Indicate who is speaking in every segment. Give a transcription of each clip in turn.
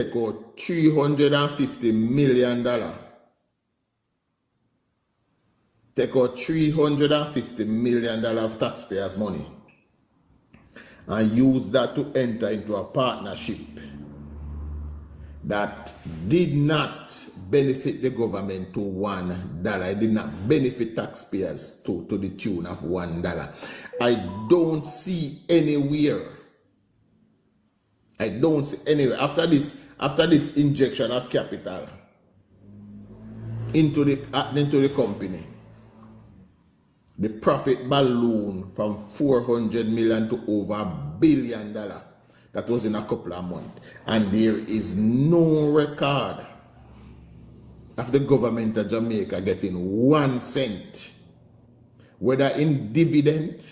Speaker 1: take out $350 million. Take out $350 million of taxpayers' money and use that to enter into a partnership that did not benefit the government to $1. It did not benefit taxpayers to the tune of $1. I don't see anywhere. After this injection of capital into the company, the profit balloon from $400 million to over $1 billion. That was in a couple of months. And there is no record of the government of Jamaica getting 1 cent, whether in dividend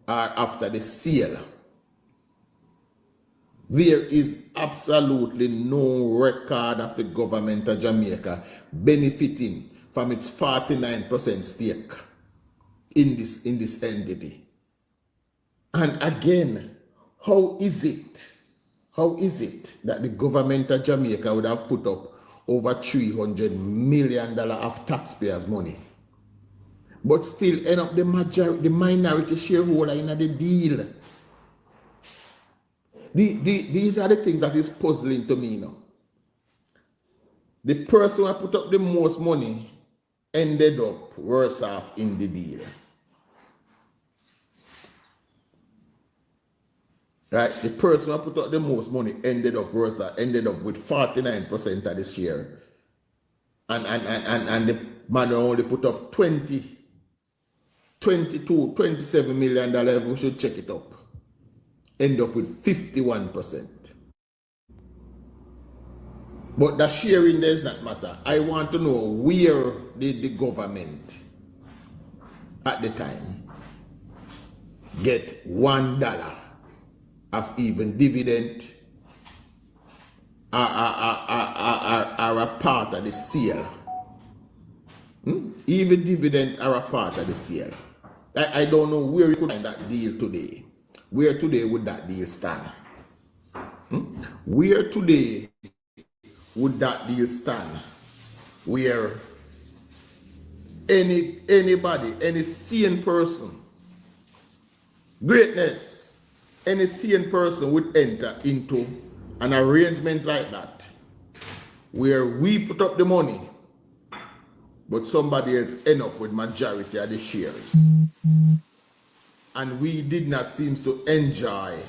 Speaker 1: or after the sale. There is absolutely no record of the government of Jamaica benefiting from its 49% stake in this entity. And again, how is it that the government of Jamaica would have put up over $300 million of taxpayers' money, but still end up the minority shareholder in the deal? These are the things that is puzzling to me now. The person who put up the most money ended up worse off in the deal. Right? The person who put up the most money ended up with 49% of the share. And the man only put up $27 million. We should check it up. End up with 51%. But the sharing does not matter. I want to know, where did the government at the time get $1 of even dividend or a part of the sale? Even dividend or a part of the sale. I don't know where you could find that deal today. Where today would that deal stand? Where today would that deal stand? Where anybody, any sane person, greatness, any sane person would enter into an arrangement like that, where we put up the money, but somebody else end up with majority of the shares. And we did not seem to enjoy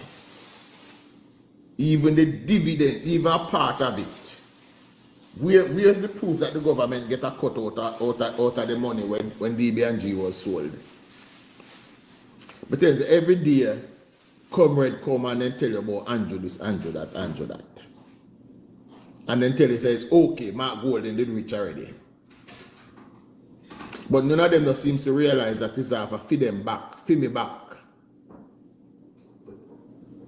Speaker 1: even the dividend, even a part of it. Where's the proof that the government get a cut out of the money when DB&G was sold? But every day, comrade come and then tell you about Andrew this, Andrew that, Andrew that. And then tell you, says, okay, Mark Golden did reach already. But none of them just seems to realize that it's have a feed me back.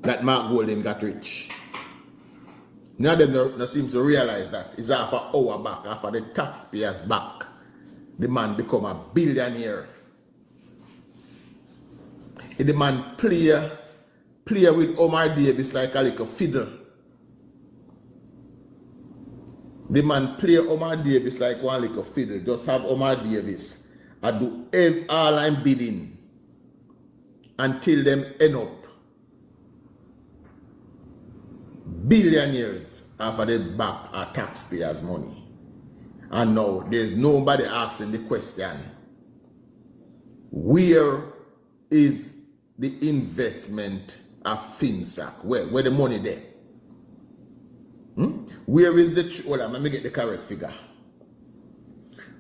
Speaker 1: That Mark Golden got rich. None of them just seems to realize that it's half an hour back, after the taxpayers back, the man become a billionaire. The man play with Omar Davis like a little fiddle. The man play Omar Davis like one little fiddle. Just have Omar Davis and do all I'm bidding until them end up billionaires after they back our taxpayers' money. And now there's nobody asking the question, where is the investment of FinSac? Where the money there? Where is the, hold on, let me get the correct figure.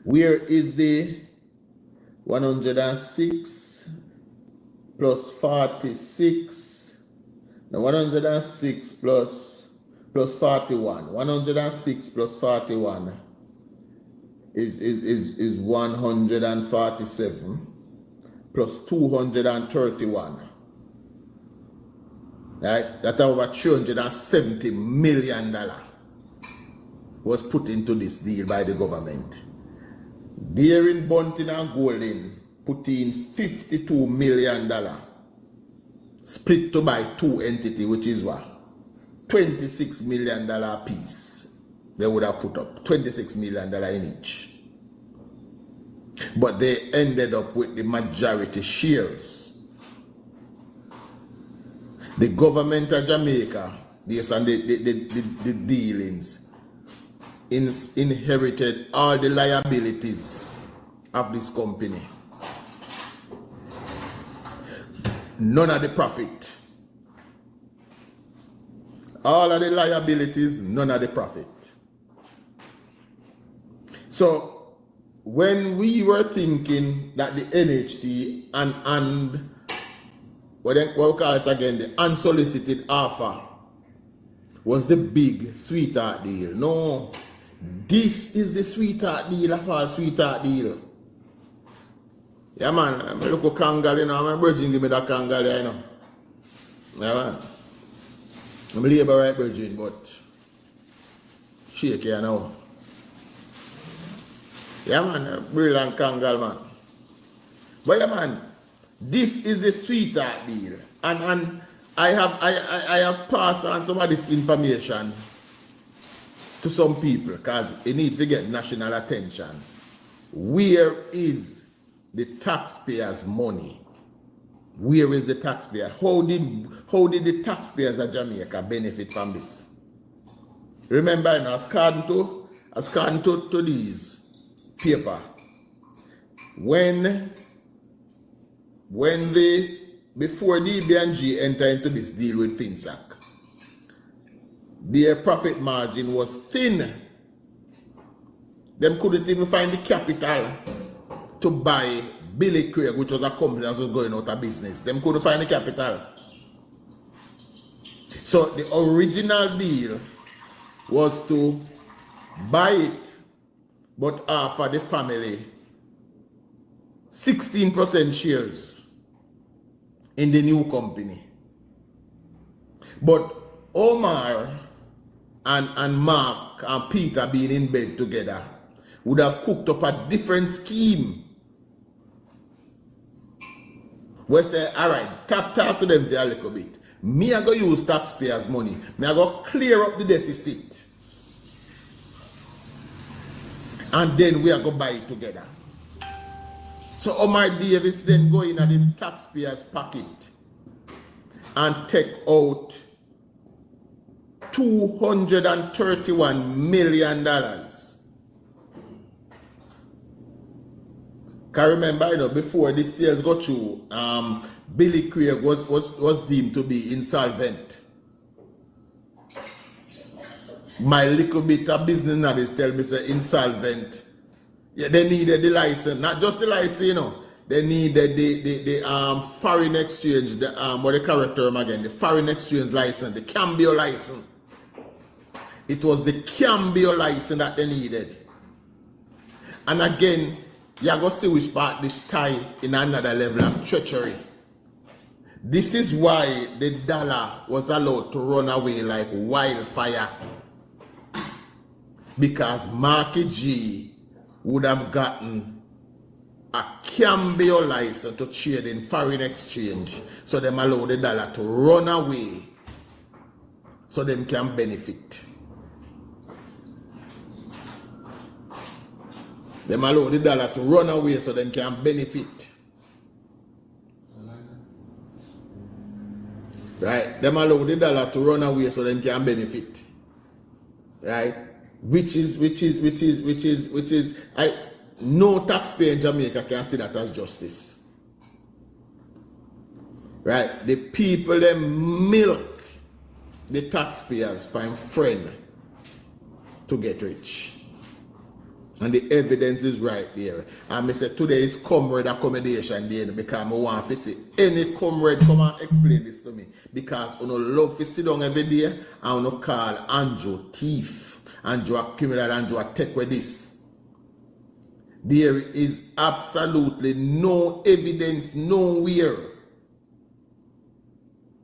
Speaker 1: Where is the 106 plus 46? No, 106 plus 41. 106 plus 41 is 147 plus 231. Right? That over $370 million was put into this deal by the government. Daring, Bunting and Golden put in $52 million split to buy two entities, which is what? $26 million a piece. They would have put up $26 million in each. But they ended up with the majority shares. The government of Jamaica, based on the dealings, inherited all the liabilities of this company. None of the profit. All of the liabilities, none of the profit. So when we were thinking that the NHT and what we call it again, the unsolicited offer was the big sweetheart deal. No, this is the sweetheart deal of all sweetheart deal. Yeah, man, I'm look at Kangal, you know, I'm virgin, give me that Kangal, you know. Yeah, man. I'm labor right virgin, but shake here now. Yeah, man, brilliant Kangal, man. But yeah, man, this is the sweetheart deal. And I have passed on some of this information to some people because it needs to get national attention. Where is the taxpayers' money? Where is the taxpayer? How did the taxpayers of Jamaica benefit from this? Remember, you know, according to these paper, before DB&G entered into this deal with FinSac, their profit margin was thin. Them couldn't even find the capital to buy Billy Craig, which was a company that was going out of business. Them couldn't find the capital. So the original deal was to buy it, but offer the family 16% shares in the new company. But Omar and Mark and Peter being in bed together would have cooked up a different scheme. We say, all right, talk to them there a little bit. Me I go use taxpayers' money. Me I go clear up the deficit. And then we are going to buy it together. So Omar Davis then go in at the taxpayers' pocket and take out $231 million. Can remember, you know, before the sales got through, Billy Craig was deemed to be insolvent. My little bit of business knowledge tell me say insolvent. Yeah, they needed the license, not just the license, you know. They needed the foreign exchange, what they call the term again, the foreign exchange license, the cambio license. It was the cambio license that they needed. And again, you're going to see which part this tie in another level of treachery. This is why the dollar was allowed to run away like wildfire. Because Marky G would have gotten a cambio license to trade in foreign exchange. So them allow the dollar to run away so them can benefit. Them allow the dollar to run away so them can benefit. Right? Them allow the dollar to run away so them can benefit. Right? Which is no taxpayer in Jamaica can see that as justice. Right? The people them milk the taxpayers find friend to get rich. And the evidence is right there. And I say today is comrade accommodation day because I want to see any comrade come and explain this to me. Because I love to sit down every day and I call Andrew thief, Andrew a criminal, Andrew a take with this. There is absolutely no evidence nowhere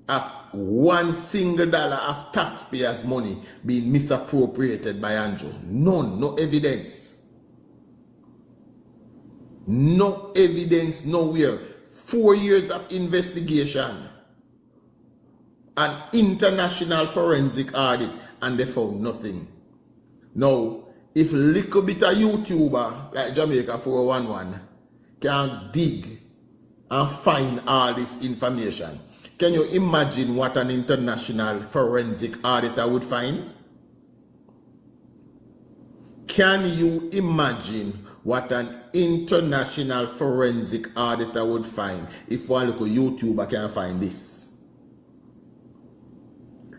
Speaker 1: of one single dollar of taxpayers' money being misappropriated by Andrew. None, no evidence. No evidence nowhere. 4 years of investigation. an international forensic audit and they found nothing. Now, if little bit of YouTuber like Jamaica 411 can dig and find all this information, can you imagine what an international forensic auditor would find? Can you imagine what an international forensic auditor would find if one little YouTuber can find this?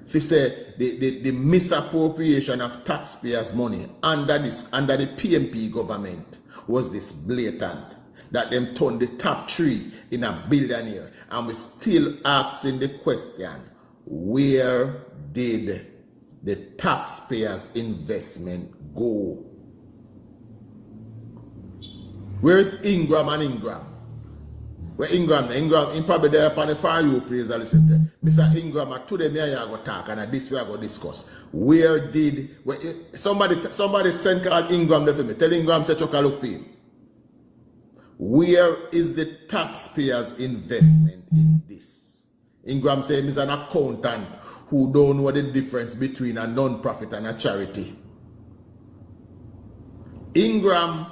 Speaker 1: If you say the misappropriation of taxpayers' money under the PMP government was this blatant, that them turned the top 3 in a billionaire, and we still asking the question, where did the taxpayers' investment go? Where's Ingram and Ingram? Where Ingram in probably there upon the far you please listen to. Mr. Ingram, today me I go talk and this way I go discuss. Somebody send called Ingram there for me. Tell Ingram say chuck a look for him. Where is the taxpayers' investment in this? Ingram said he's an accountant who don't know the difference between a non-profit and a charity. Ingram,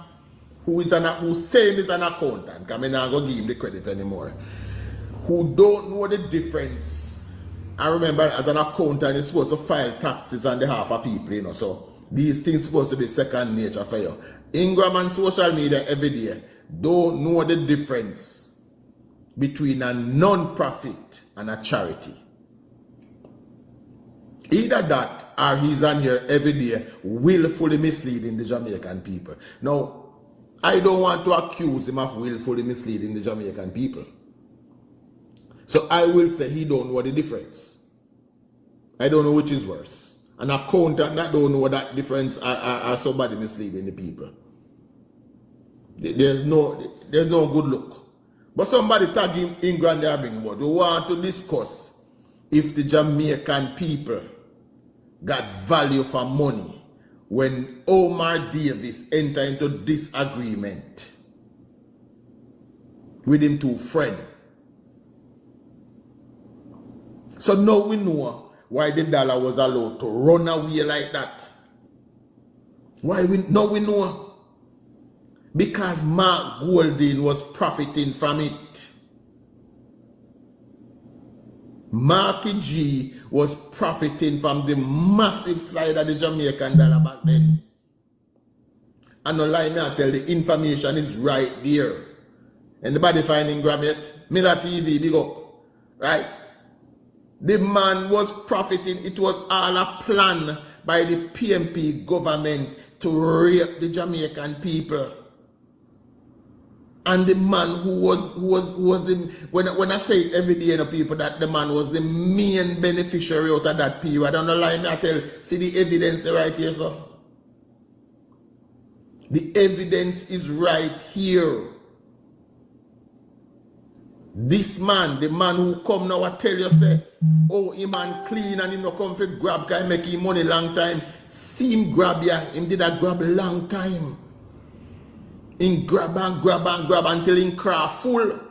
Speaker 1: who saying he's an accountant, because I'm not going to give him the credit anymore, who don't know the difference. I remember as an accountant, you're supposed to file taxes on behalf of people, you know, so these things supposed to be second nature for you. Ingram on social media every day don't know the difference between a non-profit and a charity. Either that or he's on here every day willfully misleading the Jamaican people. Now, I don't want to accuse him of willfully misleading the Jamaican people. So I will say he don't know the difference. I don't know which is worse. An accountant that don't know that difference or somebody misleading the people. There's no good look. But somebody tagging England there bring about. We want to discuss if the Jamaican people got value for money when Omar Davis entered into disagreement with him two friends. So now we know why the dollar was allowed to run away like that. Now we know. Because Mark Golding was profiting from it. Marky G was profiting from the massive slide of the Jamaican dollar back then. And no lie, me I tell the information is right there. Anybody finding Grab yet? Miller TV, big up. Right? The man was profiting. It was all a plan by the PMP government to rape the Jamaican people. And the man who was the, when I say it every day, you know, people, that the man was the main beneficiary out of that period. I don't know, lie, I tell, see the evidence there right here, sir. The evidence is right here. This man, the man who come now, I tell you, say, oh, he man clean and he no come for grab, because he make him money long time. See him grab, yeah, him did that grab long time. In grab and grab and grab until in craft full.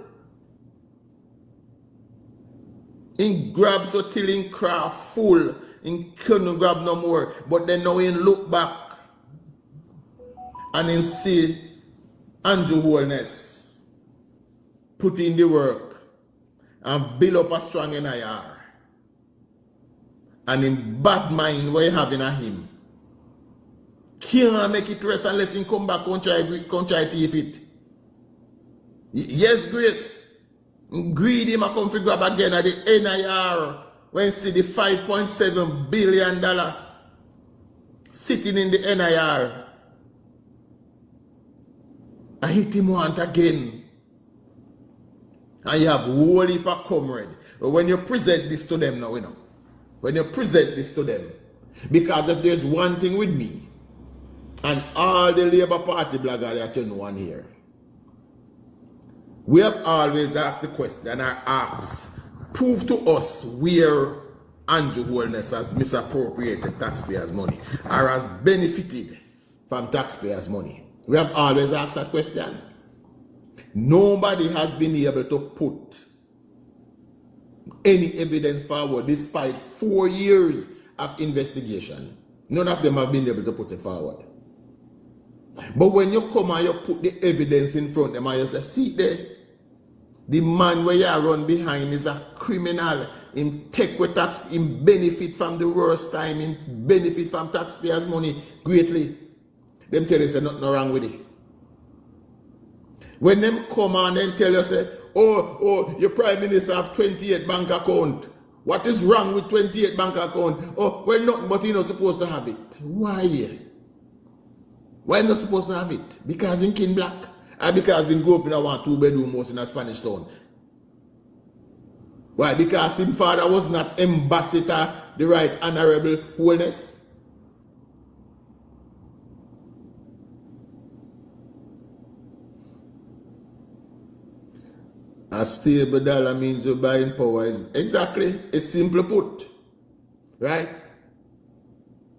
Speaker 1: In grab so till in craft full. In couldn't grab no more. But then now in look back and in see Andrew Holness put in the work and build up a strong NIR. And in bad mind what you having at him. Can't make it rest unless he come back and try thief it. Yes, Grace. Greedy him come to grab again at the NIR when see the $5.7 billion sitting in the NIR. I hit him once again. And you have whole heap of comrade. But when you present this to them now, you know. When you present this to them. Because if there's one thing with me, and all the Labour Party bloggers that you know on here, we have always asked the question, and I ask, prove to us where Andrew Holness has misappropriated taxpayers' money or has benefited from taxpayers' money. We have always asked that question. Nobody has been able to put any evidence forward despite 4 years of investigation. None of them have been able to put it forward. But when you come and you put the evidence in front of them and you say, see there, the man where you run behind is a criminal. Him take with tax, him benefit from the worst time, him benefit from taxpayers' money greatly. Them tell you say nothing wrong with it. When them come and then tell you say, oh, your prime minister have 28 bank account. What is wrong with 28 bank account? Oh, well, nothing, but you're not supposed to have it. Why? Why not supposed to have it? Because in kin black? Or because in go up in a 1-2-bedroom house in a Spanish town? Why? Because his father was not ambassador, the right honorable holiness? A stable dollar means your buying power is exactly, it's simply put. Right?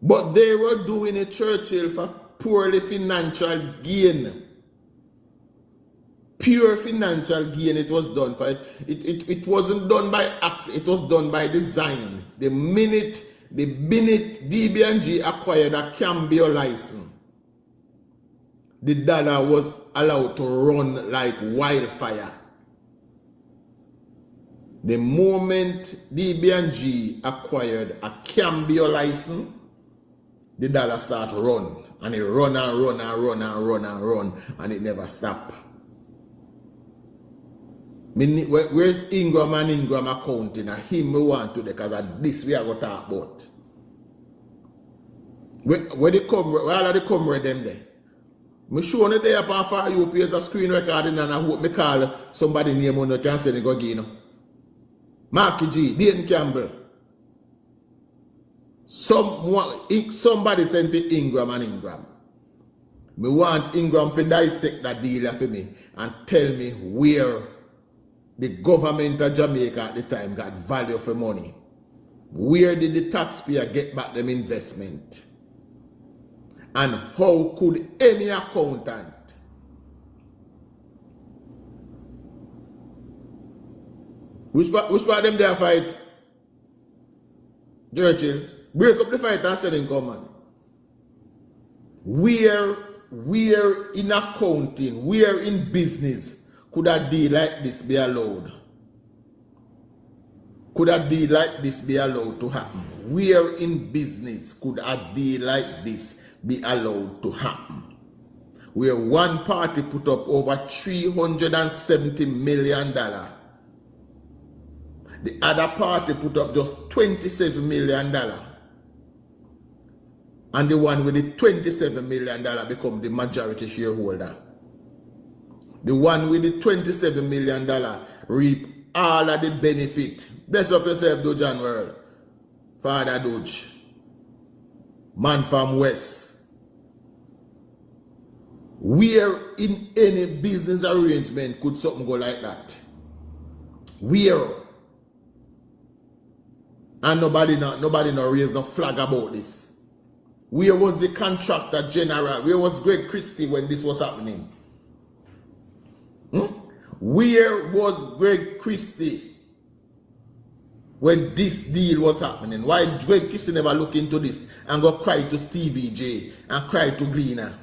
Speaker 1: But they were doing it, Churchill, for purely financial gain. Pure financial gain it was done for. It wasn't done by accident, it was done by design. The minute DB&G acquired a Cambio license, the dollar was allowed to run like wildfire. The moment DB&G acquired a Cambio license, the dollar start run. And it run and run and run and run and run, and it never stop. Where's Ingram and Ingram accounting? And him we want to, because of this we are going to talk about. Where they come, where are they come with them there? Me show you there upon for you as a screen recording, and I hope me call somebody name on the can send it go again. Marky G, Dayton Campbell. Somebody sent me Ingram and Ingram. Me want Ingram to dissect that deal for me and tell me where the government of Jamaica at the time got value for money. Where did the taxpayer get back them investment? And how could any accountant which part them there fight? Churchill, break up the fight and sell in command. Where in accounting, where in business could a deal like this be allowed? Could a deal like this be allowed to happen? Where in business could a deal like this be allowed to happen? Where one party put up over $370 million. The other party put up just $27 million. And the one with the $27 million become the majority shareholder. The one with the $27 million reap all of the benefit. Bless up yourself, Dojan World. Father Doge. Man from West. Where in any business arrangement could something go like that? Where? And nobody no raise no flag about this. Where was the contractor general? Where was Greg Christie when this was happening? Where was Greg Christie when this deal was happening? Why Greg Christie never look into this and go cry to Stevie J and cry to Gleaner?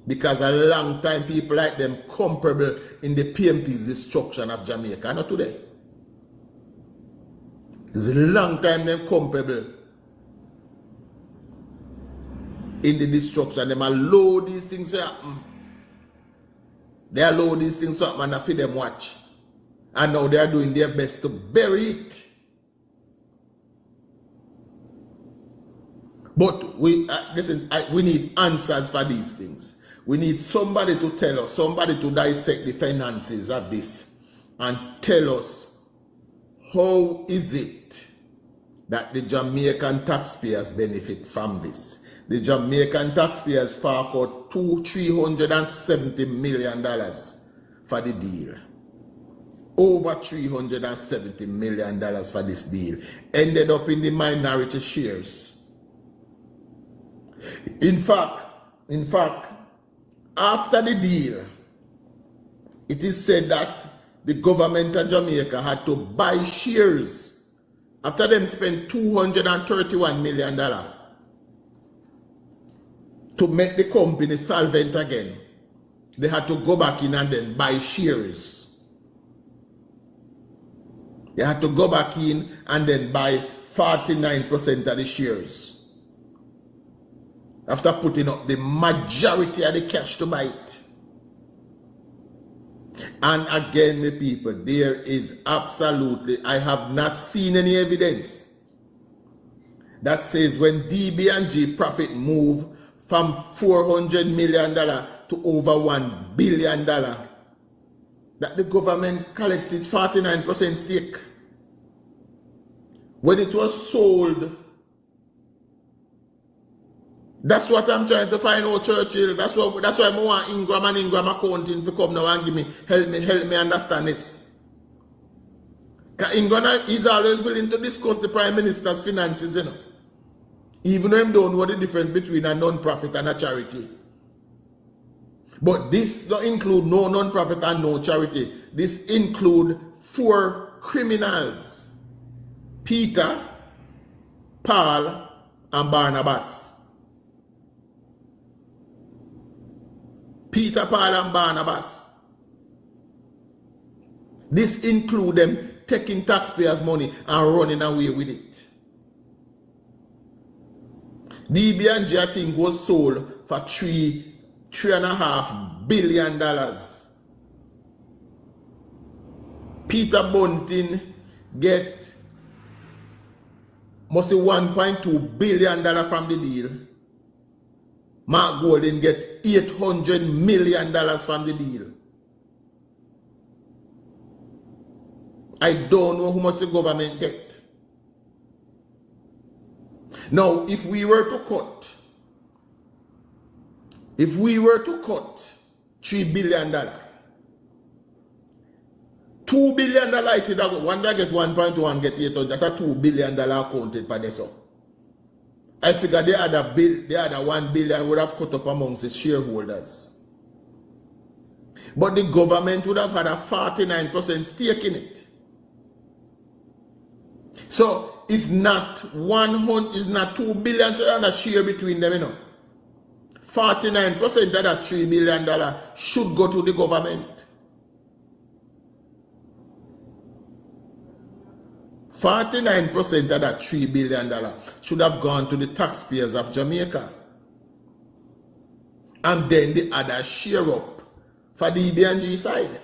Speaker 1: Because a long time people like them comparable in the PMP's destruction of Jamaica. Not today. It's a long time them comparable in the destruction. Them allow these things to happen. They allow these things to happen and feed them watch. And now they are doing their best to bury it. But we need answers for these things. We need somebody to tell us, somebody to dissect the finances of this and tell us how is it that the Jamaican taxpayers benefit from this. The Jamaican taxpayers fork out $370 million for the deal. Over $370 million for this deal. Ended up in the minority shares. In fact, after the deal, it is said that the government of Jamaica had to buy shares after them spent $231 million to make the company solvent again. They had to go back in and then buy shares. They had to go back in and then buy 49% of the shares after putting up the majority of the cash to buy it. And again, my people, there is absolutely, I have not seen any evidence that says when DB&G profit move from $400 million to over $1 billion, that the government collected 49% stake. When it was sold, that's what I'm trying to find out, Churchill. That's why I want Ingram and Ingram accounting to come now and give me help me understand this. Because Ingram is always willing to discuss the Prime Minister's finances, you know. Even though he don't know the difference between a non-profit and a charity. But this don't include no non-profit and no charity. This include 4 criminals: Peter, Paul, and Barnabas. Peter, Paul, and Barnabas. This include them taking taxpayers' money and running away with it. DB&G, I think, was sold for $3.5 billion. Peter Bunting get must say $1.2 billion from the deal. Mark Golden get $800 million from the deal. I don't know how much the government get. Now, if we were to cut $3 billion, $2 billion it would have, one that get 1.1 get 800, that's a $2 billion accounted for this. I figure the other $1 billion would have cut up amongst the shareholders. But the government would have had a 49% stake in it. So it's not $2 billion so a share between them, you know. 49% of that $3 billion should go to the government. 49% of that $3 billion should have gone to the taxpayers of Jamaica. And then the other share up for the DB&G side.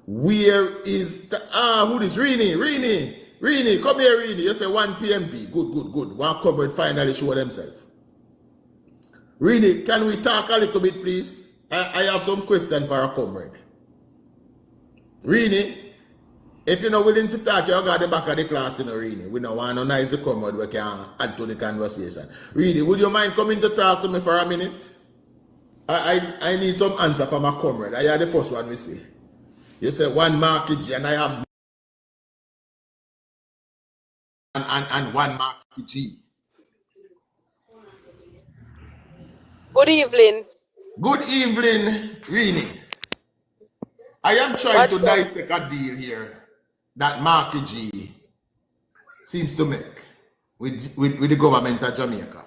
Speaker 1: Where is the, who is Rini, come here, Rini. You say 1 PMP. Good. One comrade finally show themselves. Rini, can we talk a little bit, please? I have some question for a comrade. Rini, if you're not willing to talk, you got the back of the class, you know, Rini. We don't want to nice the comrade we can add to the conversation. Rini, would you mind coming to talk to me for a minute? I need some answer from my comrade. I are the first one we see. You say one Marky G, and I have and one Marky G.
Speaker 2: Good evening.
Speaker 1: Good evening, Rini. I am trying to dissect a deal here that Marky G seems to make with the government of Jamaica.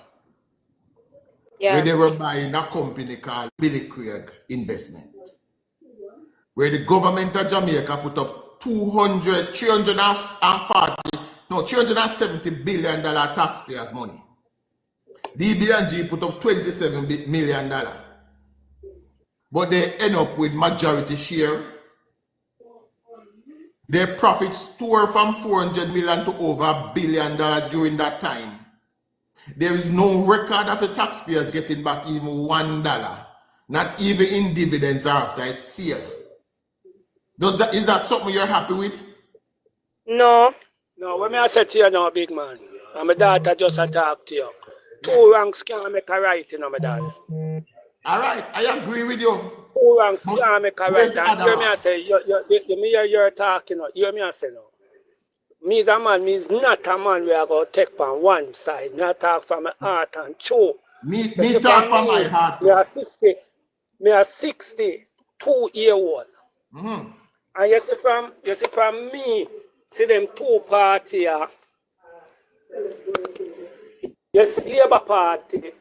Speaker 2: Yeah.
Speaker 1: Where they were buying a company called Billy Craig Investment. Where the government of Jamaica put up $370 billion taxpayers' money. DB&G put up $27 million. But they end up with majority share. Their profits soared from $400 million to over $1 billion during that time. There is no record of the taxpayers getting back even $1, not even in dividends or after a sale. Is that something you're happy with?
Speaker 2: No.
Speaker 3: No, what me I said to you now, big man, and my daughter just talk to you. 2 ranks can't make a right, you know, my dad.
Speaker 1: All right, I agree with you.
Speaker 3: 2 ranks can't make a right. And hear me I say, you're talking, you hear me I say no. Me is a man, me is not a man where I go take from one side. Me I talk from my heart and true.
Speaker 1: Me talk from my heart.
Speaker 3: Me are 62-year-old. And you see from me, see them two party here. Yes, Labour Party.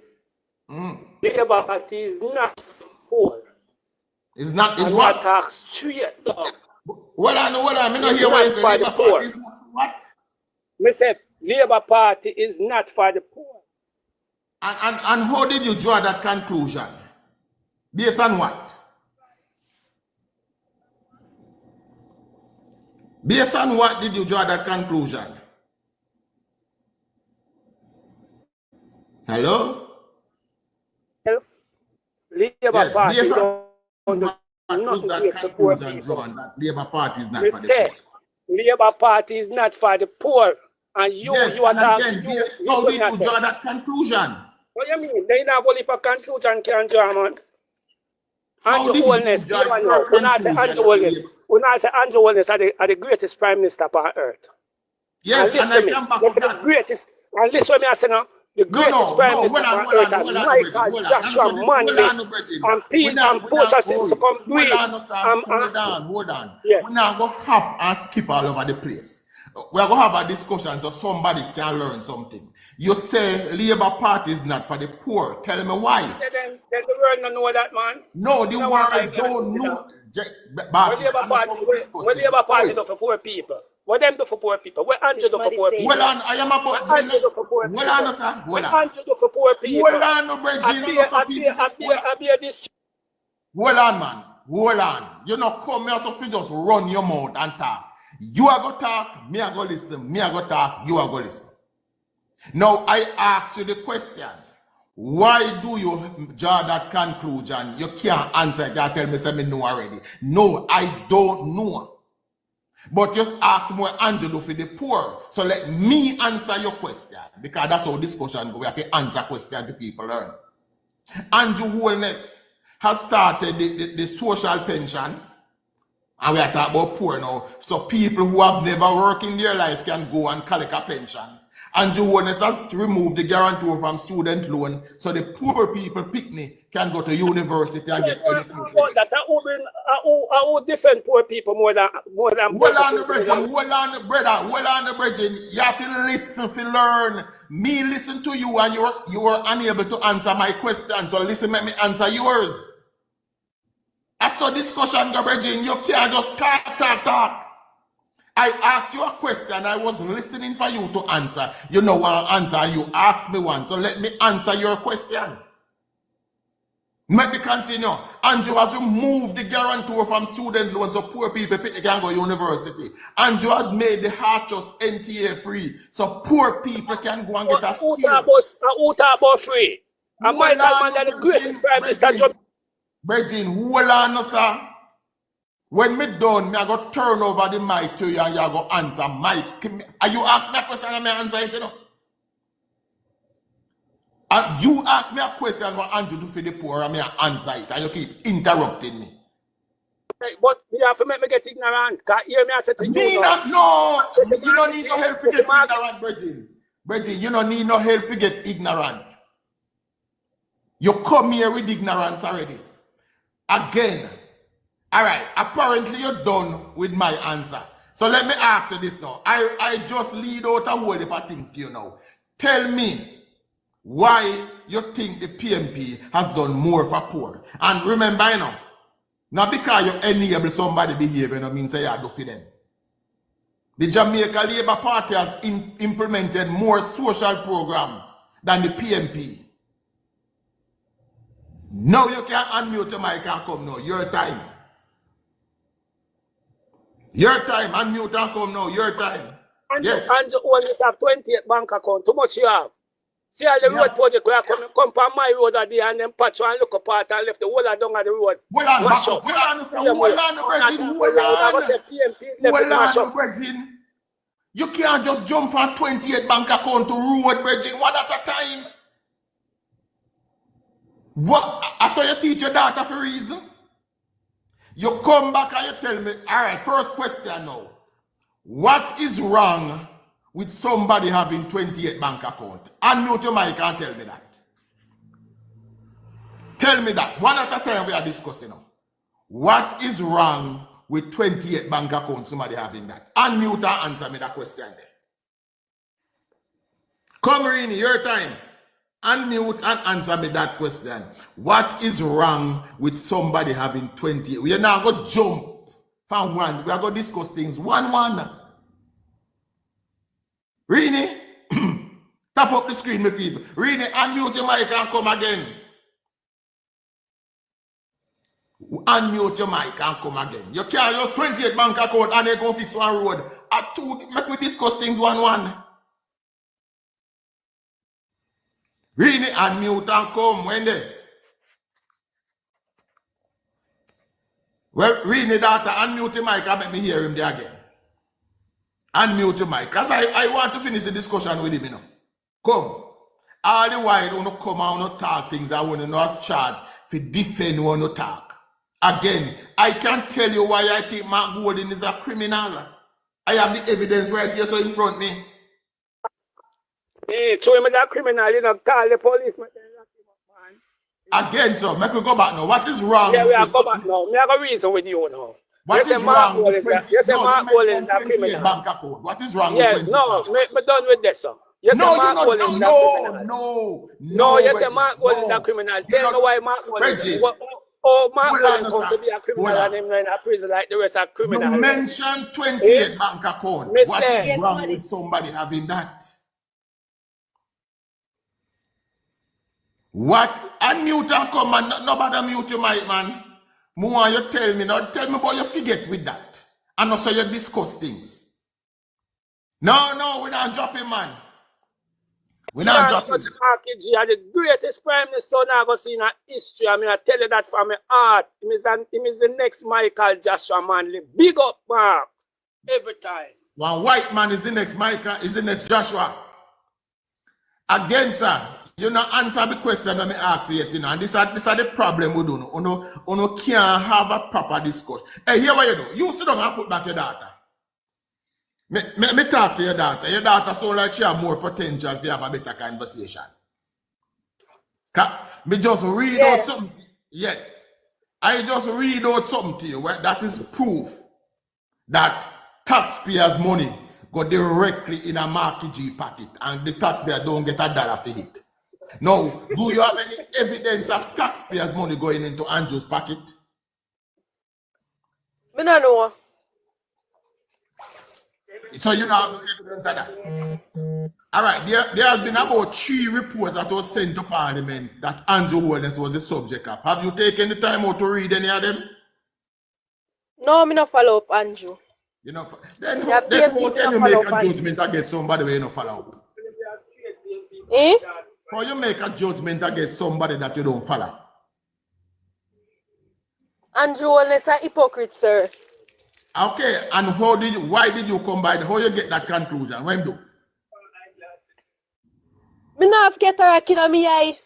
Speaker 3: Labour Party is not poor.
Speaker 1: It's not, it's
Speaker 3: I'm
Speaker 1: what?
Speaker 3: not talk straight down.
Speaker 1: Well, I
Speaker 3: It's
Speaker 1: don't hear what you
Speaker 3: not
Speaker 1: say.
Speaker 3: for the
Speaker 1: Labour
Speaker 3: poor.
Speaker 1: Party is not what?
Speaker 3: Me say Labour Party is not for the poor.
Speaker 1: And how did you draw that conclusion? Based on what? Based on what did you draw that conclusion? Hello?
Speaker 3: Labour
Speaker 1: Yes,
Speaker 3: Party
Speaker 1: based
Speaker 3: don't
Speaker 1: on
Speaker 3: do
Speaker 1: what was
Speaker 3: nothing
Speaker 1: that
Speaker 3: great for poor
Speaker 1: conclusion
Speaker 3: people.
Speaker 1: drawn that Labour Party is not
Speaker 3: Me
Speaker 1: for the
Speaker 3: say
Speaker 1: poor?
Speaker 3: Labour Party is not for the poor. And
Speaker 1: Yes,
Speaker 3: you are
Speaker 1: and
Speaker 3: talking,
Speaker 1: again,
Speaker 3: you,
Speaker 1: how
Speaker 3: listen
Speaker 1: did
Speaker 3: me I
Speaker 1: you
Speaker 3: say.
Speaker 1: draw that conclusion?
Speaker 3: What you mean? They not only for confusion can draw, man.
Speaker 1: How
Speaker 3: Andrew
Speaker 1: did you
Speaker 3: Holness,
Speaker 1: draw
Speaker 3: you know,
Speaker 1: your
Speaker 3: when I say
Speaker 1: conclusion?
Speaker 3: Andrew Holness, when I say Andrew Holness are the greatest prime minister upon earth.
Speaker 1: Yes,
Speaker 3: And
Speaker 1: and
Speaker 3: listen
Speaker 1: I
Speaker 3: to me,
Speaker 1: come back
Speaker 3: that's
Speaker 1: with
Speaker 3: the
Speaker 1: that.
Speaker 3: greatest, and listen to me I say now, the greatest prime minister upon earth are Michael Joshua Manley and Pete and Portia Simpson to come do it.
Speaker 1: Hold on.
Speaker 3: Yeah.
Speaker 1: We're not going to hop and skip all over the place. We're going to have a discussion so somebody can learn something. You say Labour Party is not for the poor. Tell me why.
Speaker 3: Then the world don't know that, man.
Speaker 1: No, the
Speaker 3: No,
Speaker 1: world
Speaker 3: I
Speaker 1: don't know.
Speaker 3: What Labour Party do for poor people? What them do for poor people? What Andrew do for poor people?
Speaker 1: Well on, I am about.
Speaker 3: What Andrew do for poor people?
Speaker 1: Well on, sir.
Speaker 3: What
Speaker 1: Well on.
Speaker 3: Andrew do for poor people?
Speaker 1: Hold on, Bridget.
Speaker 3: I be this.
Speaker 1: Hold on, man. Hold on. You know, come here so you just run your mouth and talk. You are going to talk, me are going to listen. Me are going to talk, you are going to listen. Now, I ask you the question. Why do you draw that conclusion? You can't answer. You can't tell me something know already. No, I don't know. But you ask me what Andrew do for the poor. So let me answer your question. Because that's how discussion go. We have to answer questions to people learn. Andrew Holness has started the social pension. And we are talking about poor now. So people who have never worked in their life can go and collect a pension. Andrew Holness has removed the guarantor from student loan. So the poor people picnic can go to university and get education.
Speaker 3: That are different poor people more than
Speaker 1: Hold on, brother. You have to listen to learn. Me listen to you and you were unable to answer my question. So listen, let me answer yours. I saw discussion, Bridget. You can't just talk. I asked you a question. I was listening for you to answer. You know what answer. You asked me one. So let me answer your question. Let me continue. Andrew has removed the guarantor from student loans so poor people can go to university. Andrew has made the Harchus NTA free so poor people can go and get a skill.
Speaker 3: Who talk about free? And Michael Man, the greatest prime minister.
Speaker 1: Bridget, hold on, sir. When me done, me I go turn over the mic to you and you go answer Mike. Are you ask me a question and me answer it, you know? And you ask me a question what Andrew do for the poor and me answer it and you keep interrupting me.
Speaker 3: But you have to make me get ignorant. Because hear me I say to you.
Speaker 1: You don't need no help to get ignorant, Bridget, you don't need no help to get ignorant. You come here with ignorance already. Again. All right, apparently you're done with my answer. So let me ask you this now. I just lead out a whole heap of things to you now. Tell me why you think the PMP has done more for poor. And remember, you know, not because you enable somebody behavior, no means say you do for them. The Jamaica Labour Party has implemented more social program than the PMP. Now you can unmute your mic and come now. Your time. Your time. Unmute and come now. Your time. Yes.
Speaker 3: And you always have 28 bank account. Too much you have. See all the road project where I come on my road a day and then patch and look apart and left the whole down on the road.
Speaker 1: Hold on, Bridget. You can't just jump from 28 bank account to road, Bridget. One at a time. What? I saw you teach your daughter for a reason. You come back and you tell me, all right, first question now. What is wrong with somebody having 28 bank account? Unmute your mic and tell me that. Tell me that. One at a time we are discussing now. What is wrong with 28 bank accounts somebody having that? Unmute and answer me that question there. Come, Rini, your time. Unmute and answer me that question. What is wrong with somebody having 20? We are now going to jump from one. We are going to discuss things one. Rini, tap up the screen, my people. Rini, unmute your mic and come again. Unmute your mic and come again. You carry your 28 bank account and they go fix one road. At two, make we discuss things one. Really unmute and come when they. Well, really daughter, unmute your mic and make me hear him there again. Unmute your mic. Because I want to finish the discussion with him, you know. Come. All the while, you don't come out and talk things I want to not charge for defend when you talk. Again, I can't tell you why I think Mark Golden is a criminal. I have the evidence right here so in front of me.
Speaker 3: Hey, show him that criminal, you know, call the police.
Speaker 1: Again, so make we go back now. What is wrong?
Speaker 3: Yeah, we are go back now. Me have a reason with you now.
Speaker 1: What is wrong with
Speaker 3: Mark Golden is a criminal.
Speaker 1: Bank account. What is wrong
Speaker 3: yeah,
Speaker 1: with 20
Speaker 3: no, me done with this, sir. You say Mark Golden is a criminal. No, you say Mark Golden is a criminal. Tell me why Mark Golden. Oh, Mark Golden come to be a criminal and him in a prison like the rest of criminals.
Speaker 1: You mentioned 28 bank account. What is wrong with somebody having that? What? Unmute and come and nobody mute your mic, man. More you tell me now. Tell me about your forget with that. And also you discuss things. No, we're not dropping, man. We're not dropping.
Speaker 3: Marky are the greatest prime minister now go see in history. I mean, I tell you that from my heart. He is the next Michael Joshua Manley. Big up, Mark. Every time.
Speaker 1: One white man is the next Michael, is the next Joshua. Again, sir. You know, answer the question that I ask you, you know, and this is the problem we do. You can't have a proper discourse. Hey, here what you do. You sit down and put back your data. Me talk to your daughter. Your daughter sound like she have more potential to have a better conversation. Me just read out something. Yes. I just read out something to you where that is proof that taxpayers' money go directly in a Marky G pocket and the taxpayer don't get a dollar for it. Now, do you have any evidence of taxpayers' money going into Andrew's pocket?
Speaker 2: Me no know.
Speaker 1: So you know have no evidence of that. All right, there have been about 3 reports that was sent to Parliament that Andrew Holness was the subject of. Have you taken the time out to read any of them?
Speaker 2: No, me no follow up Andrew.
Speaker 1: You know, then how can you make a judgment against somebody when you don't follow up? How you make a judgment against somebody that you don't follow?
Speaker 2: Andrew Holness a hypocrite, sir.
Speaker 1: Okay, and why did you come by? How you get that conclusion? When do?
Speaker 2: Me not have cataract in my eye.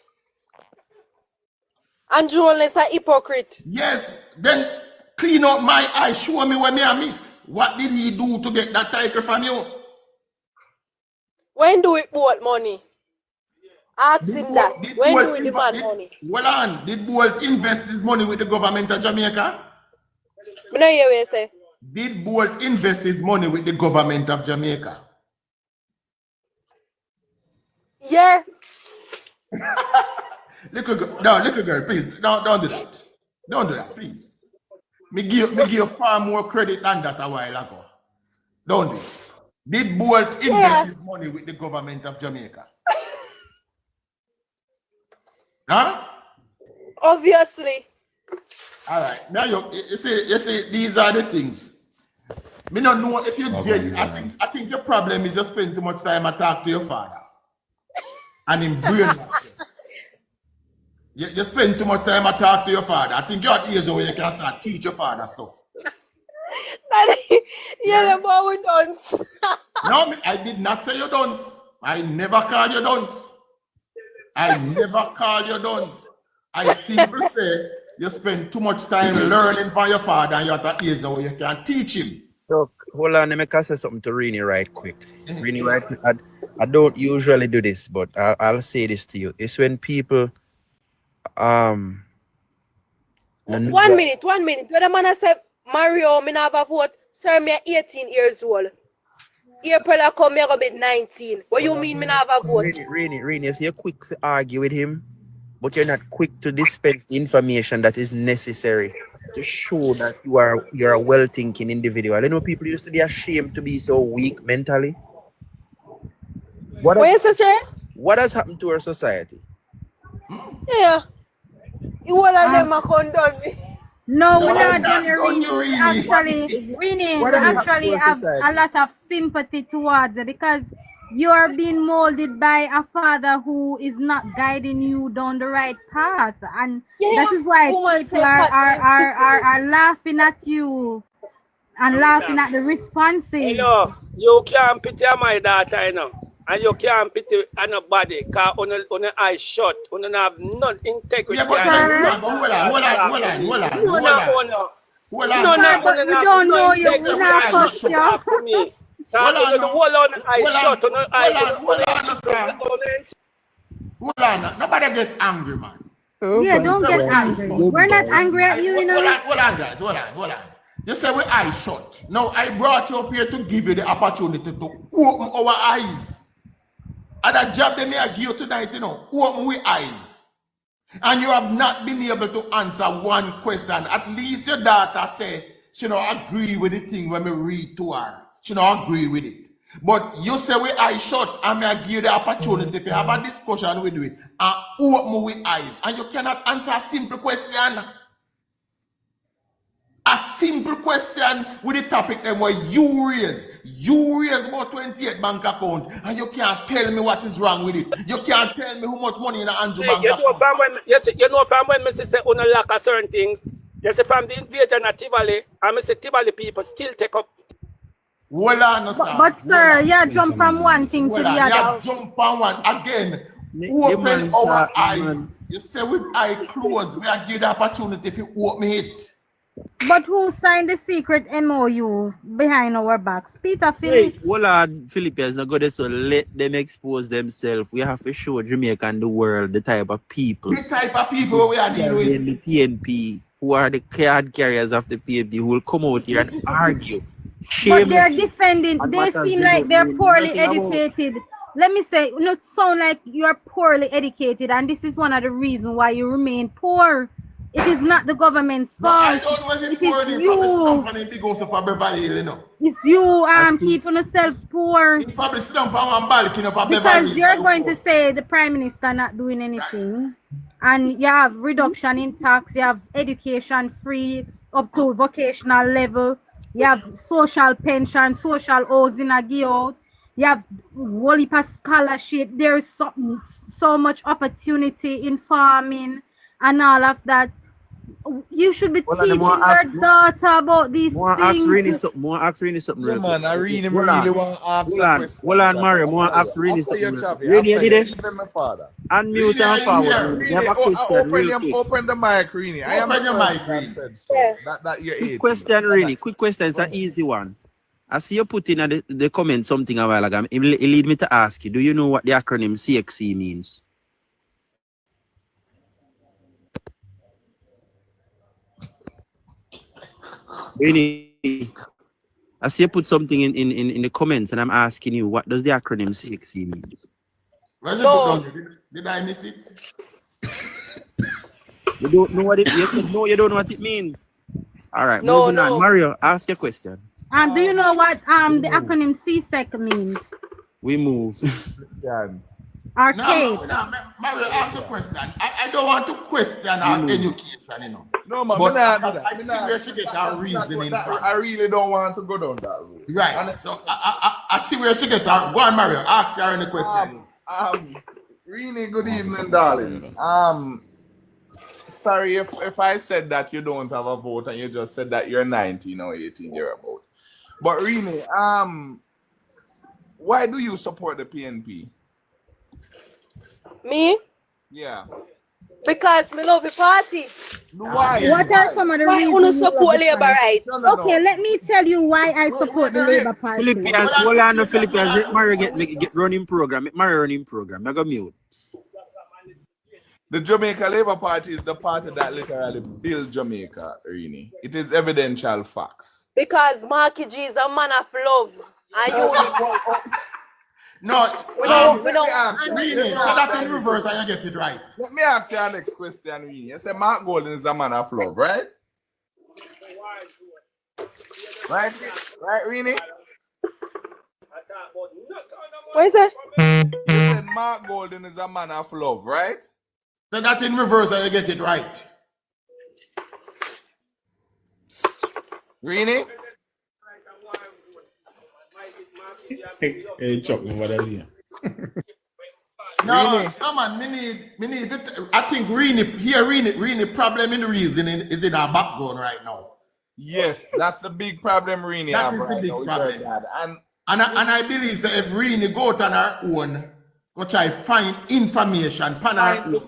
Speaker 2: Andrew Holness a hypocrite.
Speaker 1: Yes, then clean out my eye. Show me where me I miss. What did he do to get that title from you?
Speaker 2: When do we bolt money? Ask him that. When do we demand money?
Speaker 1: Well on, did Bolt invest his money with the government of Jamaica?
Speaker 2: Me no hear what you say.
Speaker 1: Did Bolt invest his money with the government of Jamaica?
Speaker 2: Yeah.
Speaker 1: Little girl, please. Don't do that. Don't do that, please. Me give you far more credit than that a while ago. Don't do it. Did Bolt invest his money with the government of Jamaica? Huh?
Speaker 2: Obviously.
Speaker 1: All right. Now you see, these are the things. Me don't know if you get. I think your problem is you spend too much time and talk to your father, and him brainwash you. You spend too much time and talk to your father. I think you're at age where you can start teach your father stuff.
Speaker 2: Yeah, the boy we don't.
Speaker 1: No, I did not say you don't. I never called you don't. I never call you dunce. I simply say you spend too much time learning from your father and you're at that age now you can teach him.
Speaker 4: Look, hold on, let me say something to Rini right quick. Rini, right quick. I don't usually do this, but I'll say this to you. It's when people
Speaker 2: 1 minute. What the man say Mario, me not have a vote. Sir, me 18 years old. April I come, me go be 19. What you mean me not have a vote?
Speaker 4: Rainy, so you're quick to argue with him, but you're not quick to dispense the information that is necessary to show that you're a well-thinking individual. You know, people used to be ashamed to be so weak mentally. What has happened to our society?
Speaker 2: Yeah. You all of them are condone me.
Speaker 5: No, we're not done. We actually have a lot of sympathy towards it because you are being molded by a father who is not guiding you down the right path, and that is why people are laughing at you and laughing at the responses.
Speaker 3: Hello, you can't pity my daughter, you know. And you can't pity anybody because on the eye shut, on have none integrity.
Speaker 1: Yeah, but hold on.
Speaker 5: We don't know you. We're not fucked you.
Speaker 1: Hold on. Nobody get angry, man.
Speaker 5: Yeah, don't get angry. We're not angry at you, you know.
Speaker 1: Hold on, guys. Hold on. You say we eyes shut. Now, I brought you up here to give you the opportunity to open our eyes. And that job they may give you tonight, you know, open with eyes. And you have not been able to answer one question. At least your daughter say she don't agree with the thing when we read to her. She don't agree with it. But you say we eyes shut and may give you the opportunity to have a discussion with you and open with eyes. And you cannot answer a simple question. A simple question with the topic them where you raise about 28 bank account and you can't tell me what is wrong with it. You can't tell me how much money in a Andrew bank account.
Speaker 3: You know from when Mr. say on a lack of certain things. You see from the invasion at Tivoli, and Mr. Tivoli people still take up.
Speaker 5: But sir, yeah, jump from one thing to the other.
Speaker 1: Yeah, jump on one again. Open our eyes. You say with eye closed, we are given the opportunity if you open it.
Speaker 5: But who signed the secret MOU behind our backs? Peter Phillips.
Speaker 4: Hey, hold on, Philippines not good, so let them expose themselves. We have to show Jamaica and the world the type of people.
Speaker 1: The type of people we are dealing with.
Speaker 4: In the PNP, who are the card carriers of the PNP, who will come out here and argue.
Speaker 5: But they're defending, they seem like they're poorly educated. Let me say, not sound like you're poorly educated, and this is one of the reasons why you remain poor. It is not the government's fault. I don't know if it's you. It's you keeping yourself poor. Because you're going to say the Prime Minister not doing anything. And you have reduction in tax, you have education free up to vocational level, you have social pension, social housing a give out, you have whole heap of scholarship, there's so much opportunity in farming and all of that. You should be teaching your daughter about these things.
Speaker 4: Ask Rini something.
Speaker 6: Yeah, man, I really want to ask a question.
Speaker 4: Hold on, Mario. I want to ask Rini something. Rini, you did it? Unmute and forward.
Speaker 6: Open the mic, Rini. I am the mic. That you're
Speaker 4: Quick question, Rini. Quick question. It's an easy one. I see you put in the comment something a while ago. It lead me to ask you, do you know what the acronym CXC means? Really, I see you put something in the comments and I'm asking you, what does the acronym CXC mean?
Speaker 1: No. Did I miss it?
Speaker 4: You don't know what it means? No, you don't know what it means. All right, moving on. Mario, ask your question.
Speaker 5: Do you know what the acronym CSEC means?
Speaker 4: We move.
Speaker 5: Arcade.
Speaker 1: No, Mario, ask a question. I don't want to question our education, you know.
Speaker 6: No, man,
Speaker 1: but I see where she get her reasoning.
Speaker 6: I really don't want to go down that road.
Speaker 1: Right. And so I see where she get her. Go on, Mario. Ask her any question.
Speaker 6: Really good evening, darling. Sorry if I said that you don't have a vote and you just said that you're 19 or 18 year old. But really, why do you support the PNP?
Speaker 2: Me?
Speaker 6: Yeah.
Speaker 2: Because me love the party.
Speaker 6: Why?
Speaker 5: What are some of the reasons?
Speaker 2: Why you support Labour rights?
Speaker 5: Okay, let me tell you why I support the Labour Party.
Speaker 4: Philippines, hold on, no Philippines. Let Mario get running program. Mario running program. I go mute.
Speaker 6: The Jamaica Labour Party is the party that literally built Jamaica, Rini. It is evidential facts.
Speaker 2: Because Marky G is a man of love. And you
Speaker 1: No,
Speaker 2: we don't
Speaker 1: Rini, so that's in reverse and you get it right.
Speaker 6: Let me ask you our next question, Rini. You say Mark Golden is a man of love, right? Right, Rini?
Speaker 2: what is it?
Speaker 6: You said Mark Golden is a man of love, right?
Speaker 1: So that in reverse and you get it right.
Speaker 6: Rini?
Speaker 7: Hey, Chuck, what are you?
Speaker 1: No, come on, me need it. I think Rini problem in the reasoning is in our background right now.
Speaker 6: Yes, that's the big problem, Rini.
Speaker 1: That is the big problem. And I believe that if Rini go out on her own, go try find information, find the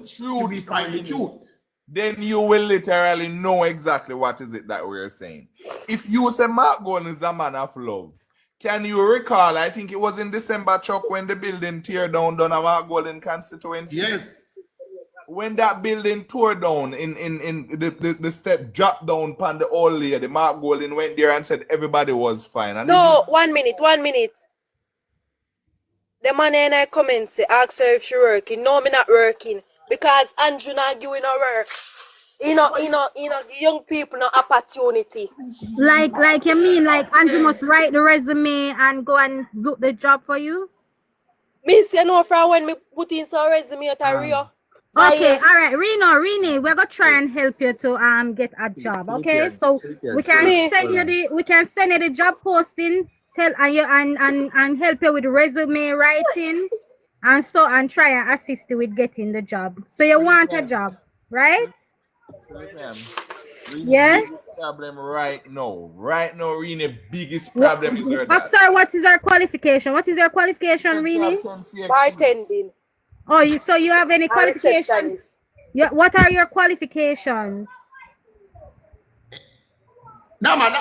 Speaker 1: truth.
Speaker 6: Then you will literally know exactly what is it that we're saying. If you say Mark Golden is a man of love, can you recall, I think it was in December, Chuck, when the building tear down a Mark Golden constituency?
Speaker 1: Yes.
Speaker 6: When that building tore down, in the step dropped down upon the old lady, Mark Golden went there and said everybody was fine. And
Speaker 2: No, 1 minute. The man in her comments ask her if she working. No, me not working. Because Andrew not giving her work. You know, young people no opportunity.
Speaker 5: Like you mean like Andrew must write the resume and go and do the job for you?
Speaker 2: Me say no from when me put in some resume at Rio.
Speaker 5: Okay, all right, Rini, we're gonna try and help you to get a job. Okay, so we can send you the job posting, and help you with resume writing, and try and assist you with getting the job. So you want a job, right? Yeah.
Speaker 6: Problem right now, Rini, biggest problem is her dad.
Speaker 5: Sir, what is our qualification? What is your qualification, Rini?
Speaker 2: Bartending.
Speaker 5: Oh, so you have any qualifications? What are your qualifications?
Speaker 1: No, man,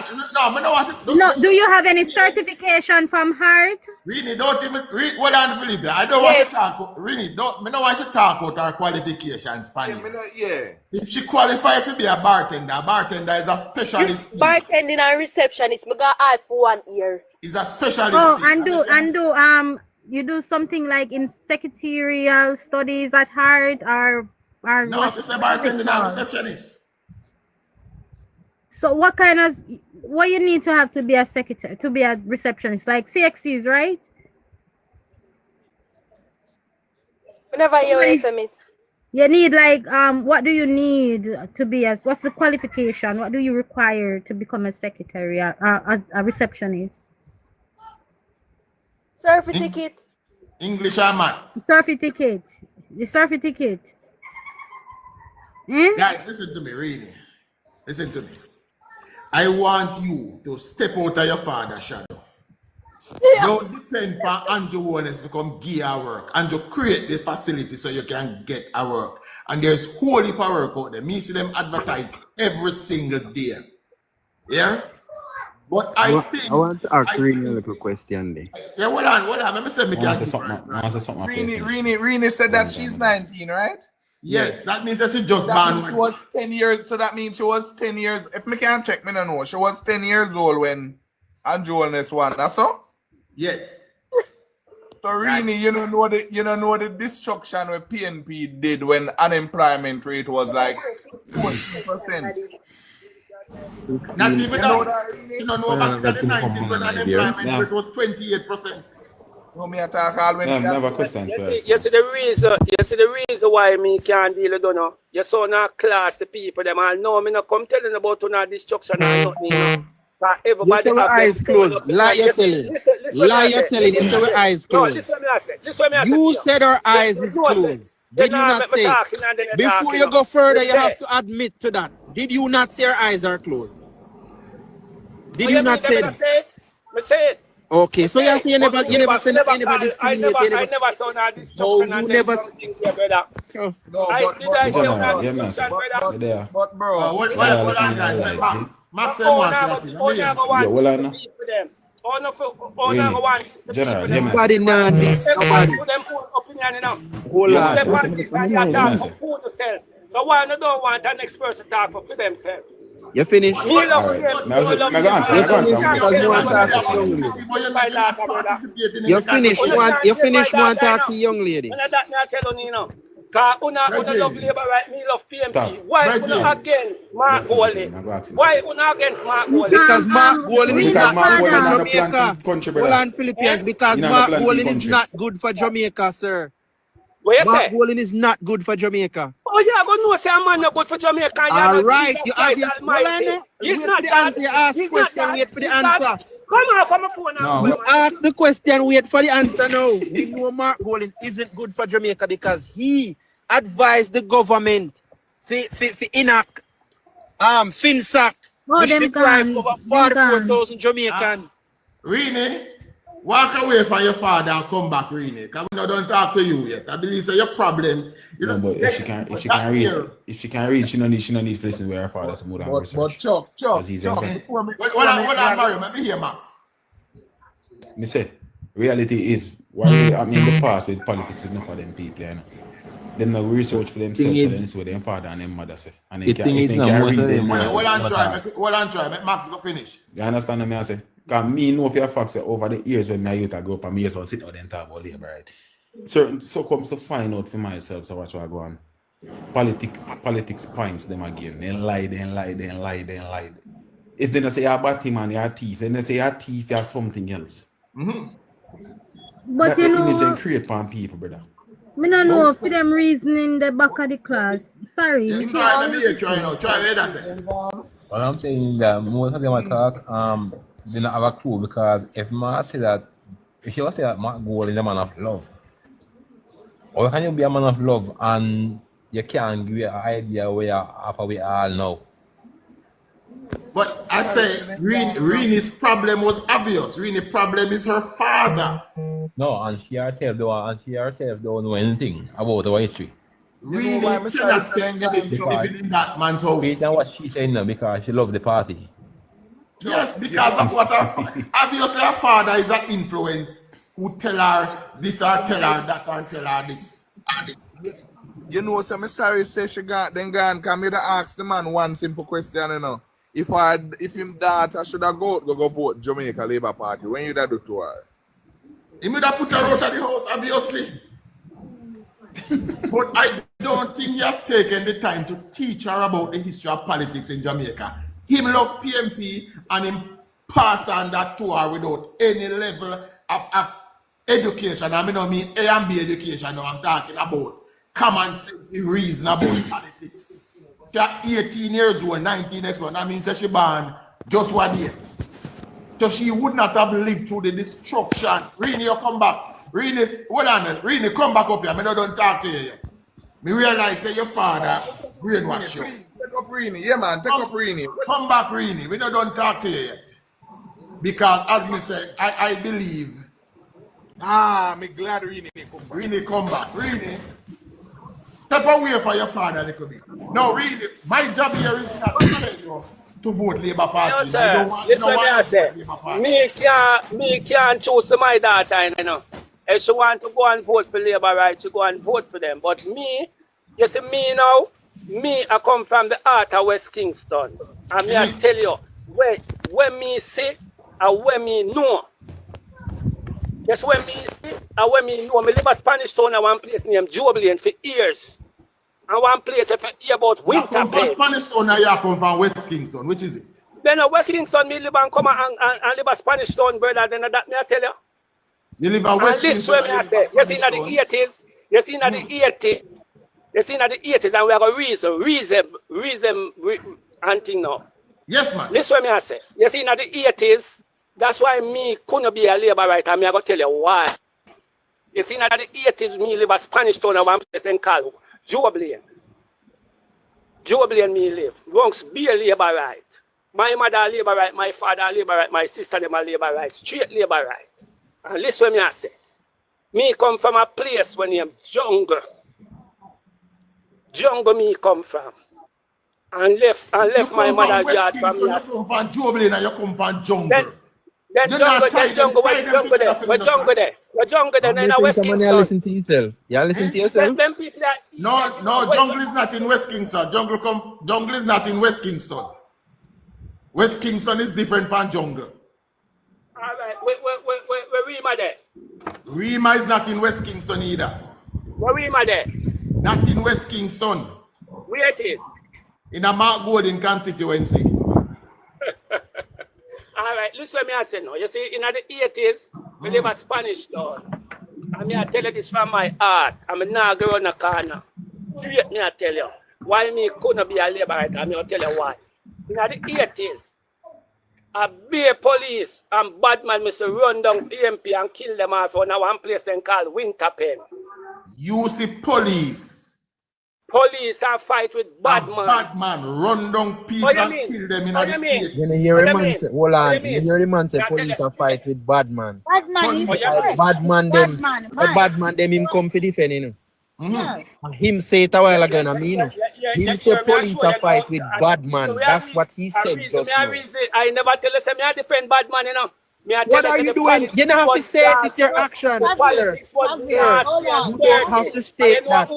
Speaker 5: No, do you have any certification from Heart?
Speaker 1: Rini, don't even hold on, Philippe. I don't want to talk. Rini, me don't want to talk about her qualifications. If she qualifies to be a bartender is a specialist.
Speaker 2: Bartending and receptionist, me got add for 1 year.
Speaker 1: Is a specialist.
Speaker 5: Oh, you do something like in secretarial studies at Heart or
Speaker 1: no, she's a bartender and receptionist.
Speaker 5: So what you need to have to be a secretary, to be a receptionist, like CXCs, right?
Speaker 2: Whenever you SMS.
Speaker 5: You need like what do you need to be what's the qualification? What do you require to become a secretary, a receptionist?
Speaker 2: Certificate.
Speaker 1: English and maths.
Speaker 5: Certificate. The certificate.
Speaker 1: Guys, listen to me, really. Listen to me. I want you to step out of your father's shadow. Yeah. Don't depend on Andrew Wallace to come give your work. Andrew create the facility so you can get a work. And there's whole heap of work out there. Me see them advertise every single day. Yeah? But I
Speaker 8: want to ask Rini a little question there.
Speaker 1: Yeah, hold on. Let me say
Speaker 6: Rini said that she's 19, right?
Speaker 1: Yes, that means that she just born.
Speaker 6: She was 10 years, so that means she was 10 years. If me can't check, me don't know. She was 10 years old when Andrew Wellness won. That's all?
Speaker 1: Yes.
Speaker 6: So Rini, you don't know the destruction what PNP did when unemployment rate was like 40%.
Speaker 1: Not even that. You don't know back in the 90s when unemployment rate was 28%.
Speaker 6: No, me attack all when
Speaker 7: never question first.
Speaker 3: You see the reason why me can't deal with you. You saw not class the people them all know me not come telling about no destruction or nothing. You know.
Speaker 8: You say with eyes closed. Lie you're telling. Lie you're telling. You say with eyes closed. You said our eyes is closed. Did you not say? Before you go further, you have to admit to that. Did you not say our eyes are closed? Did you not say that?
Speaker 3: I say it.
Speaker 8: Okay, so you say you never said you never discriminate.
Speaker 3: I never saw that destruction.
Speaker 8: You never.
Speaker 6: But bro,
Speaker 1: Max said
Speaker 7: General,
Speaker 8: nobody know this. Nobody.
Speaker 7: Hold on.
Speaker 3: So why you don't want an next person to talk for themselves?
Speaker 8: You finish?
Speaker 3: Me love
Speaker 7: Alright.
Speaker 3: them.
Speaker 7: Now,
Speaker 3: You love
Speaker 7: now
Speaker 3: me.
Speaker 7: go answer. Now go answer.
Speaker 8: You finish. You finish one talk to young lady.
Speaker 3: And that me I tell you now. Cause una love Labour right, me love PMP.
Speaker 7: Stop.
Speaker 3: Why una against Mark Goley? Why una against Mark Goley?
Speaker 8: Because Mark Golden is
Speaker 7: Because
Speaker 8: not
Speaker 7: Mark
Speaker 8: good
Speaker 7: Golden
Speaker 8: for
Speaker 7: not a plan
Speaker 8: Jamaica.
Speaker 7: for country,
Speaker 8: Hold
Speaker 7: brother.
Speaker 8: on, Philippines. Because
Speaker 7: You know,
Speaker 8: Mark
Speaker 7: the plan
Speaker 8: Golden
Speaker 7: for
Speaker 8: is
Speaker 7: country.
Speaker 8: not good for Jamaica, sir.
Speaker 3: What you
Speaker 8: Mark
Speaker 3: say?
Speaker 8: Golden is not good for Jamaica.
Speaker 3: Oh yeah, go know say a man not good for Jamaica.
Speaker 8: All right, you have your
Speaker 3: He's
Speaker 8: wait
Speaker 3: not
Speaker 8: for the answer. You ask
Speaker 3: he's
Speaker 8: question,
Speaker 3: not
Speaker 8: wait for the
Speaker 3: he's not-
Speaker 8: answer.
Speaker 3: Come on from my phone now.
Speaker 8: You ask the question, wait for the answer now. We know Mark Golden isn't good for Jamaica because he advised the government to enact FinSac,
Speaker 5: Oh,
Speaker 8: which
Speaker 5: them
Speaker 8: deprived
Speaker 5: gone.
Speaker 8: over
Speaker 5: Them
Speaker 8: 44,000 Jamaicans.
Speaker 1: Rini, walk away from your father and come back, Rini. Because we don't talk to you yet. I believe so your problem. You
Speaker 7: No,
Speaker 1: know,
Speaker 7: but if she can read, she no need to listen where her father some more than
Speaker 6: But
Speaker 7: research.
Speaker 6: Chuck,
Speaker 7: As he's
Speaker 6: Chuck,
Speaker 7: saying.
Speaker 6: before me-
Speaker 1: What I'm married, let me hear Max.
Speaker 7: Me say, reality is what really happened in the past with politics with enough of them people, you know. Them no research for themselves, so then it's what their father and their mother say. And they can't read them.
Speaker 1: Well, and try. Make Max go finish.
Speaker 7: You understand what I say? Because me know for a fact that over the years when my youth grow up and me just want to sit out and talk about labor, right? Certain so comes to find out for myself, so watch what I go on. Politics points them again. Then lie. If they don't say you're a bad man, you're a thief, then they say you're a thief, you're something else.
Speaker 5: But
Speaker 7: That
Speaker 5: you
Speaker 7: the image
Speaker 5: know,
Speaker 7: and create for people, brother.
Speaker 5: me don't know for them reasoning the back of the class. Sorry.
Speaker 1: Yeah, try, let me hear, try now. Try what that say.
Speaker 9: What I'm saying is that most of them attack, they don't have a clue because if Mark say that, if you say that Mark Gold is a man of love, or can you be a man of love and you can't give you an idea where you are we all now?
Speaker 1: But I say, Rini's problem was obvious. Rini's problem is her father.
Speaker 9: No, and she herself don't know anything about our history.
Speaker 1: Rini
Speaker 6: why my
Speaker 1: cannot
Speaker 6: son is
Speaker 1: stand living in that man's house.
Speaker 9: Based on what she said now, because she loves the party.
Speaker 1: Yes, because of what her obviously her father is an influence who tell her this or tell her that or tell her this.
Speaker 6: You know, so I'm sorry, say she got then gone. Can me ask the man one simple question, you know. If him daughter should have go vote Jamaica Labour Party, when you that do to her?
Speaker 1: He would have put her out of the house, obviously. But I don't think he has taken the time to teach her about the history of politics in Jamaica. Him love PMP and him pass on that to her without any level of education. I mean, I mean A and B education. Now I'm talking about common sense, reason about politics. She's 18 years old, 19 next month. That means that she born just 1 year. So she would not have lived through the destruction. Rini, you come back. Rini, come back up here. I don't talk to you yet. Me realize that your father brainwash you.
Speaker 6: Take up Rini, yeah man, take up Rini.
Speaker 1: Come back, Rini. We don't talk to you yet. Because as me said, I believe.
Speaker 6: Me glad Rini come back.
Speaker 1: Rini, come back. Rini, step away from your father a little bit. No, Rini, my job here is not to tell you to vote Labour Party.
Speaker 3: No, sir. Listen to me, I say. Me can't choose my daughter, you know. If she want to go and vote for Labour, right, she go and vote for them. But me, you see me now, I come from the heart of West Kingston. And me I tell you, when me see and when me know. That's when me see and when me know. Me live at Spanish Town at one place named Jubilant for years. And one place if you hear about winter
Speaker 1: come from Spanish Town or you come from West Kingston? Which is it?
Speaker 3: Then West Kingston, me live and come and live at Spanish Town, brother. Then that me I tell you.
Speaker 1: You live in West Kingston.
Speaker 3: And listen, I say, you see in the 80s, you see in the 80s, you see in the 80s, and we have a reason, and thing now.
Speaker 1: Yes, man.
Speaker 3: Listen to me, I say, you see in the 80s, that's why me couldn't be a labor writer, and me I go tell you why. You see in the 80s, me live a Spanish town of one place then called Jubilant. Jubilant me live. Bronx be a labor right. My mother labor right, my father labor right, my sister them a labor right, straight labor right. And listen to me, I say, me come from a place when named Jungle. Jungle me come from. And left my mother yard from me.
Speaker 1: You come from Jubilee and you come from Jungle.
Speaker 3: Then jungle there. We're jungle there. Then in West Kingston.
Speaker 4: Listen to yourself. You listen to yourself.
Speaker 3: Them people that
Speaker 1: No, jungle is not in West Kingston. Jungle is not in West Kingston. West Kingston is different from jungle.
Speaker 3: All right, where Rima there?
Speaker 1: Rima is not in West Kingston either.
Speaker 3: Where Rima there?
Speaker 1: Not in West Kingston.
Speaker 3: Where it is?
Speaker 1: In a Mark Gordon constituency.
Speaker 3: All right, listen to me I say now. You see, in the 80s, we live a Spanish town. And me I tell you this from my heart. I'm not going to the corner. Straight me I tell you. Why me couldn't be a labor writer? I tell you why. In the 80s, a beer police and bad man must run down PMP and kill them off on one place then called Winterpen.
Speaker 1: You see police.
Speaker 3: Police and fight with bad man.
Speaker 1: Bad man run down people and kill them in the 80s.
Speaker 4: You hear the man say, hold on. You hear the man say, police are fight with bad man.
Speaker 10: Bad man is correct.
Speaker 4: Bad man them. Bad man them him come for defend, you know.
Speaker 10: Yes.
Speaker 4: And him say it a while ago, I mean. Him say police are fight with bad man. That's what he said just now.
Speaker 3: I never tell you, say me I defend bad man, you know.
Speaker 4: What are you doing? You don't have to say it, it's your action. You don't have to state that.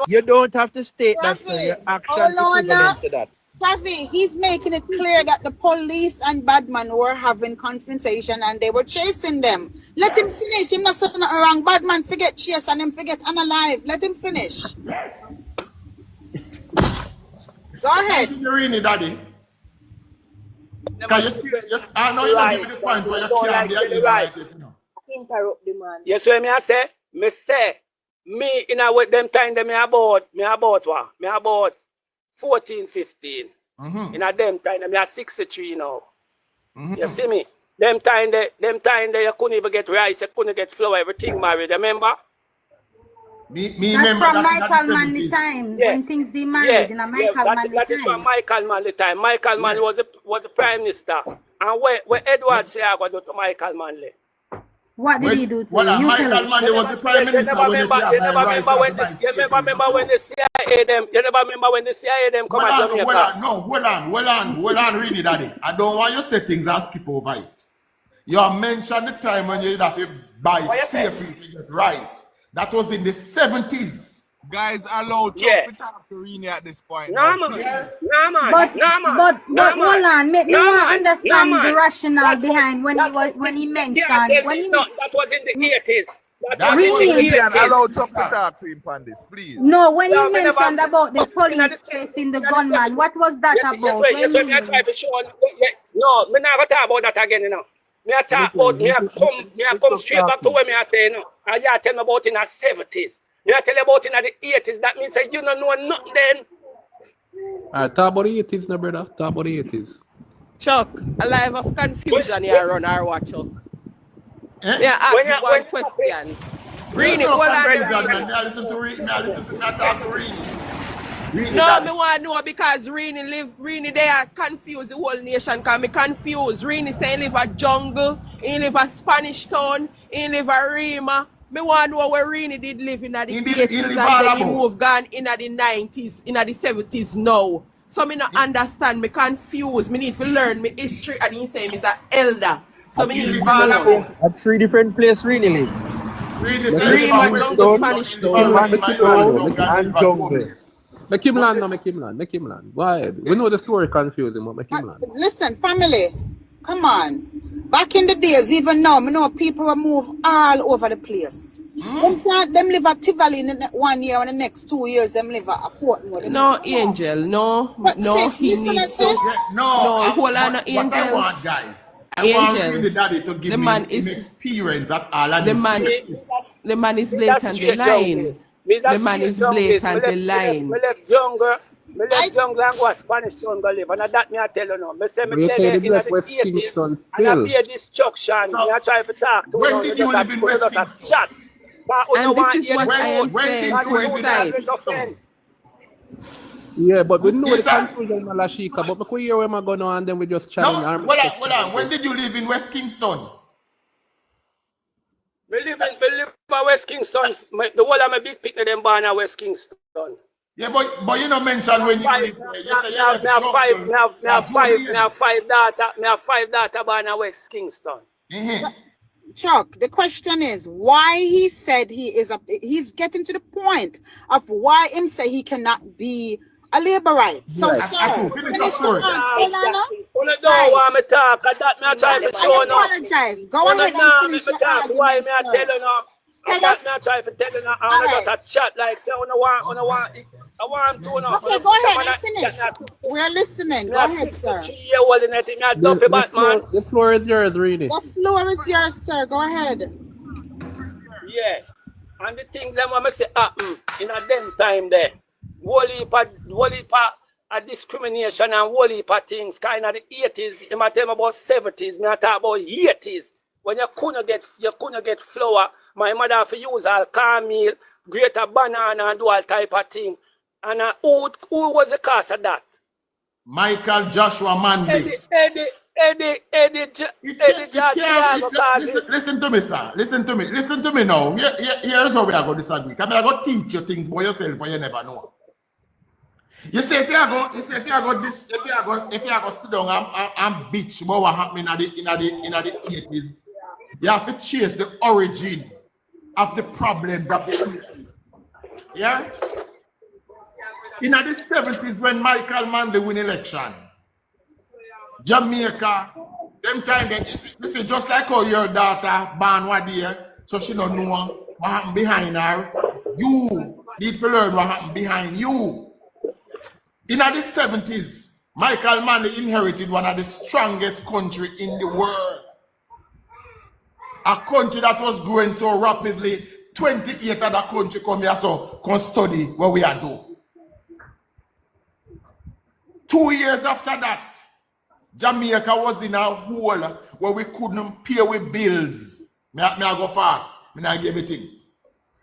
Speaker 4: You don't have to state that, so your action is equivalent to that.
Speaker 10: Tavi, he's making it clear that the police and Badman were having confrontation and they were chasing them. Let him finish. Him not something wrong. Badman forget chase and him forget unalive. Let him finish. Go ahead.
Speaker 1: Daddy. Because I know you're not giving the point where you can't be a liberated, you know.
Speaker 2: Interrupt the man.
Speaker 3: Yes, what I say? Me in a with them time them me about 14, 15. In a them time them me 63 now. You see me? Them time they you couldn't even get rice, you couldn't get flour, everything married, remember?
Speaker 5: That's from Michael Manley times when things they married in a Michael Manley
Speaker 3: that is from Michael Manley time. Michael Manley was the Prime Minister. And where Edward say I go to Michael Manley?
Speaker 5: What did he do to you?
Speaker 1: Michael Manley was the Prime Minister when you remember when the CIA them come to Jamaica? Hold on, really, Daddy. I don't want you to say things and skip over it. You have mentioned the time when you have to buy safely to get rice. That was in the 70s.
Speaker 6: Guys, allow Chuck to talk to Rini at this point.
Speaker 5: But hold on, make me understand the rationale behind when he mentioned
Speaker 3: that was in the 80s.
Speaker 6: Allow Chuck to talk to him on this, please.
Speaker 5: No, when he mentioned about the police chasing the gunman, what was that about?
Speaker 3: No, me not talk about that again, you know. Me talk about me come straight back to where me I say, you know. And you tell me about in the 70s. You tell me about in the 80s. That means that you don't know nothing then.
Speaker 11: Alright, talk about the 80s now, brother. Talk about the 80s.
Speaker 12: Chuck, a life of confusion here run our watch, Chuck. Yeah, ask you one question. Rini, hold on.
Speaker 1: I listen to Rini. I listen to talk to Rini.
Speaker 12: No, me want to know because Rini they are confused the whole nation because me confused. Rini say he live a jungle, he live a Spanish town, he live a Rima. Me want to know where Rini did live in the 80s and then he moved gone in the 90s, in the 70s now. So me not understand, me confused. Me need to learn my history and he say he's an elder. So me need to learn.
Speaker 4: At 3 different places Rini live.
Speaker 12: Rima, jungle, Spanish town.
Speaker 4: And jungle.
Speaker 11: Make him land. Go ahead. We know the story confusing, but make him land.
Speaker 10: Listen, family, come on. Back in the days, even now, I know people will move all over the place. Them live at Tivoli in the 1 year and the next 2 years, them live at Portmore.
Speaker 12: No, Angel, no, he needs to. No, hold on, Angel.
Speaker 1: What I want, guys, I want the daddy to give me an experience at all of
Speaker 12: the man is blatantly lying. The man is blatantly lying.
Speaker 3: Me left jungle and go to Spanish town go live. And that me I tell you now. Me say me tell you in the 80s and I be a destruction. Me I try to talk to
Speaker 1: when did you live in West Kingston?
Speaker 3: Chat.
Speaker 12: And this is what I am saying.
Speaker 11: Yeah, but we know the confusion, Malashika. But we hear where I'm going on and then we just challenge.
Speaker 1: No, hold on. When did you live in West Kingston?
Speaker 3: We live in West Kingston. The whole of my big picnic them born at West Kingston.
Speaker 1: Yeah, but you don't mention when you live there. You say you
Speaker 3: have five daughter born at West Kingston.
Speaker 10: Chuck, the question is why he said he's getting to the point of why him say he cannot be a laborite. So,
Speaker 1: Right.
Speaker 10: sir,
Speaker 1: Finish
Speaker 10: finish
Speaker 1: the story.
Speaker 10: Hold on, now.
Speaker 3: You don't want me talk, and that me a try to show now.
Speaker 10: I apologize. Go ahead and finish your
Speaker 3: Why
Speaker 10: argument,
Speaker 3: me a
Speaker 10: sir.
Speaker 3: tell you now?
Speaker 10: Tell
Speaker 3: That
Speaker 10: us.
Speaker 3: me a try to tell you now.
Speaker 10: All
Speaker 3: I'm
Speaker 10: right.
Speaker 3: just a chat like say, I want to know.
Speaker 10: Okay, go ahead and finish. We're listening. Go ahead, sir.
Speaker 11: The floor is yours, really.
Speaker 10: The floor is yours, sir. Go ahead.
Speaker 3: Yeah. And the things that I say happen in a them time there. Whole heap of discrimination and whole heap of things. Kind of the 80s, you might tell me about 70s, me I talk about 80s. When you couldn't get flour, my mother have to use all cornmeal, grate a banana and do all type of thing. And who was the cause of that?
Speaker 1: Michael Joshua Manley.
Speaker 3: Eddie
Speaker 1: Listen to me, sir. Listen to me now. Here's how we are going to disagree. I'm going to teach you things for yourself, but you never know. You say if you are going to sit down and bitch about what happened in the 80s, you have to chase the origin of the problems of the 80s. Yeah? In the 70s, when Michael Manley win election, Jamaica, them time that this is just like how your daughter born one day, so she don't know what happened behind her. You need to learn what happened behind you. In the 70s, Michael Manley inherited one of the strongest country in the world. A country that was growing so rapidly, 28 other country come here so come study what we are doing. 2 years after that, Jamaica was in a hole where we couldn't pay with bills. Me I go fast. Me not give everything.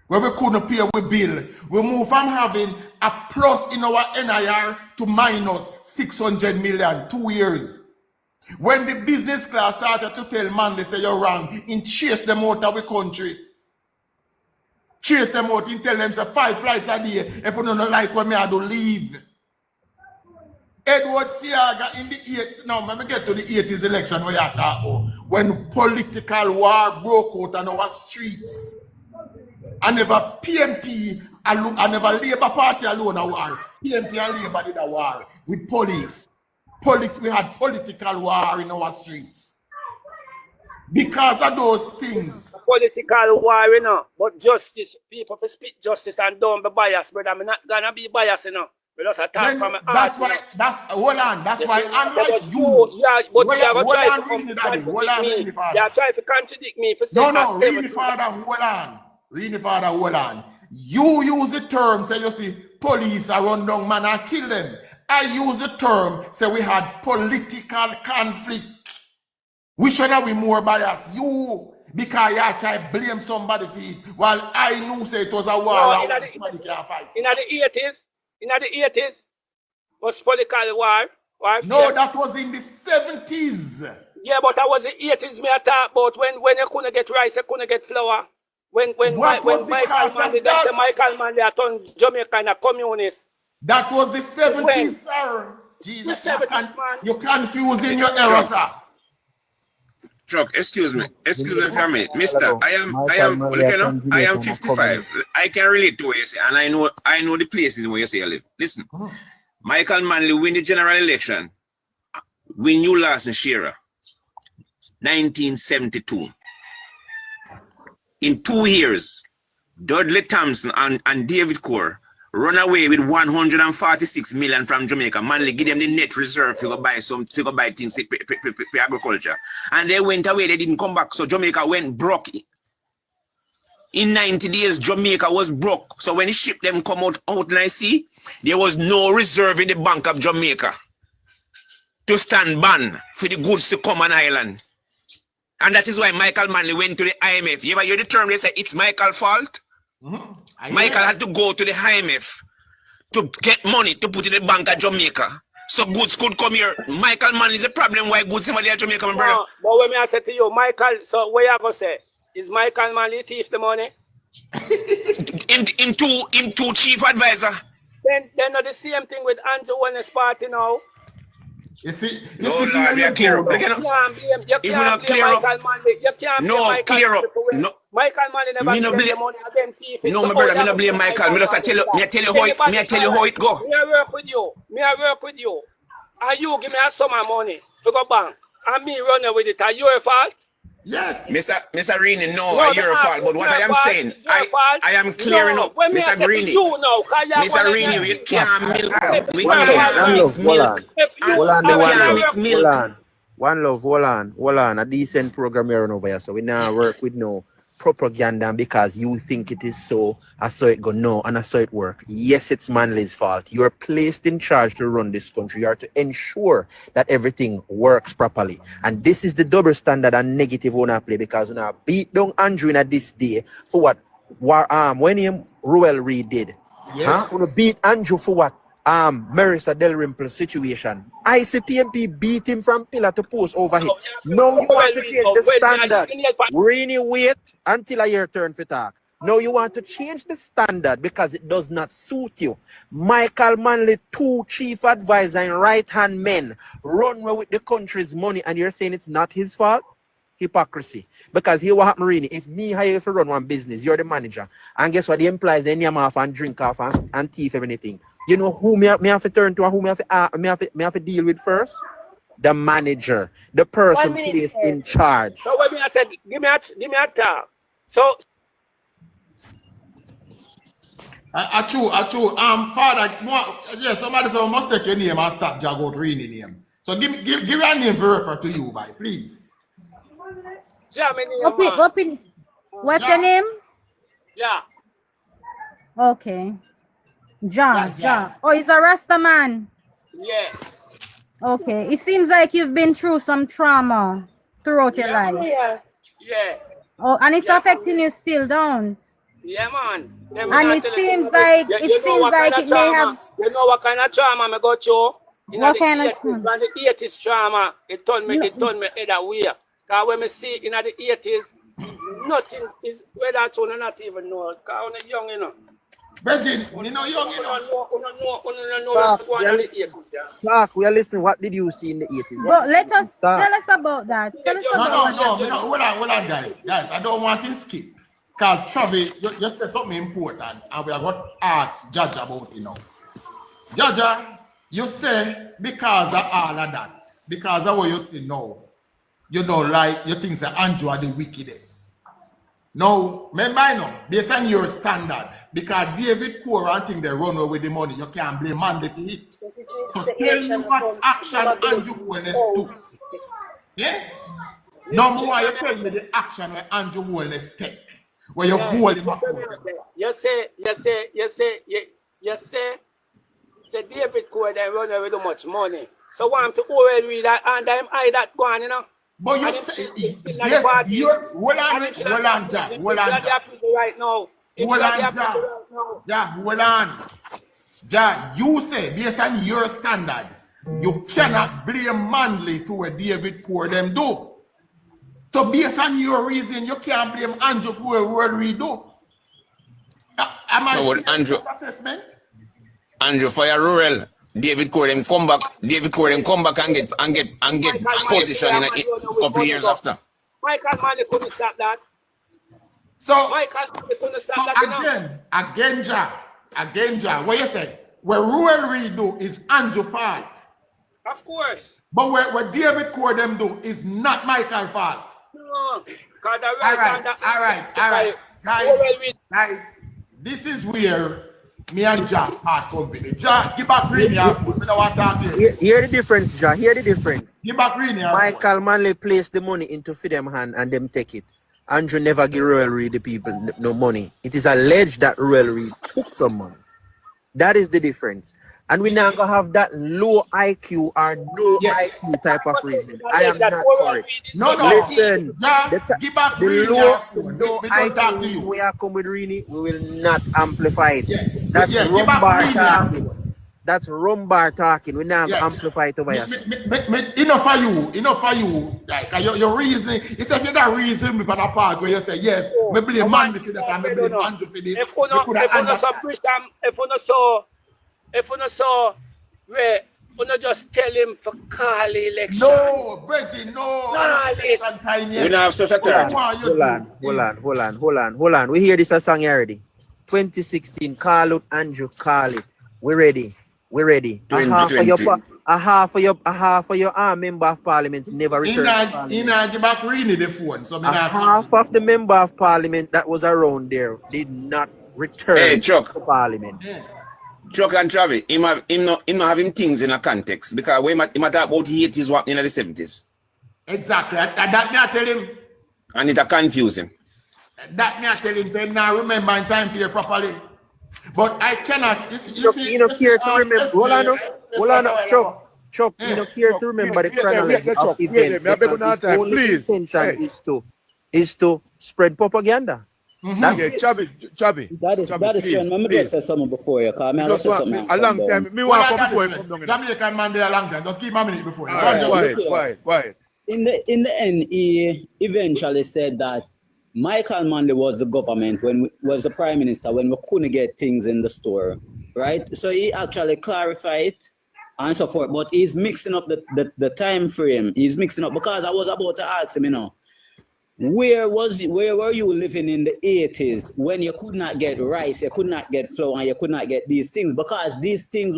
Speaker 1: Where we couldn't pay with bill. We moved from having a plus in our NIR to minus 600 million, 2 years. When the business class started to tell man, they say you're wrong, in chase them out of the country. Chase them out and tell them say 5 flights a day. If you don't like what me I do, leave. Edward Siaga in the 80s, now let me get to the 80s election where you talk about, when political war broke out on our streets. I never PMP, I never Labour Party alone a war. PMP and Labour did a war with police. We had political war in our streets. Because of those things.
Speaker 3: Political war, you know, but justice, people for speak justice and don't be biased, but I'm not gonna be biased, you know.
Speaker 1: That's why, that's why, unlike you,
Speaker 3: yeah, but you are trying to contradict me for saying
Speaker 1: no, really, Father, hold on. You use the term, say you see, police are run down man and kill them. I use the term, say we had political conflict. Which one are we more biased? You, because you try to blame somebody for it, while I knew say it was a war.
Speaker 3: No, in the 80s, was political war.
Speaker 1: No, that was in the 70s.
Speaker 3: Yeah, but that was the 80s me I talk about when you couldn't get rice, you couldn't get flour. When Michael Manley turned Jamaica in a communist.
Speaker 1: That was the 70s, sir. Jesus,
Speaker 3: the 70s, man.
Speaker 1: You're confusing your error, sir.
Speaker 13: Chuck, excuse me for a minute. Mister, I am 55. I can relate to what you say, and I know the places where you say you live. Listen, Michael Manley win the general election. Win you last in Shira. 1972. In 2 years, Dudley Thompson and David Core run away with 146 million from Jamaica. Manley give them the net reserve to go buy things for agriculture. And they went away, they didn't come back. So Jamaica went broke. In 90 days, Jamaica was broke. So when the ship them come out in the sea, there was no reserve in the Bank of Jamaica to stand ban for the goods to come on island. And that is why Michael Manley went to the IMF. You ever hear the term they say it's Michael's fault? Michael had to go to the IMF to get money to put in the Bank of Jamaica so goods could come here. Michael Manley is a problem why goods in Jamaica, my brother.
Speaker 3: But when I say to you, Michael, so what you going to say? Is Michael Manley thief the money?
Speaker 13: in two chief advisor.
Speaker 3: Then the same thing with Andrew Wellness Party now.
Speaker 1: You see,
Speaker 13: No, Lord, we are clear up. Look,
Speaker 3: You can't blame, you
Speaker 13: if we
Speaker 3: can't
Speaker 13: not
Speaker 3: blame
Speaker 13: clear up,
Speaker 3: Michael Manley. You can't blame
Speaker 13: no,
Speaker 3: Michael
Speaker 13: clear up.
Speaker 3: Manley for when
Speaker 13: No,
Speaker 3: Michael Manley never
Speaker 13: me
Speaker 3: give
Speaker 13: no
Speaker 3: them
Speaker 13: blame.
Speaker 3: the money and them thief it.
Speaker 13: No,
Speaker 3: So
Speaker 13: my
Speaker 3: how
Speaker 13: brother,
Speaker 3: you
Speaker 13: me no
Speaker 3: have to
Speaker 13: blame
Speaker 3: blame
Speaker 13: Michael. Me just
Speaker 3: Manley
Speaker 13: tell you,
Speaker 3: for
Speaker 13: me I
Speaker 3: that?
Speaker 13: tell you how it, me I tell you how it go.
Speaker 3: Me I work with you. Me I work with you. And you give me a sum of money to go bank. And me running with it. Are you your fault?
Speaker 1: Yes.
Speaker 13: Mr. Greeny, no,
Speaker 3: No,
Speaker 13: your fault. But what I am saying, I am clearing up,
Speaker 3: when me I
Speaker 13: Mr.
Speaker 3: say to
Speaker 13: Greeny.
Speaker 3: you now,
Speaker 13: Mr. Greeny, we can't milk. We
Speaker 4: One love,
Speaker 13: can't mix milk.
Speaker 4: Hold on,
Speaker 13: We
Speaker 4: one
Speaker 13: can't
Speaker 4: love.
Speaker 13: mix milk.
Speaker 4: Hold on. A decent program here on over here, so we now work with no propaganda because you think it is so. I saw it go no, and I saw it work. Yes, it's Manley's fault. You are placed in charge to run this country. You are to ensure that everything works properly, and this is the double standard and negative one I play because when I beat down Andrew in this day for what when him Ruel Reid did, Gonna beat Andrew for what Marissa Dalrymple situation. ICPMP beat him from pillar to post over hit. Now you want to change the standard. Really wait until a year turn for talk. Now you want to change the standard because it does not suit you. Michael Manley, 2 chief advisor and right-hand men run with the country's money and you're saying it's not his fault? Hypocrisy. Because here what happened, really, if me hire you to run one business, you're the manager, and guess what? The employees they name off and drink off and thief everything. You know who me have to turn to and who me have to deal with first? The manager, the person placed in charge.
Speaker 3: So when I said, give me a talk. So
Speaker 1: True. Father, yes, somebody say must take your name and stop Jago Greeny name. So give your name verifier to you, by please.
Speaker 5: What's your name?
Speaker 3: Ja.
Speaker 5: Okay. Ja. Oh, he's a Rasta man.
Speaker 3: Yeah.
Speaker 5: Okay. It seems like you've been through some trauma throughout your life.
Speaker 3: Yeah.
Speaker 5: Oh, and it's affecting you still, don't?
Speaker 3: Yeah, man.
Speaker 5: And it seems like it may have.
Speaker 3: You know what kind of trauma I got you?
Speaker 5: What kind of trauma?
Speaker 3: When the 80s trauma, it turned me either way. Because when I see in the 80s, nothing is whether I not even know. Because I'm young, you know.
Speaker 1: Virgin, you know young, you know.
Speaker 4: Clark, we are listening. What did you see in the 80s?
Speaker 5: But let us tell us about that.
Speaker 1: No. Hold on, guys. I don't want to skip. Because Travis, you said something important, and we are going to ask Jaja about it now. Jaja, you say because of all of that, because of what you see now, you don't like, you think that Andrew are the wickedest. Now, remember, based on your standard, because David Cora think they run away with the money, you can't blame Manley for it. So tell me what action Andrew Wellness took. Yeah? Number one, you tell me the action where Andrew Wellness take. Where you hold him up.
Speaker 3: You say, David Cora they run away with too much money. So want to overread that and I'm that going, you know.
Speaker 1: But you say, yes, you're, well on, Jack.
Speaker 3: Right now.
Speaker 1: Jack, you say, based on your standard, you cannot blame Manley for what David Cora them do. So based on your reason, you can't blame Andrew for what we do. Am I
Speaker 13: Andrew for your rural. David Cora come back and get position in a couple of years after.
Speaker 3: Michael Manley couldn't stop that.
Speaker 1: So
Speaker 3: Michael Manley couldn't stop that.
Speaker 1: Again, Ja, what you say? What rural we do is Andrew fault.
Speaker 3: Of course.
Speaker 1: But what David Cora them do is not Michael fault.
Speaker 3: No.
Speaker 1: All right. Guys, this is where me and Jack part company. Jack, give back Greeny.
Speaker 4: Hear the difference, Jack. Hear the difference.
Speaker 1: Give back Greeny.
Speaker 4: Michael Manley placed the money into them hand and them take it. Andrew never give Ruel Reid the people no money. It is alleged that Ruel Reid took some money. That is the difference. And we're not gonna have that low IQ or no IQ type of reasoning. I am not for it.
Speaker 1: No.
Speaker 4: Listen,
Speaker 1: the
Speaker 4: low to no IQ reason we are come with Rini, we will not amplify it. That's Rumbar talking. That's Rumbar talking. We're not gonna amplify it over here.
Speaker 1: Enough for you. Like your reasoning, it's if you got reason with an part where you say yes, me blame Manley for that and me blame Andrew for this.
Speaker 3: If you not saw where not just tell him for call the election.
Speaker 1: No, Reggie, no. Election time yet.
Speaker 13: We don't have such a third.
Speaker 4: Hold on. We hear this a song already. 2016, call out Andrew, call it. We're ready. A half of your member of parliament never returned.
Speaker 1: Give back Rini the phone. So
Speaker 4: half of the member of parliament that was around there did not return to parliament.
Speaker 13: Chuck and Travis, him not having things in a context because we might talk about he hate his work in the 70s.
Speaker 1: Exactly. That me I tell him.
Speaker 13: And it confuse him.
Speaker 1: That me I tell him. Say now remember in time for you properly. But I cannot.
Speaker 4: You don't care to remember. Hold on, Chuck. You don't care to remember the chronology of events because his only intention is to spread propaganda. That's it.
Speaker 14: Chubby. That is true. Let me just say something before you come. I say something.
Speaker 15: A long time. Me want to come before you come down.
Speaker 1: Jamaican man there a long time. Just keep a minute before you.
Speaker 15: Why?
Speaker 14: In the end, he eventually said that Michael Manley was the government was the prime minister when we couldn't get things in the store, right? So he actually clarified it and so forth. But he's mixing up the time frame. He's mixing up because I was about to ask him, where were you living in the 80s when you could not get rice, you could not get flour, and you could not get these things? Because these things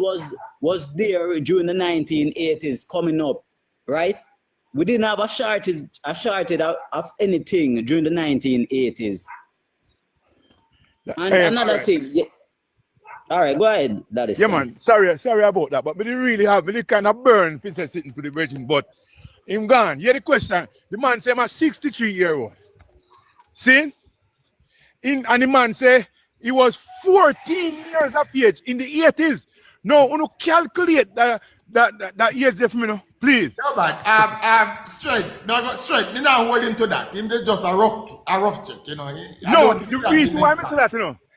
Speaker 14: was there during the 1980s coming up, right? We didn't have a shortage of anything during the 1980s. And another thing, yeah. All right, go ahead. That is
Speaker 15: man. Sorry about that, but we didn't really have really kind of burn if it's sitting to the virgin, but him gone. Hear the question. The man say I'm a 63-year-old. See? And the man say he was 14 years of age in the 80s. No, you calculate that age there for me, please.
Speaker 1: No, but straight. No, straight. Me not hold him to that. Him just a rough check,
Speaker 15: No, the reason why I say that,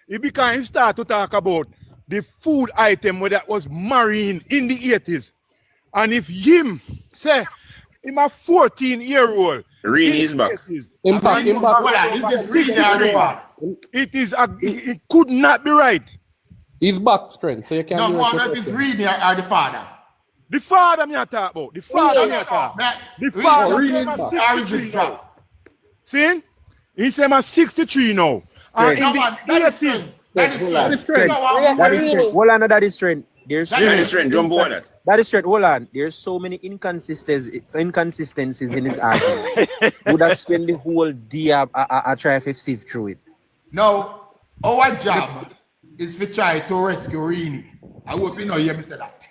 Speaker 15: is because he start to talk about the food item that was marine in the 80s. And if him say him a 14-year-old.
Speaker 13: Rini is back.
Speaker 15: It could not be right.
Speaker 11: He's back, strength. So you can't.
Speaker 1: No, one of his Rini are the father.
Speaker 15: The father me talk about. The father me talk. The father. See? He said I'm 63 now. And in the 80s.
Speaker 4: That is strength. Hold on, that is strength. That is straight. Hold on. There's so many inconsistencies in his argument. Would have spent the whole day I try to sift through it.
Speaker 1: No, our job is to try to rescue Rini. I hope you hear me say that.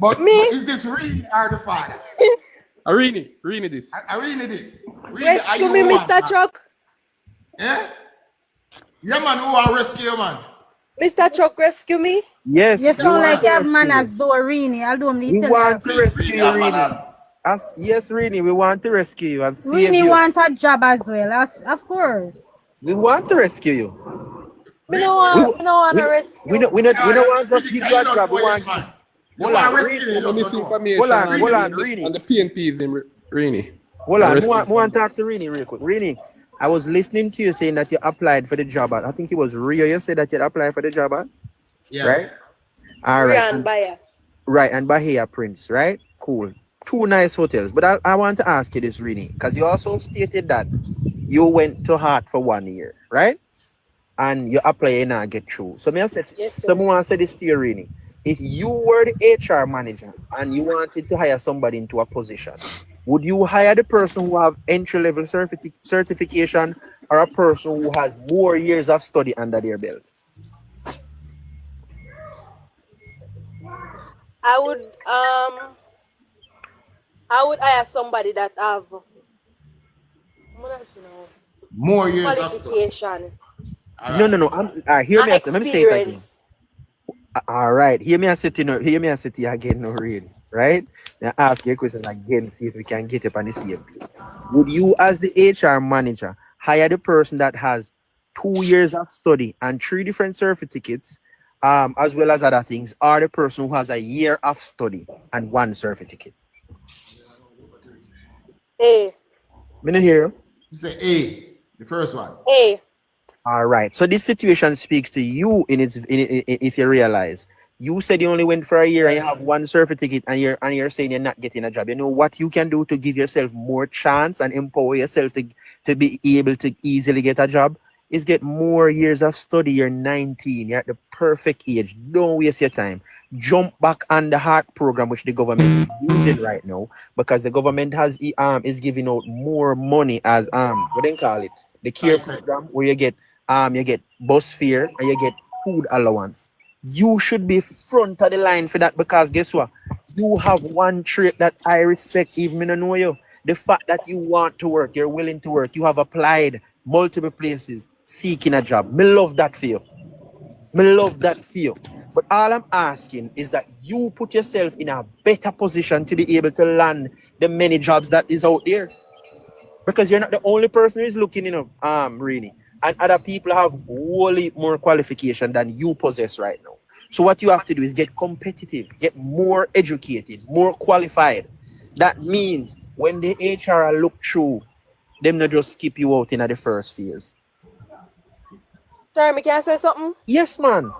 Speaker 1: But me? Is this Rini or the father?
Speaker 11: Rini this.
Speaker 1: Rini this.
Speaker 2: Rescue me, Mr. Chuck.
Speaker 1: Yeah? Yeah, man, who are rescue, man?
Speaker 2: Mr. Chuck, rescue me?
Speaker 5: Yes. You sound like you have manners, though, Rini. I'll do him.
Speaker 4: We want to rescue you, Rini. Yes, Rini, we want to rescue you and save you.
Speaker 5: Rini want a job as well, of course.
Speaker 4: We want to rescue you.
Speaker 2: We don't want to rescue.
Speaker 4: We don't want to give you a job. We want you. Hold on, Rini.
Speaker 11: And the PNP is in Rini.
Speaker 4: Hold on, I want to talk to Rini real quick. Rini, I was listening to you saying that you applied for the job. I think it was Rio. You said that you applied for the job.
Speaker 1: Yeah.
Speaker 4: Right? All right.
Speaker 2: And Bahia.
Speaker 4: Right, and Bahia Prince, right? Cool. 2 nice hotels. But I want to ask you this, Rini, because you also stated that you went to Heart for 1 year, right? And you apply and not get through. So I said, someone said this to you, Rini. If you were the HR manager and you wanted to hire somebody into a position, would you hire the person who have entry-level certification or a person who has more years of study under their belt?
Speaker 2: I would hire somebody that have
Speaker 1: more years
Speaker 2: qualification.
Speaker 4: No. Hear me. Let me say it again. All right. Hear me and sit again, no real. Right? Now ask you a question again, see if we can get up on the same page. Would you, as the HR manager, hire the person that has 2 years of study and 3 different certificates, as well as other things, or the person who has a year of study and 1 certificate?
Speaker 2: A.
Speaker 4: Me not hear you.
Speaker 1: You say A, the first one.
Speaker 2: A.
Speaker 4: All right. So this situation speaks to you if you realize You said you only went for a year and you have one certificate and you're saying you're not getting a job. You know what you can do to give yourself more chance and empower yourself to be able to easily get a job? Is get more years of study. You're 19. You're at the perfect age. Don't waste your time. Jump back on the HEART program, which the government is using right now, because the government is giving out more money as what they call it, the care program, where you get bus fare and you get food allowance. You should be front of the line for that, because guess what? You have one trait that I respect, even when I know you. The fact that you want to work, you're willing to work, you have applied multiple places seeking a job. Me love that for you. Me love that for you. But all I'm asking is that you put yourself in a better position to be able to land the many jobs that is out there. Because you're not the only person who is looking, really. And other people have wholly more qualification than you possess right now. So what you have to do is get competitive, get more educated, more qualified. That means when the HR look through, them not just skip you out in the first phase.
Speaker 2: Sorry, me can I say something?
Speaker 4: Yes, man.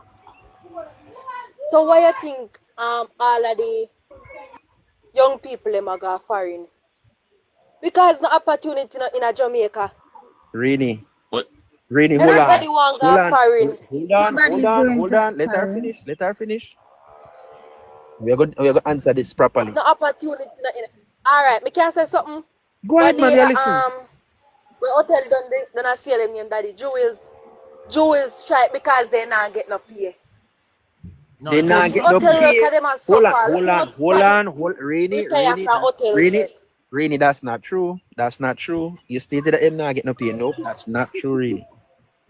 Speaker 2: So why you think all of the young people them go foreign? Because the opportunity in a Jamaica.
Speaker 4: Really?
Speaker 13: What?
Speaker 4: Really, hold
Speaker 2: Everybody
Speaker 4: on.
Speaker 2: want go foreign.
Speaker 4: Hold on. Let her finish. We're going to answer this properly.
Speaker 2: No opportunity in all right, me can say something.
Speaker 4: Go ahead, man. You listen.
Speaker 2: We hotel done a sale them name daddy Jewels strike because they not get no pay.
Speaker 4: They not get no pay. Hold on. Rainy, that's not true. That's not true. You stated that them not get no pay. No, that's not true, really.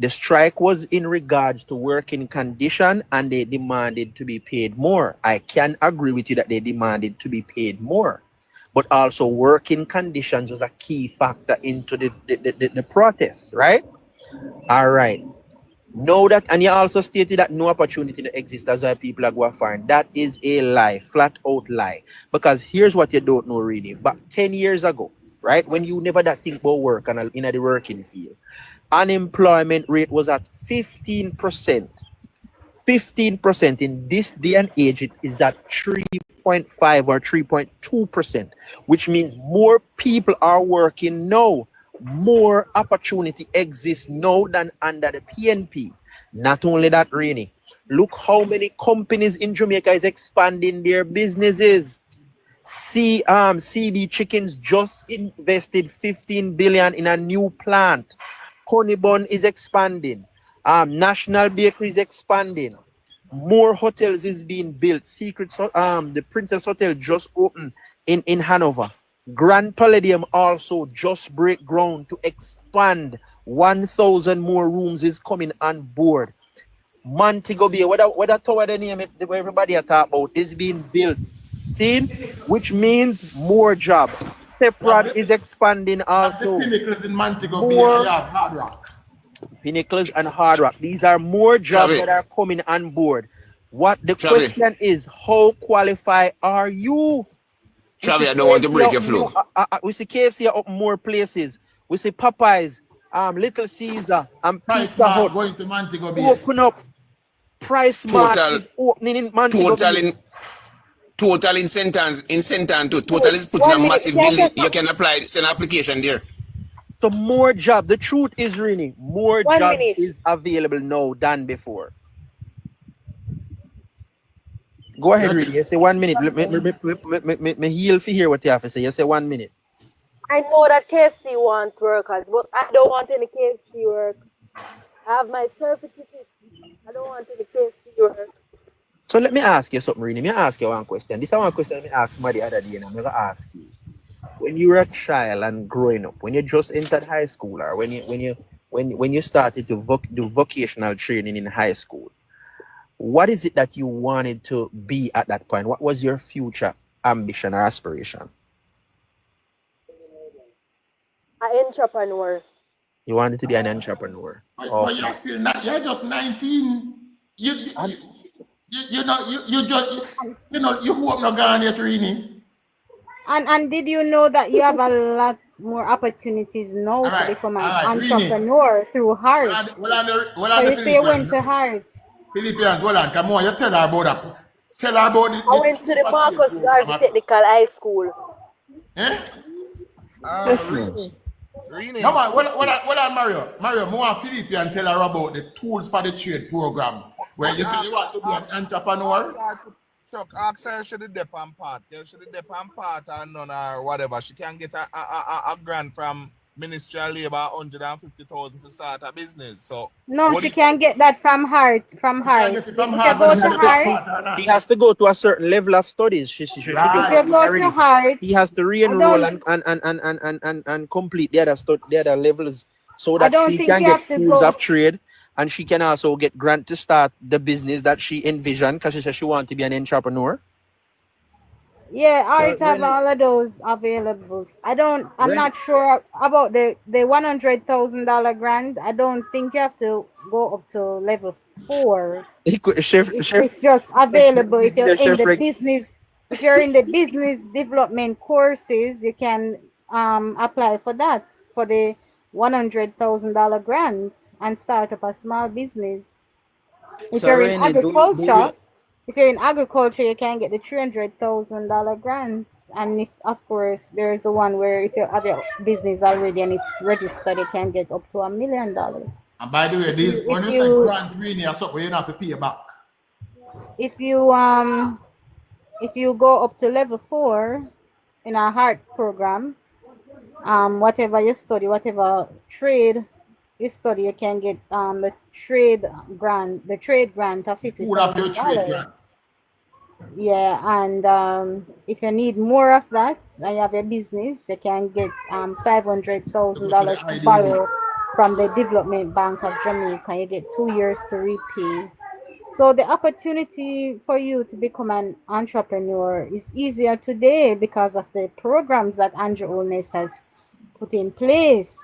Speaker 4: The strike was in regards to working condition and they demanded to be paid more. I can agree with you that they demanded to be paid more. But also working conditions was a key factor into the protest, right? All right. Know that, and you also stated that no opportunity to exist. That's why people are going foreign. That is a lie, flat out lie. Because here's what you don't know really. But 10 years ago, right, when you never that think about work and in the working field, unemployment rate was at 15%. 15%. In this day and age, it is at 3.5 or 3.2%, which means more people are working now. More opportunity exists now than under the PNP. Not only that, Rainy, look how many companies in Jamaica is expanding their businesses. CB Chickens just invested 15 billion in a new plant. Honeybun is expanding. National Bakery is expanding. More hotels is being built. The Princess Hotel just opened in Hanover. Grand Palladium also just break ground to expand. 1,000 more rooms is coming on board. Montego Bay, what tower the name where everybody are talking about, is being built. See? Which means more job. Separate is expanding also.
Speaker 1: The Pinnacles in Montego Bay and Hard Rock.
Speaker 4: Pinnacles and Hard Rock. These are more jobs that are coming on board. What the question is, how qualified are you?
Speaker 13: Travis, I don't want to break your flow.
Speaker 4: We see KFC up more places. We see Popeyes, Little Caesar, and Pizza Hut
Speaker 1: going to Montego Bay.
Speaker 4: open up. Price Mart is opening in Montego Bay.
Speaker 13: Total in Sentan too. Total is putting a massive building. You can apply, send an application there.
Speaker 4: So more job. The truth is really more jobs is available now than before. Go ahead, really. You say 1 minute. Me heal for hear what you have to say. You say 1 minute.
Speaker 2: I know that KFC want workers, but I don't want any KFC work. I have my certificate. I don't want any KFC work.
Speaker 4: So let me ask you something, really. Let me ask you one question. This is one question I asked somebody the other day, and I'm going to ask you. When you were a child and growing up, when you just entered high school, or when you started to do vocational training in high school, what is it that you wanted to be at that point? What was your future ambition or aspiration?
Speaker 2: An entrepreneur.
Speaker 4: You wanted to be an entrepreneur.
Speaker 1: But you're still not. You're just 19. You hope not gone yet, Rini.
Speaker 5: And did you know that you have a lot more opportunities now to become an entrepreneur through HEART? So you say you went to HEART.
Speaker 1: Philippians, hold on, come on, you tell her about that. Tell her about it.
Speaker 2: I went to the Marcus Garvey Technical High School.
Speaker 1: Eh?
Speaker 6: Really?
Speaker 1: No man, what on Mario? Mario, more Philippian tell her about the tools for the trade program. Where you say you want to be an entrepreneur.
Speaker 6: Ask her should the depend part. Should the depend part or none or whatever. She can get a grant from Ministry of Labour, 150,000 to start a business. So
Speaker 5: no, she can get that from Heart. From Heart. If you go to Heart,
Speaker 4: He has to go to a certain level of studies. If you go to Heart, he has to re-enroll and complete the other levels so that she can get tools of trade, and she can also get grant to start the business that she envisioned because she said she wants to be an entrepreneur.
Speaker 5: Yeah, I have all of those available. I'm not sure about the $100,000 grant. I don't think you have to go up to level 4. It's just available if you're in the business. If you're in the business development courses, you can apply for that, for the $100,000 grant, and start up a small business. If you're in agriculture. If you're in agriculture, you can get the $300,000 grant, and if, of course, there's the one where if you have your business already and it's registered, you can get up to $1 million.
Speaker 1: And by the way, this when you say grant, really, or something, you don't have to pay back.
Speaker 5: If you go up to level 4 in a Heart program, whatever you study, whatever trade you study, you can get the trade grant of $50,000. Yeah, and if you need more of that and you have a business, you can get $500,000 to borrow from the Development Bank of Jamaica. You get 2 years to repay. So the opportunity for you to become an entrepreneur is easier today because of the programs that Andrew Olness has put in place.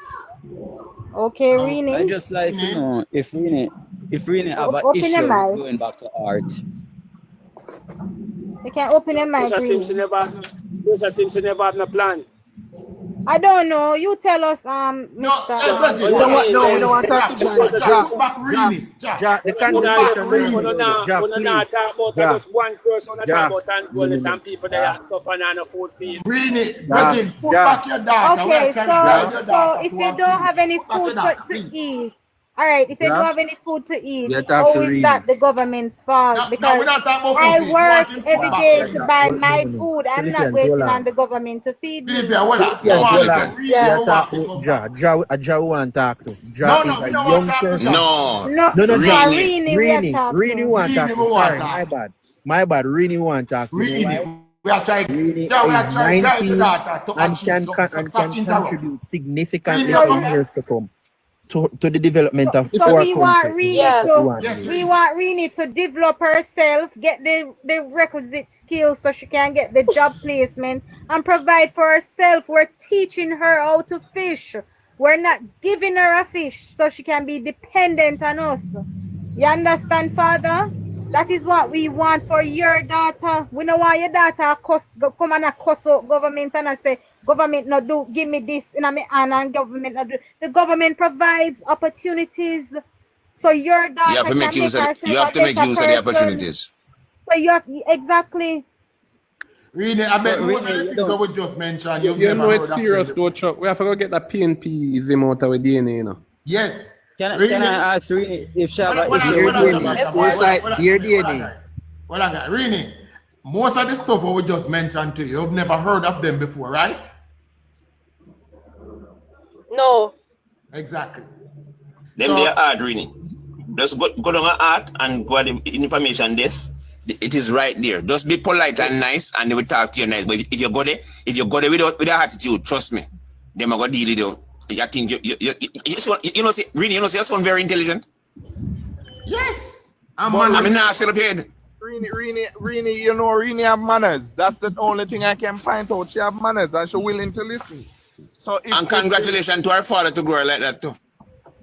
Speaker 5: Okay, Rini.
Speaker 14: I just like to know if Rini have an issue with going back to art.
Speaker 5: You can open your mic.
Speaker 3: Mr. Simpson never have no plan.
Speaker 5: I don't know. You tell us, Mr.
Speaker 4: We don't want to talk to John. The conversation.
Speaker 3: Just one person talk about and only some people that have stuff and no food fees.
Speaker 1: Really, push back your data.
Speaker 5: Okay, so if you don't have any food to eat, all right, if you don't have any food to eat, how is that the government's fault? Because I work every day to buy my food. I'm not waiting on the government to feed me.
Speaker 4: Ja want to talk to. Rini want to talk to. Sorry, my bad. Rini want to talk to.
Speaker 1: We are trying.
Speaker 4: Rini is 19 and can contribute significantly in years to come. To the development of our
Speaker 5: we want Rini to develop herself, get the requisite skills so she can get the job placement and provide for herself. We're teaching her how to fish. We're not giving her a fish so she can be dependent on us. You understand, Father? That is what we want for your daughter. We don't want your daughter come and cuss out government and I say, government not do, give me this in my hand and government not do. The government provides opportunities. So your daughter
Speaker 13: you have to make use of the opportunities.
Speaker 5: So you have, exactly.
Speaker 1: Really, I bet most of the things that we just mentioned.
Speaker 11: You know it's serious, though, Chuck. We have to go get the PNP out of DNA, you know.
Speaker 1: Yes.
Speaker 14: Can I ask Rini if she have a issue?
Speaker 1: Rini, most of the stuff we just mentioned to you, you've never heard of them before, right?
Speaker 2: No.
Speaker 1: Exactly.
Speaker 13: Then they are hard, Rini. Just go down an art and go the information this. It is right there. Just be polite and nice, and they will talk to you nice. But if you go there with that attitude, trust me, they are gonna deal with you. I think you know, Rini, you sound very intelligent.
Speaker 1: Yes.
Speaker 13: I'm not still paid.
Speaker 6: Rini, you know, Rini have manners. That's the only thing I can find out. She have manners and she's willing to listen. So
Speaker 13: and congratulations to her father to grow like that too.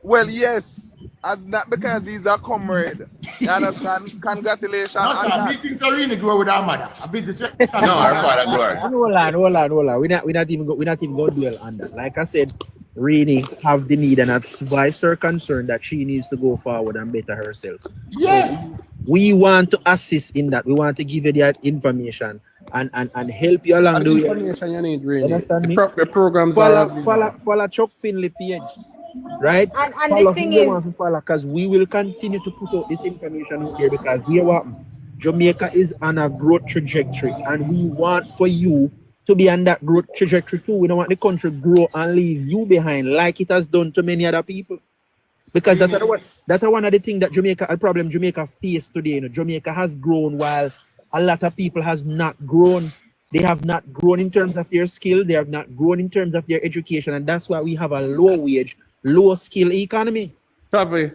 Speaker 6: Well, yes. And not because he's a comrade. You understand? Congratulations.
Speaker 1: No, sir, I think Rini grow with her mother.
Speaker 13: No, her father grow her.
Speaker 4: Hold on. We're not even going to dwell on that. Like I said, really have the need and have voiced her concern that she needs to go forward and better herself.
Speaker 1: Yes.
Speaker 4: So we want to assist in that. We want to give you that information and help you along
Speaker 11: What
Speaker 4: the way.
Speaker 11: information you need, really?
Speaker 4: Understand me?
Speaker 11: The programs are available.
Speaker 4: Follow Chuck Finley page, right?
Speaker 5: And
Speaker 4: Follow
Speaker 5: the thing
Speaker 4: who you
Speaker 5: is,
Speaker 4: want to follow, because we will continue to put out this information out here, because we are what Jamaica is on a growth trajectory, and we want for you to be on that growth trajectory too. We don't want the country grow and leave you behind like it has done to many other people. Because that's one of the things that Jamaica face today. You know, Jamaica has grown while a lot of people has not grown. They have not grown in terms of their skill. They have not grown in terms of their education, and that's why we have a low wage, low skill economy.
Speaker 11: Probably,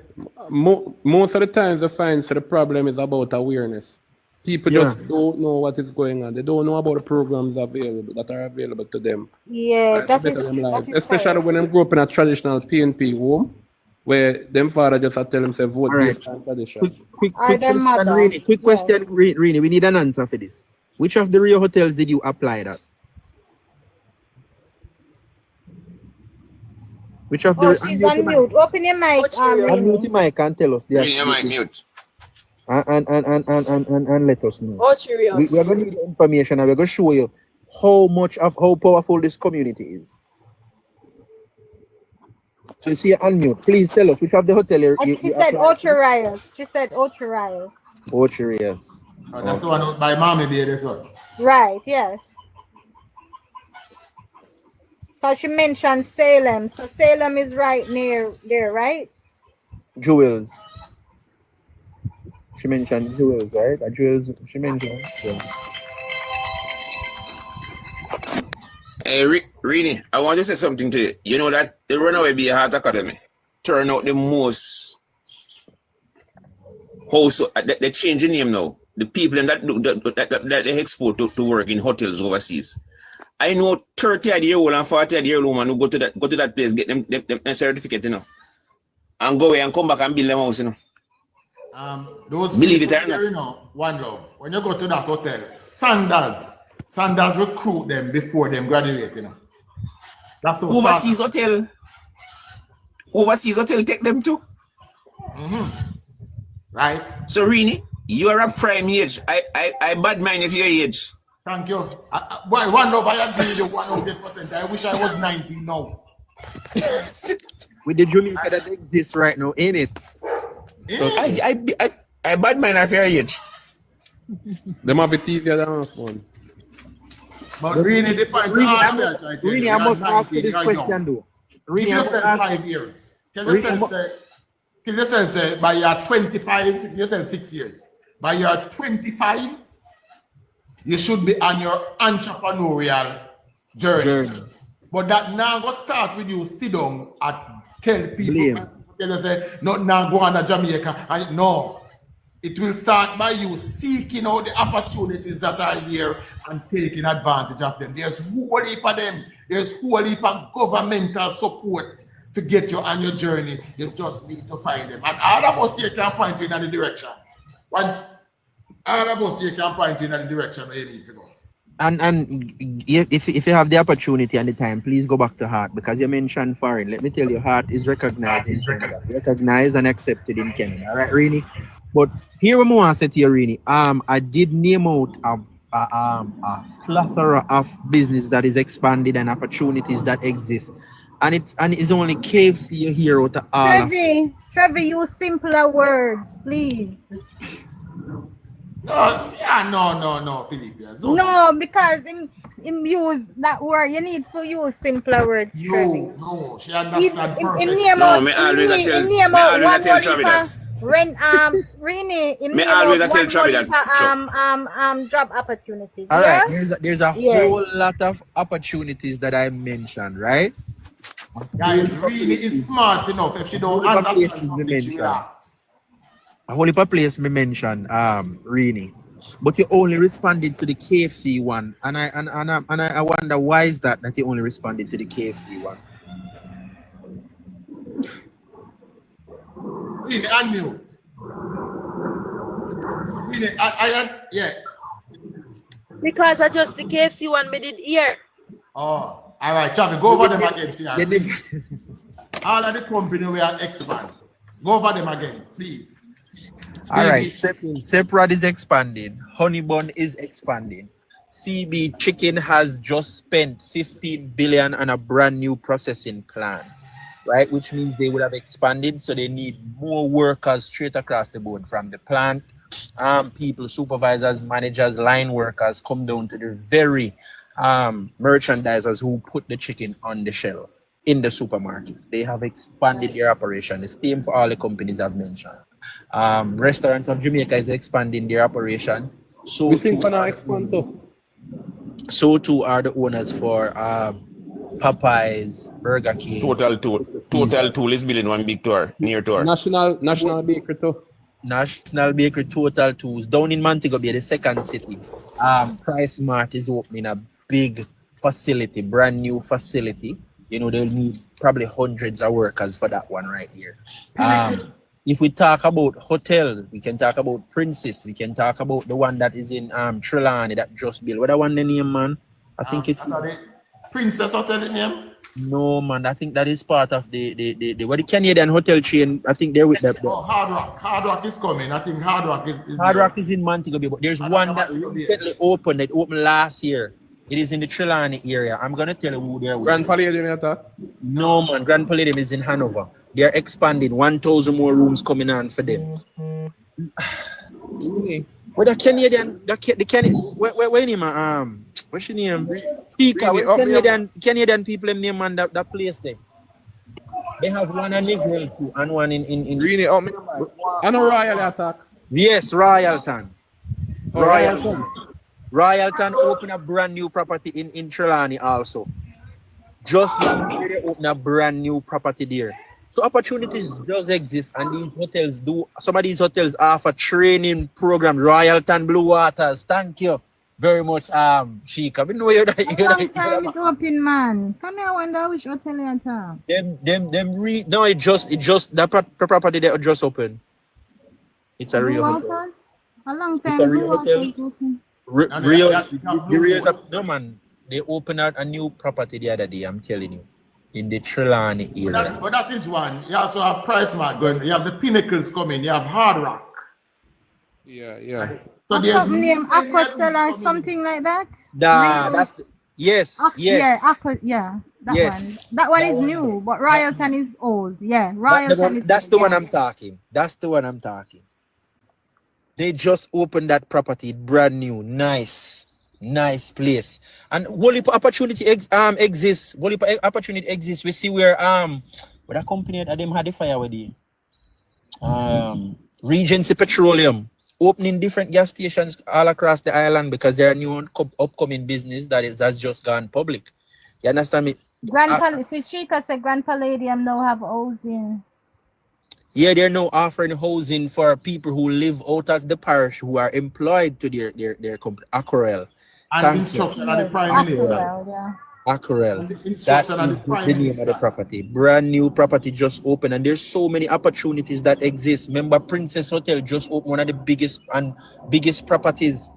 Speaker 11: most of the times I find the problem is about awareness. People just don't know what is going on. They don't know about the programs that are available to them.
Speaker 5: yeah, that is
Speaker 11: Especially when they grow up in a traditional PNP home, where them father just tell themselves vote based on tradition.
Speaker 4: Quick question, Rini. Quick question, Rini. We need an answer for this. Which of the Rio hotels did you apply that? Which of the?
Speaker 5: She's on mute. Open your mic.
Speaker 4: Unmute the mic and tell us.
Speaker 13: Rini, your mic mute.
Speaker 4: And let us know.
Speaker 2: Oh, Cheerios.
Speaker 4: We are going to need the information, and we're going to show you how powerful this community is. So you see, unmute. Please tell us which of the hotel
Speaker 5: She said Ocherias. She said Ocherias.
Speaker 4: Ocherias.
Speaker 1: Oh, that's the one out by Mommy Bay, this one.
Speaker 5: Right, yes. So she mentioned Salem. So Salem is right near there, right?
Speaker 4: Jewels. She mentioned Jewels, right? Jewels, she mentioned. Yeah.
Speaker 13: Hey, Rini, I want to say something to you. You know that the Runaway Be Heart Academy turn out the most. Also, they change the name now. The people that they export to work in hotels overseas. I know 30-year-old and 40-year-old woman who go to that place, get them certificate, you know, and go away and come back and build them house, you know.
Speaker 1: Those
Speaker 13: believe it or
Speaker 1: there,
Speaker 13: not.
Speaker 1: you know, one love. When you go to that hotel, Sanders recruit them before them graduate, you know. That's so
Speaker 13: overseas hotel take them too.
Speaker 1: Right.
Speaker 13: So Rini, you are a prime age. I bad mind if your age.
Speaker 1: Thank you. Boy, one love, I agree with you 100%. I wish I was 19 now.
Speaker 4: With the Jamaica that exists right now, ain't it?
Speaker 13: I bad mind if your age.
Speaker 11: Them have it easier than us one.
Speaker 1: But really, the point
Speaker 4: Really, I must ask you this question though.
Speaker 1: Give yourself 5 years. Tell yourself, say, by your 25, give yourself 6 years. By your 25, you should be on your entrepreneurial journey. But that now go start with you sit down and tell people, tell you say, not now go on to Jamaica. And no, it will start by you seeking out the opportunities that are here and taking advantage of them. There's whole heap of them. There's whole heap of governmental support to get you on your journey. You just need to find them. And all of us here can point you in the direction. Once all of us here can point you in the direction where you need to go.
Speaker 4: And if you have the opportunity and the time, please go back to Heart, because you mentioned foreign. Let me tell you, Heart is recognized in Canada, recognized and accepted in Canada. All right, Rini? But here we want to say to you, Rini, I did name out a plethora of business that is expanded and opportunities that exist. And it's only KFC you hear out of all.
Speaker 5: Trevor, use simpler words, please.
Speaker 1: No, Philippe.
Speaker 5: No, because him use that word. You need to use simpler words, Trevor.
Speaker 1: No, she understands perfect.
Speaker 13: Me always tell Travis that.
Speaker 5: Rini,
Speaker 13: me always tell Travis that.
Speaker 5: Job opportunities.
Speaker 4: All right, there's a whole lot of opportunities that I mentioned, right?
Speaker 1: Guys, really is smart enough. If she don't understand something, she will ask.
Speaker 4: A whole heap of place me mentioned, Rini, but you only responded to the KFC one, and I wonder why is that you only responded to the KFC one.
Speaker 1: Really, unmute. Really, yeah.
Speaker 2: Because I just the KFC one me did here.
Speaker 1: Oh. All right, Chavi, go over them again. All of the company we are expand. Go over them again, please.
Speaker 4: All right, Seprad is expanding. Honeybun is expanding. CB Chicken has just spent 15 billion on a brand new processing plant, right? Which means they would have expanded, so they need more workers straight across the board, from the plant, people, supervisors, managers, line workers, come down to the very merchandisers who put the chicken on the shelf in the supermarket. They have expanded their operation. The same for all the companies I've mentioned. Restaurants of Jamaica is expanding their operation. So too are the owners for Popeyes, Burger King.
Speaker 13: Total Tool is building one big tour, near tour.
Speaker 11: National Bakery too.
Speaker 4: National Bakery, Total Tools. Down in Montego Bay, the second city. Price Mart is opening a big facility, brand new facility. You know, they'll need probably hundreds of workers for that one right here. If we talk about hotels, we can talk about Princess. We can talk about the one that is in Trelawney that just built. What that one the name, man? I think it's
Speaker 1: Princess Hotel in name?
Speaker 4: No, man. I think that is part of the what the Canadian hotel chain. I think they're with that.
Speaker 1: Oh, Hard Rock. Hard Rock is coming. I think Hard Rock is
Speaker 4: Hard Rock is in Montego Bay, but there's one that recently opened. It opened last year. It is in the Trelawney area. I'm gonna tell you who they're with.
Speaker 11: Grand Palladium,
Speaker 4: No, man. Grand Palladium is in Hanover. They're expanding. 1,000 more rooms coming on for them. Well, the Canadian, the Canadian, where name, what's your name? Pika, Canadian people in name, man, that place there. They have one in Negril too, and one in
Speaker 6: Really,
Speaker 11: I know Royal attack.
Speaker 4: Yes, Royalton. Royalton opened a brand new property in Trelawney also. Just last year they opened a brand new property there. So opportunities does exist, and these hotels do. Some of these hotels offer training program. Royalton Blue Waters. Thank you very much, Sheikah. We know you're
Speaker 5: time it's open, man. Come here, I wonder which hotel you're at.
Speaker 4: No, it just that property that just opened. It's a real hotel.
Speaker 5: A long time.
Speaker 4: It's a real hotel. No, man. They opened out a new property the other day. I'm telling you. In the Trelawney area.
Speaker 1: But that is one. You also have Price Mart going. You have the Pinnacles coming. You have Hard Rock.
Speaker 11: Yeah.
Speaker 1: So
Speaker 5: there's name Aquastella or something like that.
Speaker 4: That's yes.
Speaker 5: Yeah, one. That one is new, but Royalton is old. Yeah, Royalton.
Speaker 4: That's the one I'm talking. That's the one I'm talking. They just opened that property, brand new, nice place, and whole heap of opportunity exists. Whole heap of opportunity exists. We see where a company that them had the fire with the Regency Petroleum opening different gas stations all across the island because they're a new upcoming business that's just gone public. You understand me?
Speaker 5: Sheikah said Grand Palladium now have housing.
Speaker 4: Yeah, they're now offering housing for people who live out of the parish who are employed to their company, Aquarel.
Speaker 1: And instruction of the Prime Minister.
Speaker 4: Aquarel. That's the name of the property. Brand new property just opened, and there's so many opportunities that exist. Remember, Princess Hotel just opened, one of the biggest properties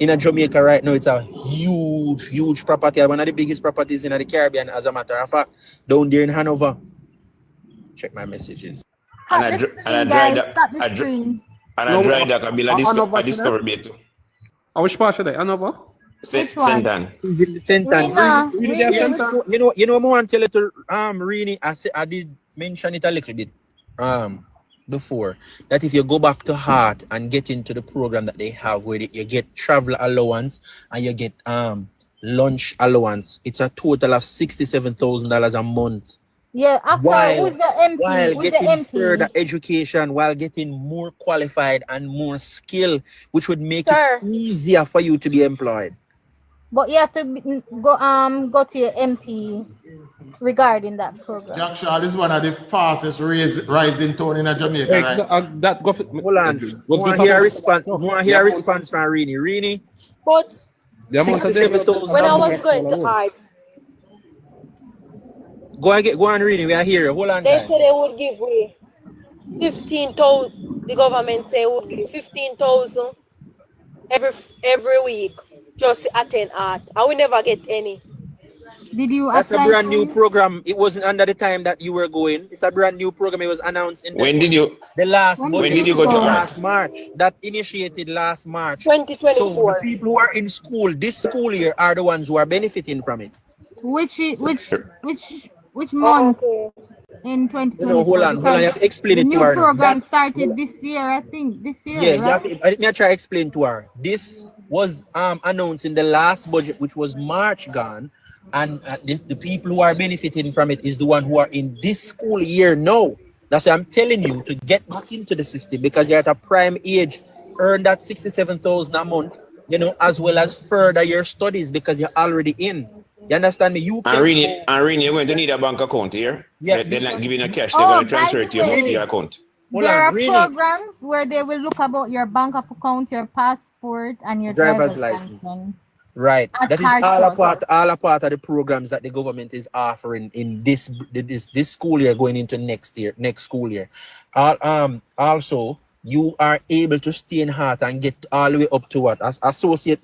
Speaker 4: in Jamaica right now. It's a huge property, one of the biggest properties in the Caribbean, as a matter of fact, down there in Hanover. Check my messages.
Speaker 13: And I dried up a bill I discovered me too.
Speaker 11: Which part should I? Hanover?
Speaker 13: Sentan.
Speaker 4: You know, I want to tell you to Rini, I did mention it a little bit before, that if you go back to Heart and get into the program that they have where you get travel allowance and you get lunch allowance, it's a total of $67,000 a month.
Speaker 5: Yeah, while
Speaker 4: getting further education, while getting more qualified and more skill, which would make it easier for you to be employed.
Speaker 5: But you have to go to your MP regarding that program.
Speaker 1: Jackshall is one of the fastest rising town in Jamaica, right?
Speaker 4: Hold on. More hear a response from Rini. Rini?
Speaker 2: But
Speaker 4: when
Speaker 2: I was going to Heart,
Speaker 4: Go on, Rini. We are here. Hold on.
Speaker 2: They said they would give me 15,000. The government say would give 15,000 every week just to attend art. I will never get any.
Speaker 5: Did you
Speaker 4: That's a
Speaker 5: apply
Speaker 4: brand
Speaker 5: for
Speaker 4: new
Speaker 5: it?
Speaker 4: program. It wasn't under the time that you were going. It's a brand new program. It was announced in
Speaker 13: When did you
Speaker 4: the last
Speaker 5: When
Speaker 13: when
Speaker 4: budget,
Speaker 13: did you go to
Speaker 4: last
Speaker 13: ARC?
Speaker 4: March. That initiated last March. So the
Speaker 2: 2024.
Speaker 4: people who are in school this school year are the ones who are benefiting from it.
Speaker 5: Which month
Speaker 2: Okay.
Speaker 5: in
Speaker 4: You know, hold
Speaker 5: 2024?
Speaker 4: on. You
Speaker 5: Because
Speaker 4: have to explain
Speaker 5: the
Speaker 4: it to
Speaker 5: new
Speaker 4: her.
Speaker 5: program
Speaker 4: That
Speaker 5: started this year, I think. This
Speaker 4: yeah,
Speaker 5: year,
Speaker 4: you have
Speaker 5: right?
Speaker 4: to, let me try to explain to her. This was announced in the last budget, which was March gone, and the people who are benefiting from it is the one who are in this school year now. That's why I'm telling you to get back into the system because you're at a prime age. Earn that 67,000 a month, you know, as well as further your studies because you're already in. You understand me? You
Speaker 13: And
Speaker 4: can.
Speaker 13: Rini, you're going to need a bank account here.
Speaker 4: Yeah.
Speaker 13: They're not giving you cash, they're
Speaker 5: Oh,
Speaker 13: gonna
Speaker 5: by
Speaker 13: transfer
Speaker 5: the
Speaker 13: it to your
Speaker 5: way,
Speaker 13: account.
Speaker 4: Hold
Speaker 5: there
Speaker 4: on,
Speaker 5: are
Speaker 4: really?
Speaker 5: programs where they will look about your bank account, your passport, and your
Speaker 4: Driver's
Speaker 5: driver's
Speaker 4: license.
Speaker 5: license.
Speaker 4: Right.
Speaker 5: At
Speaker 4: That is
Speaker 5: hard
Speaker 4: all a
Speaker 5: trust.
Speaker 4: part of the programs that the government is offering in this school year going into next school year. Also you are able to stay in heart and get all the way up to what? As associate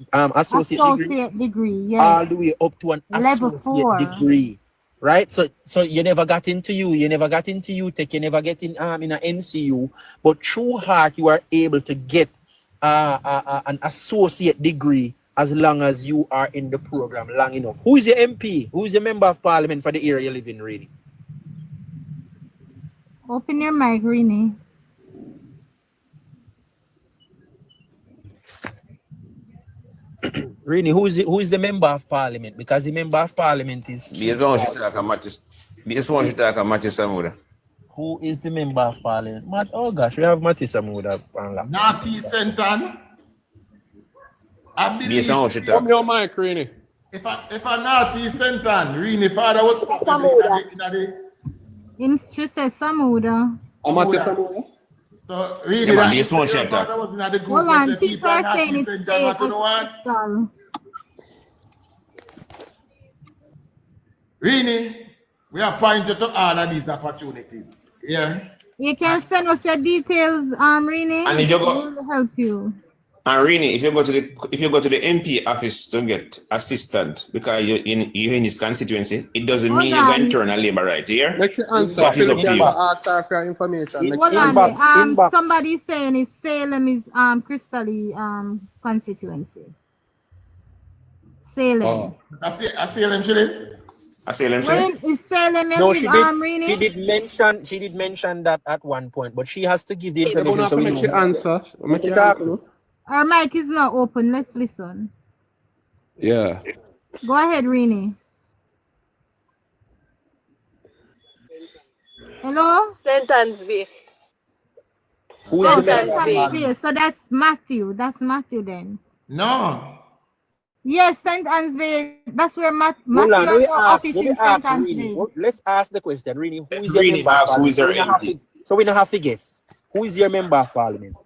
Speaker 5: degree, yes.
Speaker 4: all the way up to an
Speaker 5: Level
Speaker 4: associate
Speaker 5: 4.
Speaker 4: degree. Right? So you never got into you never got into UTech, you never get in an NCU, but through heart you are able to get an associate degree as long as you are in the program long enough. Who is your MP? Who is your member of parliament for the area you live in, really?
Speaker 5: Open your mic, Rini.
Speaker 4: Really, who is the member of parliament? Because the member of parliament is key.
Speaker 13: This one should talk about Matthew Samuda.
Speaker 4: Who is the member of parliament? Oh gosh, we have Matthew Samuda.
Speaker 1: Naughty Senton. I believe
Speaker 13: This one should talk.
Speaker 11: Come your mic, Rini.
Speaker 1: if a naughty Senton, Rini father was
Speaker 5: She says Samuda.
Speaker 11: Matthew Samuda.
Speaker 1: So really,
Speaker 13: Yeah, man,
Speaker 1: that
Speaker 13: this one
Speaker 1: your
Speaker 13: should talk.
Speaker 1: father was in the group.
Speaker 5: Hold
Speaker 1: where
Speaker 5: on,
Speaker 1: say
Speaker 5: people
Speaker 1: are
Speaker 5: are
Speaker 1: naughty
Speaker 5: saying it's
Speaker 1: Senton,
Speaker 5: safe
Speaker 1: but you know what?
Speaker 5: as
Speaker 1: Rini, we are pointing to all of these opportunities. Yeah.
Speaker 5: You can send us your details, Rini.
Speaker 13: And if you go-
Speaker 5: We'll help you.
Speaker 13: And Rini, if you go to the MP office to get assistant because you're in this constituency, it doesn't mean you're going to turn a labor right here.
Speaker 11: Make sure answer.
Speaker 13: That is up to you.
Speaker 11: Ask her for information. Make
Speaker 5: Hold
Speaker 11: sure
Speaker 5: on,
Speaker 4: Inbox.
Speaker 5: somebody saying is Salem is Crystal constituency. Salem.
Speaker 11: Oh.
Speaker 1: I see them, Shilly.
Speaker 13: I say them
Speaker 5: Well,
Speaker 13: say.
Speaker 5: is Salem
Speaker 4: No,
Speaker 5: with
Speaker 4: she
Speaker 5: Rini?
Speaker 4: did mention that at one point, but she has to give the
Speaker 11: They're
Speaker 4: information
Speaker 11: gonna
Speaker 4: so we
Speaker 11: make you
Speaker 4: know.
Speaker 11: answer. Make you
Speaker 4: Talk.
Speaker 11: answer.
Speaker 5: Our mic is not open. Let's listen.
Speaker 11: Yeah.
Speaker 5: Go ahead, Rini. Hello?
Speaker 2: Sentence B.
Speaker 4: Who is the
Speaker 2: Sentence
Speaker 4: member?
Speaker 2: B.
Speaker 5: Okay, so that's Matthew. That's Matthew then.
Speaker 1: No.
Speaker 5: Yes, St. Ansbury. That's where Matthew
Speaker 4: Hold on, let me
Speaker 5: has no
Speaker 4: ask,
Speaker 5: office
Speaker 4: let me
Speaker 5: in
Speaker 4: ask
Speaker 5: St.
Speaker 4: Rini.
Speaker 5: Ansbury.
Speaker 4: Let's ask the question, Rini. Who is your
Speaker 13: Rini
Speaker 4: member of
Speaker 13: asks who is
Speaker 4: parliament?
Speaker 13: their MP.
Speaker 4: So we don't have to guess. Who is your member of parliament?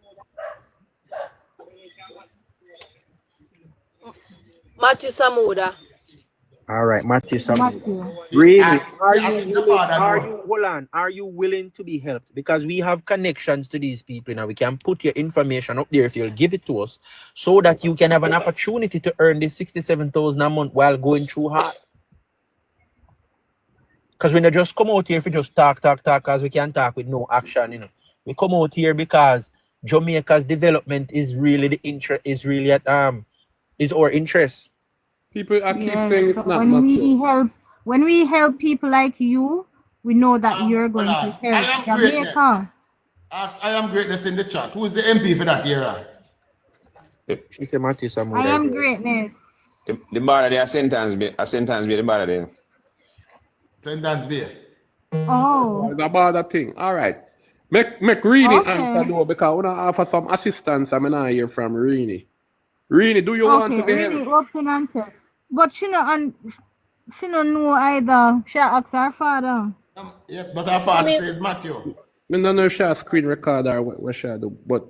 Speaker 2: Matthew Samuda.
Speaker 4: All right, Matthew.
Speaker 5: Matthew.
Speaker 4: Really? Are you willing to be helped? Because we have connections to these people now. We can put your information up there if you'll give it to us so that you can have an opportunity to earn this 67,000 a month while going through hard. Because we don't just come out here if we just talk, because we can't talk with no action, you know. We come out here because Jamaica's development is really is our interest.
Speaker 11: People keep
Speaker 5: Yes,
Speaker 11: saying it's
Speaker 5: so
Speaker 11: not
Speaker 5: when we help people like you, we know that you're going to help Jamaica.
Speaker 1: I am greatness in the chat. Who is the MP for that era?
Speaker 4: She said Matthew Samuel.
Speaker 5: I am greatness.
Speaker 13: The bar there, a sentence be the bar there.
Speaker 1: Sentence be.
Speaker 5: Oh.
Speaker 11: It's about that thing. All right. Make Rini
Speaker 5: Okay.
Speaker 11: answer though, because I want to offer some assistance. I'm not hear from Rini. Rini, do you want to be
Speaker 5: really
Speaker 11: helped?
Speaker 5: open and tell. But she don't know either. She asked her father.
Speaker 1: Yeah, but her father says Matthew.
Speaker 11: I don't know if she has screen record or what she do, but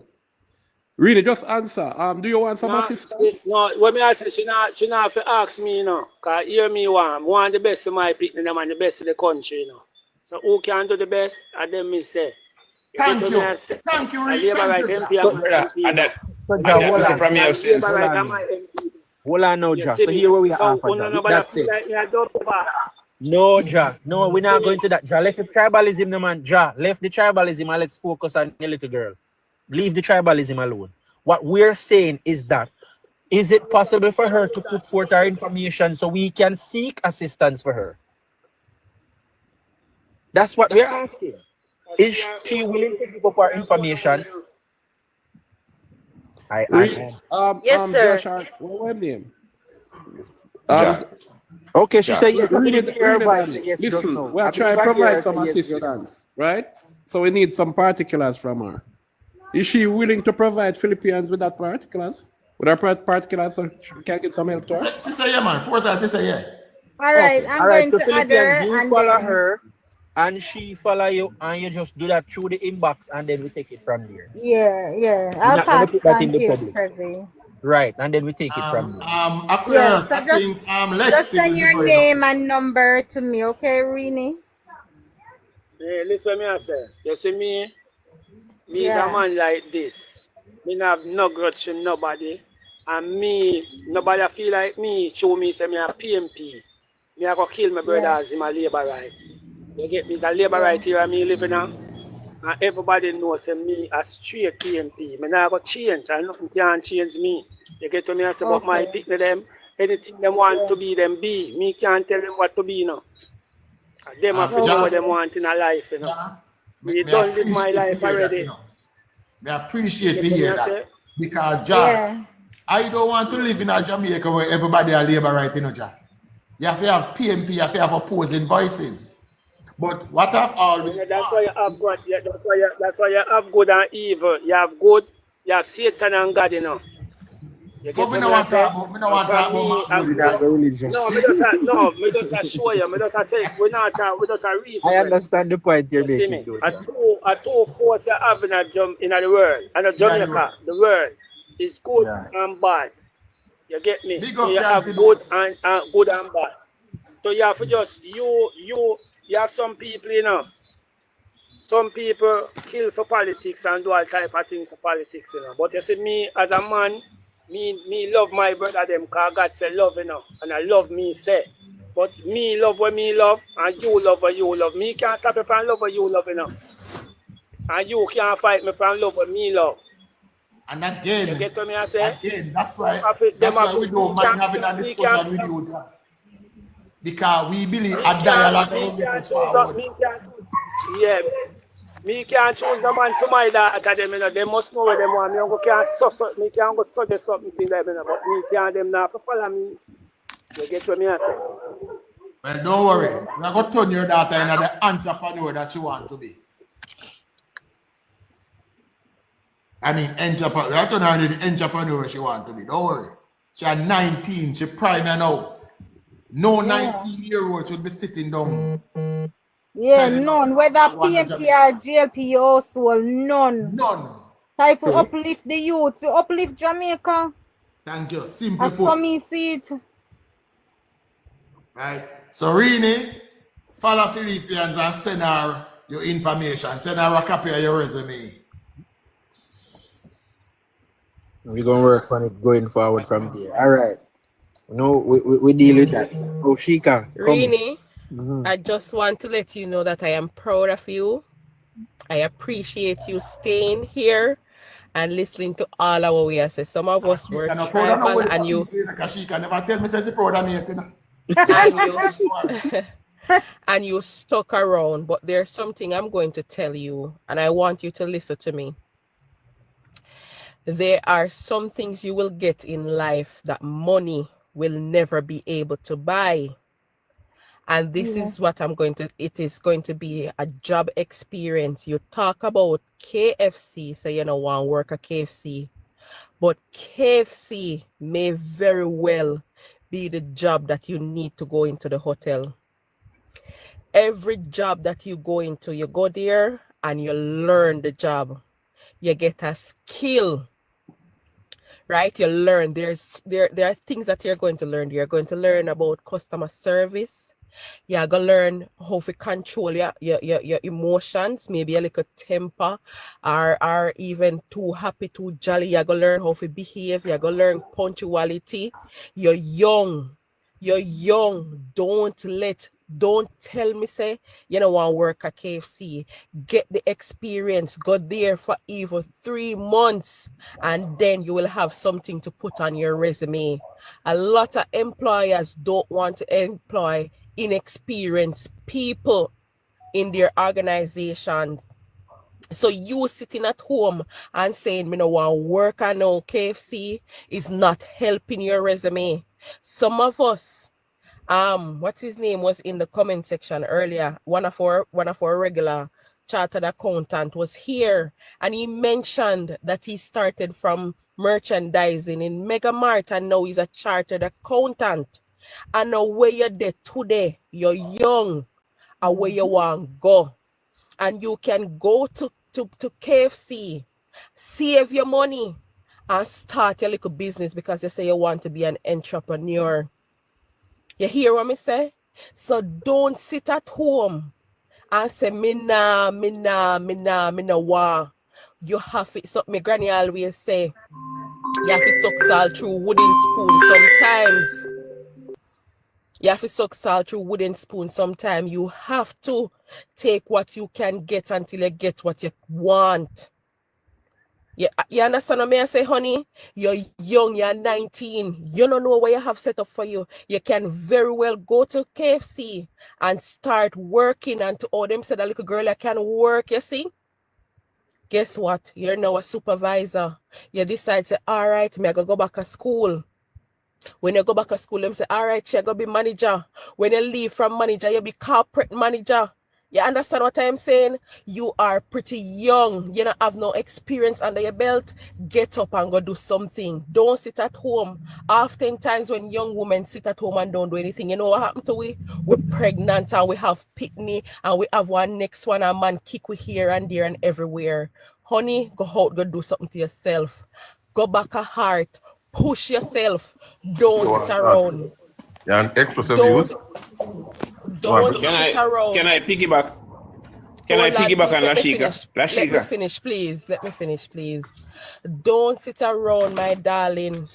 Speaker 11: Rini, just answer. Do you want some assistance?
Speaker 3: No, what me I say, she not have to ask me, you know, because hear me want the best of my people and the best of the country, you know. So who can do the best? And then me say.
Speaker 1: Thank you, Rini. Thank you.
Speaker 13: And that from your sense.
Speaker 4: Hold on now,
Speaker 3: You
Speaker 4: Ja.
Speaker 3: see
Speaker 4: So
Speaker 3: me?
Speaker 4: here where we are
Speaker 3: So
Speaker 4: for Ja.
Speaker 3: nobody
Speaker 4: That's
Speaker 3: feel
Speaker 4: it.
Speaker 3: like me a double back.
Speaker 4: No, Ja. No, we're not going to that. Ja, left the tribalism, no man. Ja, left the tribalism and let's focus on the little girl. Leave the tribalism alone. What we're saying is that is it possible for her to put forth our information so we can seek assistance for her? That's what we're asking. Is she willing to give up our information?
Speaker 2: Yes, sir.
Speaker 11: Josh, what's her name?
Speaker 7: Ja.
Speaker 4: Okay, she said yes.
Speaker 11: Listen, we are trying to provide some assistance, right? So we need some particulars from her. Is she willing to provide Philippines with that particulars? With her particulars so she can get some help to her?
Speaker 1: She say yeah, man. Force her to say yeah.
Speaker 5: All right,
Speaker 4: Okay.
Speaker 5: I'm
Speaker 4: All right,
Speaker 5: going
Speaker 4: so
Speaker 5: to add her
Speaker 4: Philippines, you
Speaker 5: and
Speaker 4: follow
Speaker 5: then...
Speaker 4: her and she follow you and you just do that through the inbox and then we take it from there.
Speaker 5: Yeah.
Speaker 4: We're
Speaker 5: I'll
Speaker 4: not gonna
Speaker 5: pass
Speaker 4: put
Speaker 5: it
Speaker 4: that
Speaker 5: on
Speaker 4: in
Speaker 5: to
Speaker 4: the
Speaker 5: you
Speaker 4: public.
Speaker 5: shortly.
Speaker 4: Right, and then we take it from there.
Speaker 5: Yeah, so just send your name and number to me, okay, Rini?
Speaker 3: Yeah, listen me I say. You see me? Me is a
Speaker 5: Yeah.
Speaker 3: man like this. Me not have no grudge to nobody. And me, nobody feel like me, show me say me a PMP. Me I go kill my brother as him a labor right. You get me? It's a labor right here and me living now. And everybody knows say me a straight PMP. Me not go change and nothing can change me. You get to me I say about my people them, anything them want to be them be. Me can't tell them what to be now. And them have to do what them want in a life, you know. Me don't live my life already.
Speaker 1: I appreciate to hear that. Because John, I don't want to live in a Jamaica where everybody are labor right, you know, John. You have to have PMP, you have to have opposing voices. But what I've always...
Speaker 3: That's why you have God. Yeah, that's why you have good and evil. You have good, you have Satan and God, you know. You get what I say? Me just show you. Me just say we just a reason.
Speaker 4: I understand the point you're
Speaker 3: see
Speaker 4: making.
Speaker 3: me? A two force you have in the world. And Jamaica, the world is good and bad. You get me? So you have good and bad. So you have to just you have some people, you know. Some people kill for politics and do all type of things for politics, you know. But you see me as a man, me love my brother them because God say love, you know. And I love me say. But me love what me love and you love what you love. Me can't stop you from love what you love, you know. And you can't fight me from love what me love.
Speaker 1: And again,
Speaker 3: you get what me I say?
Speaker 1: Again, that's why we don't mind having a discussion with you, John. Because we believe a dialogue will make us forward.
Speaker 3: Yeah, me can't choose the man for my daughter, them, you know. They must know where they want. Me can't go suggest something to them, you know, but me can't them now follow me. You get what me I say?
Speaker 1: Well, don't worry. We're going to turn your daughter into the entrepreneur that she wants to be. I mean, entrepreneur. We're turning her into the entrepreneur she wants to be. Don't worry. She's 19. She's prime now. No 19-year-old should be sitting down.
Speaker 5: Yeah, none. Whether PMP or JLP also, none. Time to uplift the youth, to uplift Jamaica.
Speaker 1: Thank you. Simple put.
Speaker 5: For me, see it.
Speaker 1: Right. So, Rini, follow Philippians and send her your information. Send her a copy of your resume.
Speaker 4: We're going to work on it going forward from there. All right. No, we deal with that. Oh, Shika.
Speaker 12: Rini, I just want to let you know that I am proud of you. I appreciate you staying here and listening to all our we say. Some of us were tribal and you...
Speaker 1: She can never tell me she's proud of me.
Speaker 12: And you stuck around. But there's something I'm going to tell you, and I want you to listen to me. There are some things you will get in life that money will never be able to buy. And this is what it is going to be a job experience. You talk about KFC, so you know, want to work at KFC, but KFC may very well be the job that you need to go into the hotel. Every job that you go into, you go there and you learn the job. You get a skill. Right, you learn. There are things that you're going to learn. You're going to learn about customer service. You're going to learn how to control your emotions, maybe a little temper, or even too happy, too jolly. You're going to learn how to behave. You're going to learn punctuality. You're young. You're young. Don't tell me, say, you don't want to work at KFC. Get the experience. Go there for even 3 months, and then you will have something to put on your resume. A lot of employers don't want to employ inexperienced people in their organizations. So you sitting at home and saying, me no want to work at no KFC is not helping your resume. Some of us, what's his name was in the comment section earlier. One of our regular chartered accountant was here, and he mentioned that he started from merchandising in Mega Mart, and now he's a chartered accountant. And now where you're there today, you're young, and where you want to go, and you can go to KFC, save your money, and start your little business because you say you want to be an entrepreneur. You hear what me say? So don't sit at home and say, me nah want. You have it. So my granny always say, you have to suck salt through wooden spoon sometimes. You have to suck salt through wooden spoon sometimes. You have to take what you can get until you get what you want. You understand what I say, honey? You're young, you're 19. You don't know what you have set up for you. You can very well go to KFC and start working. And to all them said, a little girl, I can work, you see? Guess what? You're now a supervisor. You decide, say, all right, me I go back to school. When you go back to school, them say, all right, you go be manager. When you leave from manager, you be corporate manager. You understand what I'm saying? You are pretty young. You don't have no experience under your belt. Get up and go do something. Don't sit at home. Oftentimes when young women sit at home and don't do anything, you know what happened to we? We're pregnant and we have pitney and we have one next one, and man kick we here and there and everywhere. Honey, go out, go do something to yourself. Go back a heart. Push yourself. Don't sit around.
Speaker 16: Yeah, an explosive use.
Speaker 12: Don't sit around.
Speaker 13: Can I piggyback? Can I piggyback on Lashika?
Speaker 12: Let me finish, please. Let me finish, please. Don't sit around, my darling.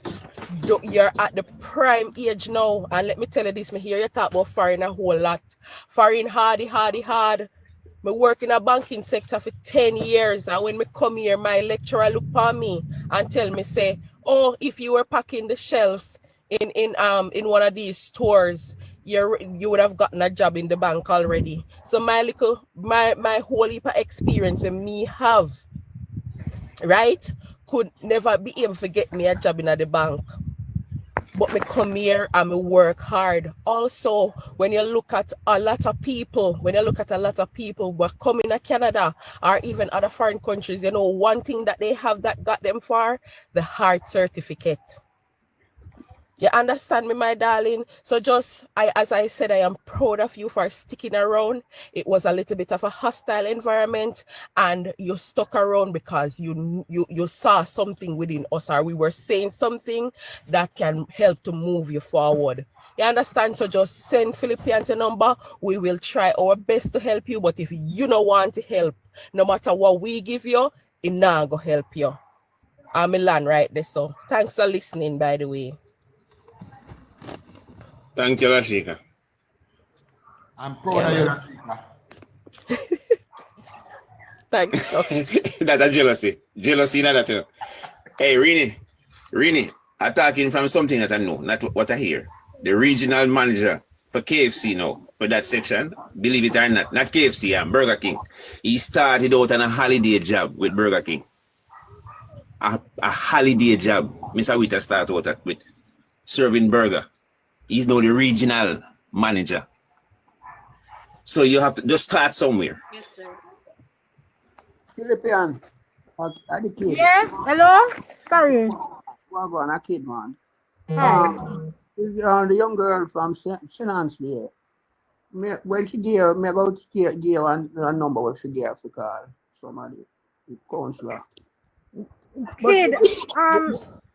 Speaker 12: You're at the prime age now. And let me tell you this, me hear you talk about foreign a whole lot. Foreign hard. Me work in a banking sector for 10 years. And when me come here, my lecturer look for me and tell me, say, oh, if you were packing the shelves in one of these stores, you would have gotten a job in the bank already. So my whole heap of experience and me have, right, could never be able to get me a job in the bank. But me come here and me work hard. Also, when you look at a lot of people who are coming to Canada or even other foreign countries, you know, one thing that they have that got them far, the heart certificate. You understand me, my darling? So as I said, I am proud of you for sticking around. It was a little bit of a hostile environment, and you stuck around because you saw something within us, or we were saying something that can help to move you forward. You understand? So just send Philippians a number. We will try our best to help you, but if you don't want to help, no matter what we give you, it not gonna help you. I'm Milan right there. So thanks for listening, by the way.
Speaker 13: Thank you, Rashika.
Speaker 1: I'm proud of you, Rashika.
Speaker 12: Thanks.
Speaker 13: That's a jealousy. Jealousy in that, you know. Hey, Rini, attacking from something that I know, not what I hear. The regional manager for KFC now, for that section, believe it or not KFC, Burger King. He started out on a holiday job with Burger King. A holiday job. Mr. Witter started out with serving burger. He's now the regional manager. So you have to just start somewhere.
Speaker 17: Yes, sir.
Speaker 18: Philippian, at the kid.
Speaker 5: Yes, hello? Sorry.
Speaker 18: Well, a kid, man.
Speaker 5: Hi.
Speaker 18: The young girl from Sinance there. When she gave, me go give a number what she gave to call somebody, the counselor.
Speaker 5: Kid,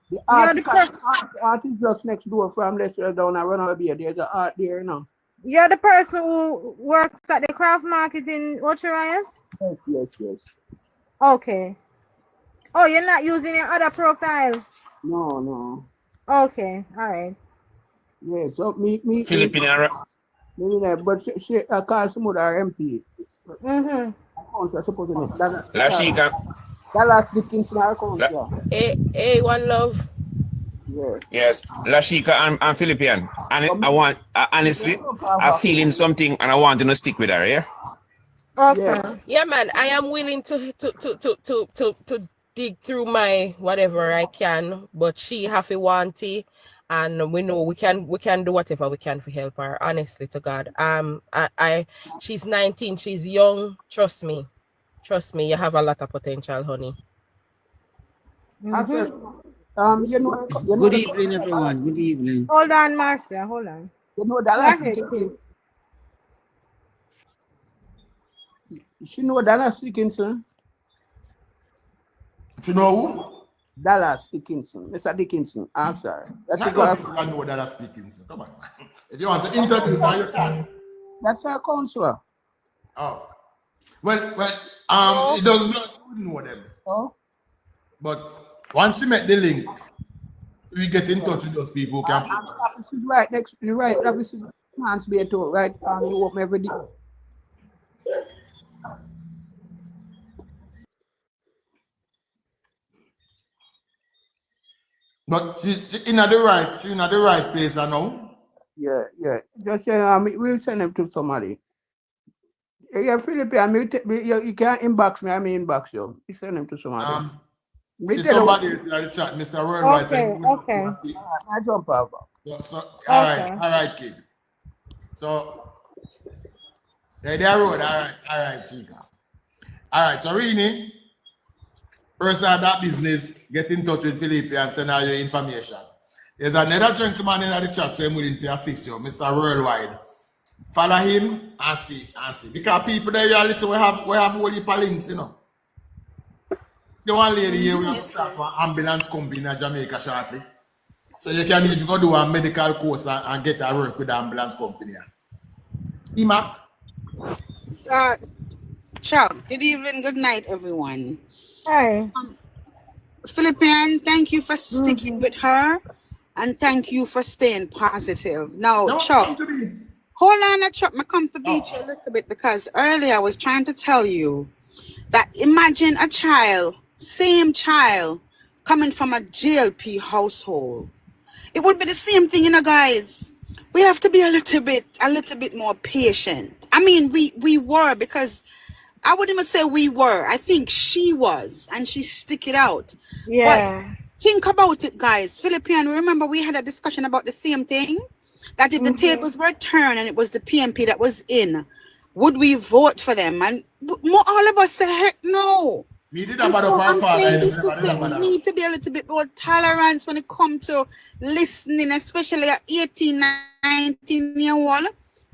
Speaker 18: the art is just next door from Leicester down and run over here. There's an art there now.
Speaker 5: You're the person who works at the craft market in Ocherias?
Speaker 18: Yes.
Speaker 5: Okay. Oh, you're not using your other profile?
Speaker 18: No.
Speaker 5: Okay, all right.
Speaker 18: Yeah, so
Speaker 7: Filipino.
Speaker 18: but she I call some other MP.
Speaker 5: Mm-hmm.
Speaker 18: Account, I suppose it.
Speaker 7: Lashika.
Speaker 18: Dallas Dickinson account, yeah.
Speaker 12: Hey, one love.
Speaker 18: Yeah.
Speaker 7: Yes, Lashika and Philippian. And I want, honestly, I'm feeling something and I want to stick with her, yeah?
Speaker 5: Okay.
Speaker 12: Yeah, man, I am willing to dig through my whatever I can, but she have to want it, and we know we can do whatever we can to help her. Honestly, to God, she's 19, she's young. Trust me, you have a lot of potential, honey.
Speaker 5: Mm-hmm.
Speaker 17: Good evening, everyone. Good evening.
Speaker 5: Hold on, Marcia. Hold on.
Speaker 18: You know Dallas Dickinson. She know Dallas Dickinson.
Speaker 1: You know who?
Speaker 18: Dallas Dickinson. Mr. Dickinson. I'm sorry.
Speaker 1: I know Dallas Dickinson. Come on. If you want to introduce her, you can.
Speaker 18: That's our counselor.
Speaker 1: Oh. Well, it doesn't know them.
Speaker 18: Oh.
Speaker 1: But once you make the link, we get in touch with those people who can.
Speaker 18: Right next, right. That is man's be too. Right, you open every day.
Speaker 1: But she's in the right place, I know.
Speaker 18: Yeah. Just say, we'll send them to somebody. Yeah, Philippine, you can't inbox me. I mean, inbox you. You send them to somebody.
Speaker 1: See somebody in the chat, Mr. Worldwide.
Speaker 5: Okay.
Speaker 18: I jump over.
Speaker 1: So all right, kid. So they are road. All right, Chica. All right, so Rini, person of that business, get in touch with Philippe and send out your information. There's another gentleman in the chat saying willing to assist you, Mr. Worldwide. Follow him and see. Because people there you listen, we have whole heap of links, you know. The one lady here, we have to start an ambulance company in Jamaica shortly. So you can even go do a medical course and get a work with the ambulance company. Imak?
Speaker 10: Chuck, good evening, good night, everyone.
Speaker 5: Hi.
Speaker 10: Philippine, thank you for sticking with her, and thank you for staying positive. Now, Chuck, hold on, Chuck, I come to beat you a little bit, because earlier I was trying to tell you that imagine a child, same child, coming from a JLP household. It would be the same thing, you know, guys. We have to be a little bit more patient. I mean, we were, because I wouldn't even say we were. I think she was, and she stick it out.
Speaker 5: Yeah.
Speaker 10: But think about it, guys. Philippine, remember we had a discussion about the same thing? That if the tables were turned and it was the PMP that was in, would we vote for them? And all of us say, heck no. I'm saying this to say we need to be a little bit more tolerant when it comes to listening, especially at 18, 19-year-old.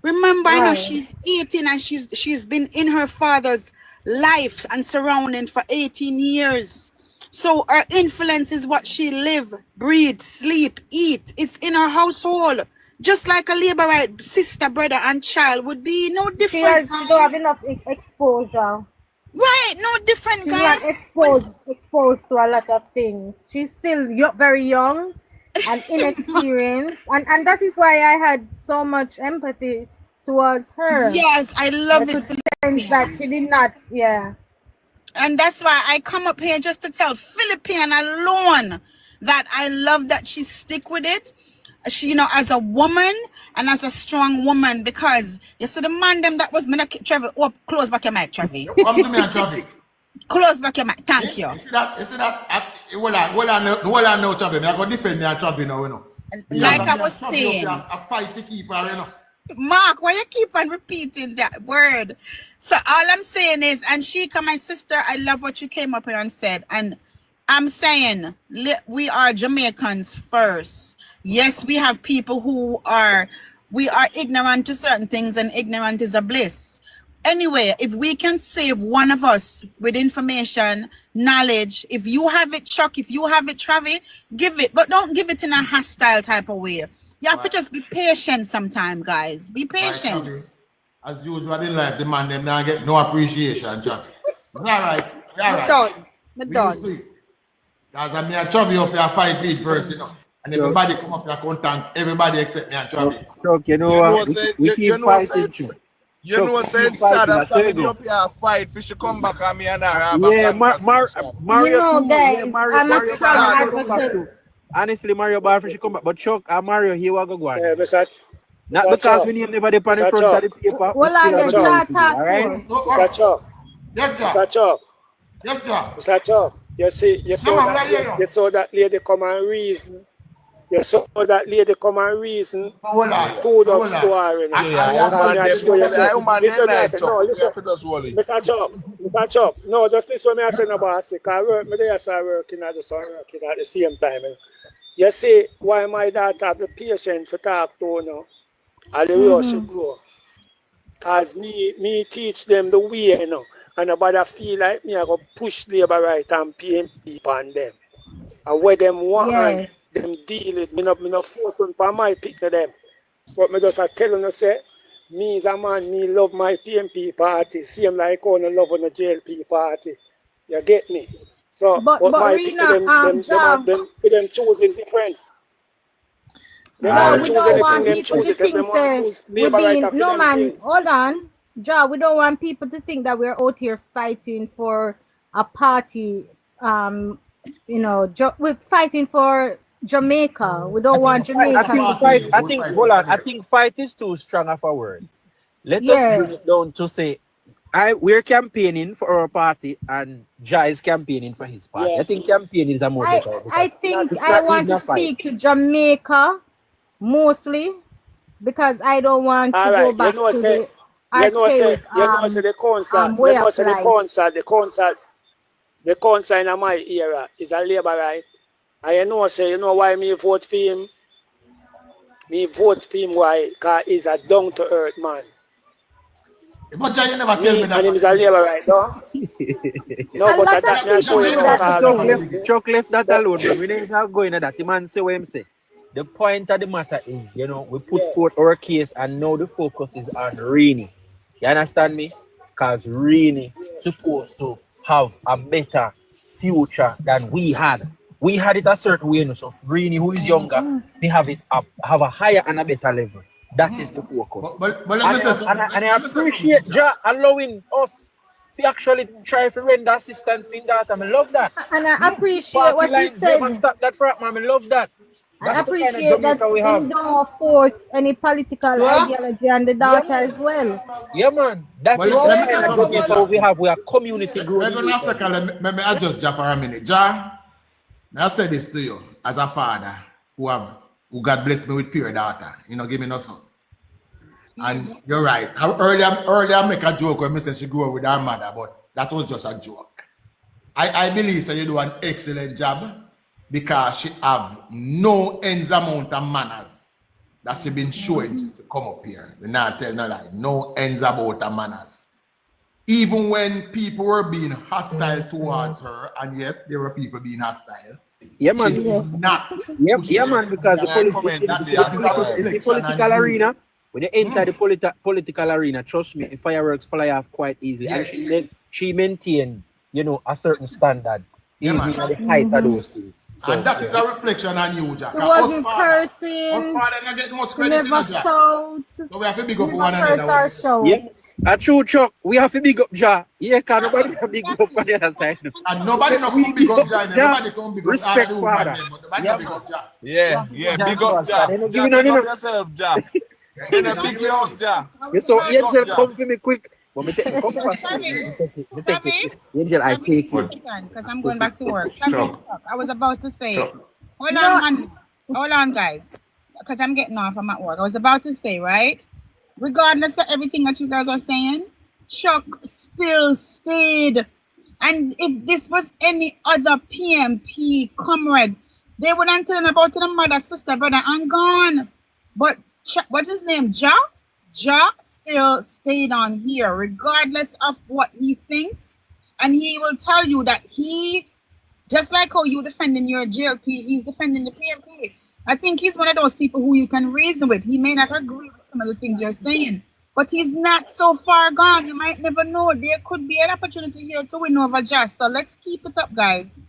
Speaker 10: Remember, I know she's 18 and she's been in her father's life and surrounding for 18 years. So her influence is what she live, breathe, sleep, eat. It's in her household. Just like a labor right sister, brother, and child would be no different.
Speaker 5: She don't have enough exposure.
Speaker 10: Right, no different, guys.
Speaker 5: She's not exposed to a lot of things. She's still very young and inexperienced, and that is why I had so much empathy towards her.
Speaker 10: Yes, I love it.
Speaker 5: That she did not,
Speaker 10: and that's why I come up here just to tell Philippine alone that I love that she stick with it. She, you know, as a woman and as a strong woman, because you see the man them that was me Trevor. Oh, close back your mic, Trevor.
Speaker 1: Come to me and Trevor.
Speaker 10: Close back your mic. Thank you.
Speaker 1: You see that? Well, I know Trevor. I go defend me and Trevor now, you know.
Speaker 10: Like I was saying,
Speaker 1: a fight to keep her, you know.
Speaker 10: Mark, why you keep on repeating that word? So all I'm saying is, and Sheikah, my sister, I love what you came up here and said, and I'm saying we are Jamaicans first. Yes, we have people who are ignorant to certain things, and ignorant is a bliss. Anyway, if we can save one of us with information, knowledge, if you have it, Chuck, if you have it, Travi, give it, but don't give it in a hostile type of way. You have to just be patient sometime, guys. Be patient.
Speaker 1: Right, as usual in life, the man them now get no appreciation, Chuck. All right.
Speaker 10: Done. Done.
Speaker 1: Because I mean, I Chubby up here 5 feet first, you know. And everybody come up here content, everybody except me and Chubby.
Speaker 4: Chuck, you know what? We keep fighting you.
Speaker 6: You know, said sad after me up here fight, we should come back on me and I.
Speaker 4: Yeah, Mario too.
Speaker 5: Guys,
Speaker 4: Yeah, Mario
Speaker 5: I'm not
Speaker 4: come back too. Honestly, Mario Barfi should come back. But Chuck and Mario, here we go on.
Speaker 3: Yeah,
Speaker 4: not because we never depend on the front of the paper.
Speaker 5: Well,
Speaker 4: Alright?
Speaker 3: Mr. Chuck.
Speaker 1: Yes, Chuck.
Speaker 3: Mr. Chuck.
Speaker 1: Yes, Chuck.
Speaker 3: Mr. Chuck. You saw that lady come and reason. You saw that lady come and reason. Pulled up story. Mr. Chuck. No, just listen to me. I say no, boss. I work working at the same time. You see why my daughter have the patience to talk to now. And the way she grow. Because me teach them the way, you know. And nobody feel like me, I go push labor right and PMP on them. And where them want, them deal it. Me not force on my pick to them. But me just tell you, say, me as a man, me love my PMP party. Same like I love on the JLP party. You get me? So, but my pick to them choosing different.
Speaker 5: No, we don't want people to think no man, hold on. Ja, we don't want people to think that we're out here fighting for a party. You know, we're fighting for Jamaica. We don't want Jamaica.
Speaker 4: I think fight is too strong of a word. Let us bring it down to say, we're campaigning for our party and Ja is campaigning for his party. I think campaigning is a more better.
Speaker 5: I think I want to speak to Jamaica mostly because I don't want to go back to the
Speaker 3: the concert in my era is a labor right. And you know why me vote for him? Me vote for him why? Because he's a down to earth man.
Speaker 1: But you never tell me that.
Speaker 3: And him is a labor right, no? No, but that me show you no.
Speaker 4: Chuck left that alone. We didn't have going at that. The man say what him say. The point of the matter is, you know, we put forth our case and now the focus is on Rainy. You understand me? Because Rainy supposed to have a better future than we had. We had it a certain way, so Rainy, who is younger, they have it up, have a higher and a better level. That is the focus. But and I appreciate Ja allowing us to actually try to render assistance in that. I love that.
Speaker 5: And I appreciate what you said.
Speaker 4: Never stop that for I love that.
Speaker 5: I appreciate that we don't force any political ideology on the daughter as well.
Speaker 4: Yeah, man. That is the kind of government we have. We are community group.
Speaker 1: Let me adjust Ja for a minute. Ja, I say this to you as a father who God blessed me with pure daughter. You know, give me no son. And you're right. Earlier I make a joke when I said she grew up with her mother, but that was just a joke. I believe that you do an excellent job. Because she have no ends amount of manners that she been showing to come up here. We not tell no lie. No ends about her manners. Even when people were being hostile towards her, and yes, there were people being hostile.
Speaker 4: Yeah, man.
Speaker 1: Not.
Speaker 4: Yeah, man, because the political arena, when you enter the political arena, trust me, fireworks fly off quite easily. Yes. And she maintained, you know, a certain standard, even at the height of those things. So,
Speaker 1: and that is a reflection on you, Jack.
Speaker 5: He wasn't cursing. He never shout.
Speaker 1: So we have to big up one another.
Speaker 5: Yeah.
Speaker 4: A true Chuck, we have to big up Ja. Yeah, because nobody can big up on the other side.
Speaker 1: And nobody no come big up Ja. Nobody come big up
Speaker 4: respect father.
Speaker 1: Yeah, big up Ja.
Speaker 6: Yeah, big up Ja. Big up yourself, Ja. Big up Ja.
Speaker 4: So Angel, come to me quick. But me take Angel, I take it.
Speaker 10: Because I'm going back to work. I was about to say, hold on, guys. Because I'm getting off, I'm at work. I was about to say, right? Regardless of everything that you guys are saying, Chuck still stayed. And if this was any other PMP comrade, they wouldn't tell him about the mother, sister, brother, and gone. But what's his name? Ja? Ja still stayed on here, regardless of what he thinks. And he will tell you that he, just like how you defending your JLP, he's defending the PMP. I think he's one of those people who you can reason with. He may not agree with some of the things you're saying, but he's not so far gone. You might never know. There could be an opportunity here to win over Just. So let's keep it up, guys.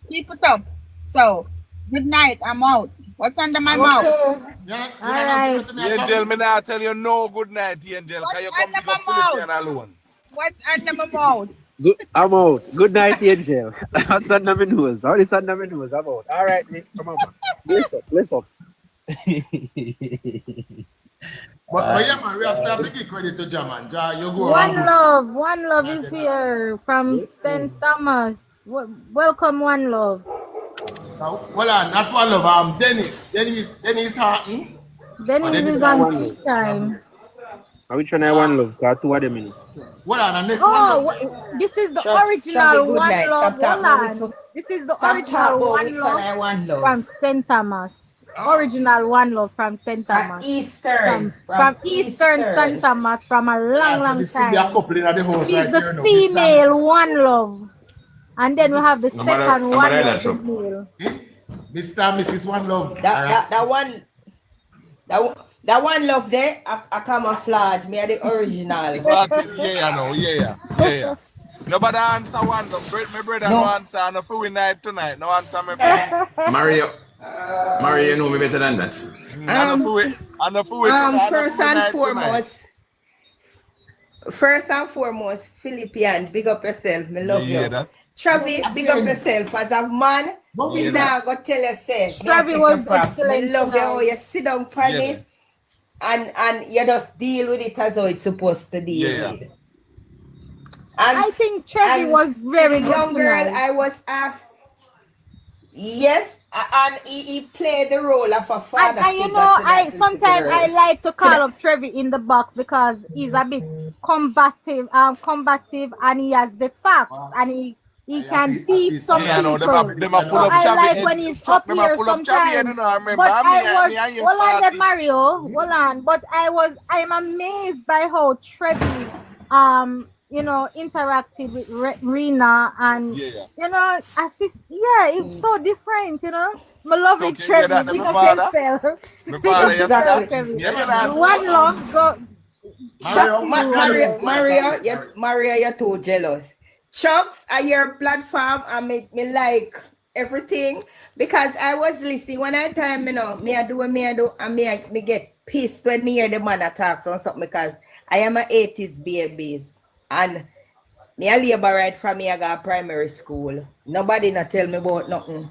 Speaker 10: Keep it up. So, good night. I'm out. What's under my mouth?
Speaker 5: All right.
Speaker 6: Angel, me not tell you no good night, Angel, because you come to the Philippines alone.
Speaker 10: What's under my mouth?
Speaker 8: Good, I'm out. Good night, Angel. That's under my nose. All this under my nose. I'm out. All right, mate. Come on, man. Bless up.
Speaker 1: But yeah, man, we have to give credit to Jaman. You go
Speaker 5: One love is here from St. Thomas. Welcome, One Love.
Speaker 1: Well, not One Love. Dennis Harton.
Speaker 5: Dennis is on tea time.
Speaker 8: Which one I One Love? Got 2 of them in it.
Speaker 5: This is the original One Love. Hold on. This is the original One Love from St. Thomas. Original One Love from St. Thomas. From Eastern St. Thomas from a long time. He's the female One Love. And then we have the second One Love, the male.
Speaker 1: Mr. and Mrs. One Love.
Speaker 19: That One Love there, a camouflage. Me are the original.
Speaker 6: Yeah. Nobody answer One Love. My brother no answer. And if we night tonight, no answer me.
Speaker 13: Mario, you know me better than that.
Speaker 19: First and foremost, Philippians, big up yourself. Me love you. Travis, big up yourself. As a man, we now go tell yourself.
Speaker 5: Travis was excellent.
Speaker 19: Me love you how you sit down for it and you just deal with it as how it's supposed to deal with it. And
Speaker 5: I think Travis was very good.
Speaker 19: Young girl, I was asked. Yes, and he played the role of a father.
Speaker 5: And you know, sometimes I like to call up Trevi in the box because he's a bit combative, and he has the facts, and he can beat some people. So I like when he's up here sometimes. But Mario, hold on. But I'm amazed by how Trevi, interacted with Rena and it's so different, My love it, Trevi. One love, go.
Speaker 19: Mario, you're too jealous. Chucks are your platform and make me like everything because I was listening when I time, me do, and me get pissed when me hear the man attacks on something because I am an 80s babies. And me a labor right from me I got primary school. Nobody not tell me about nothing.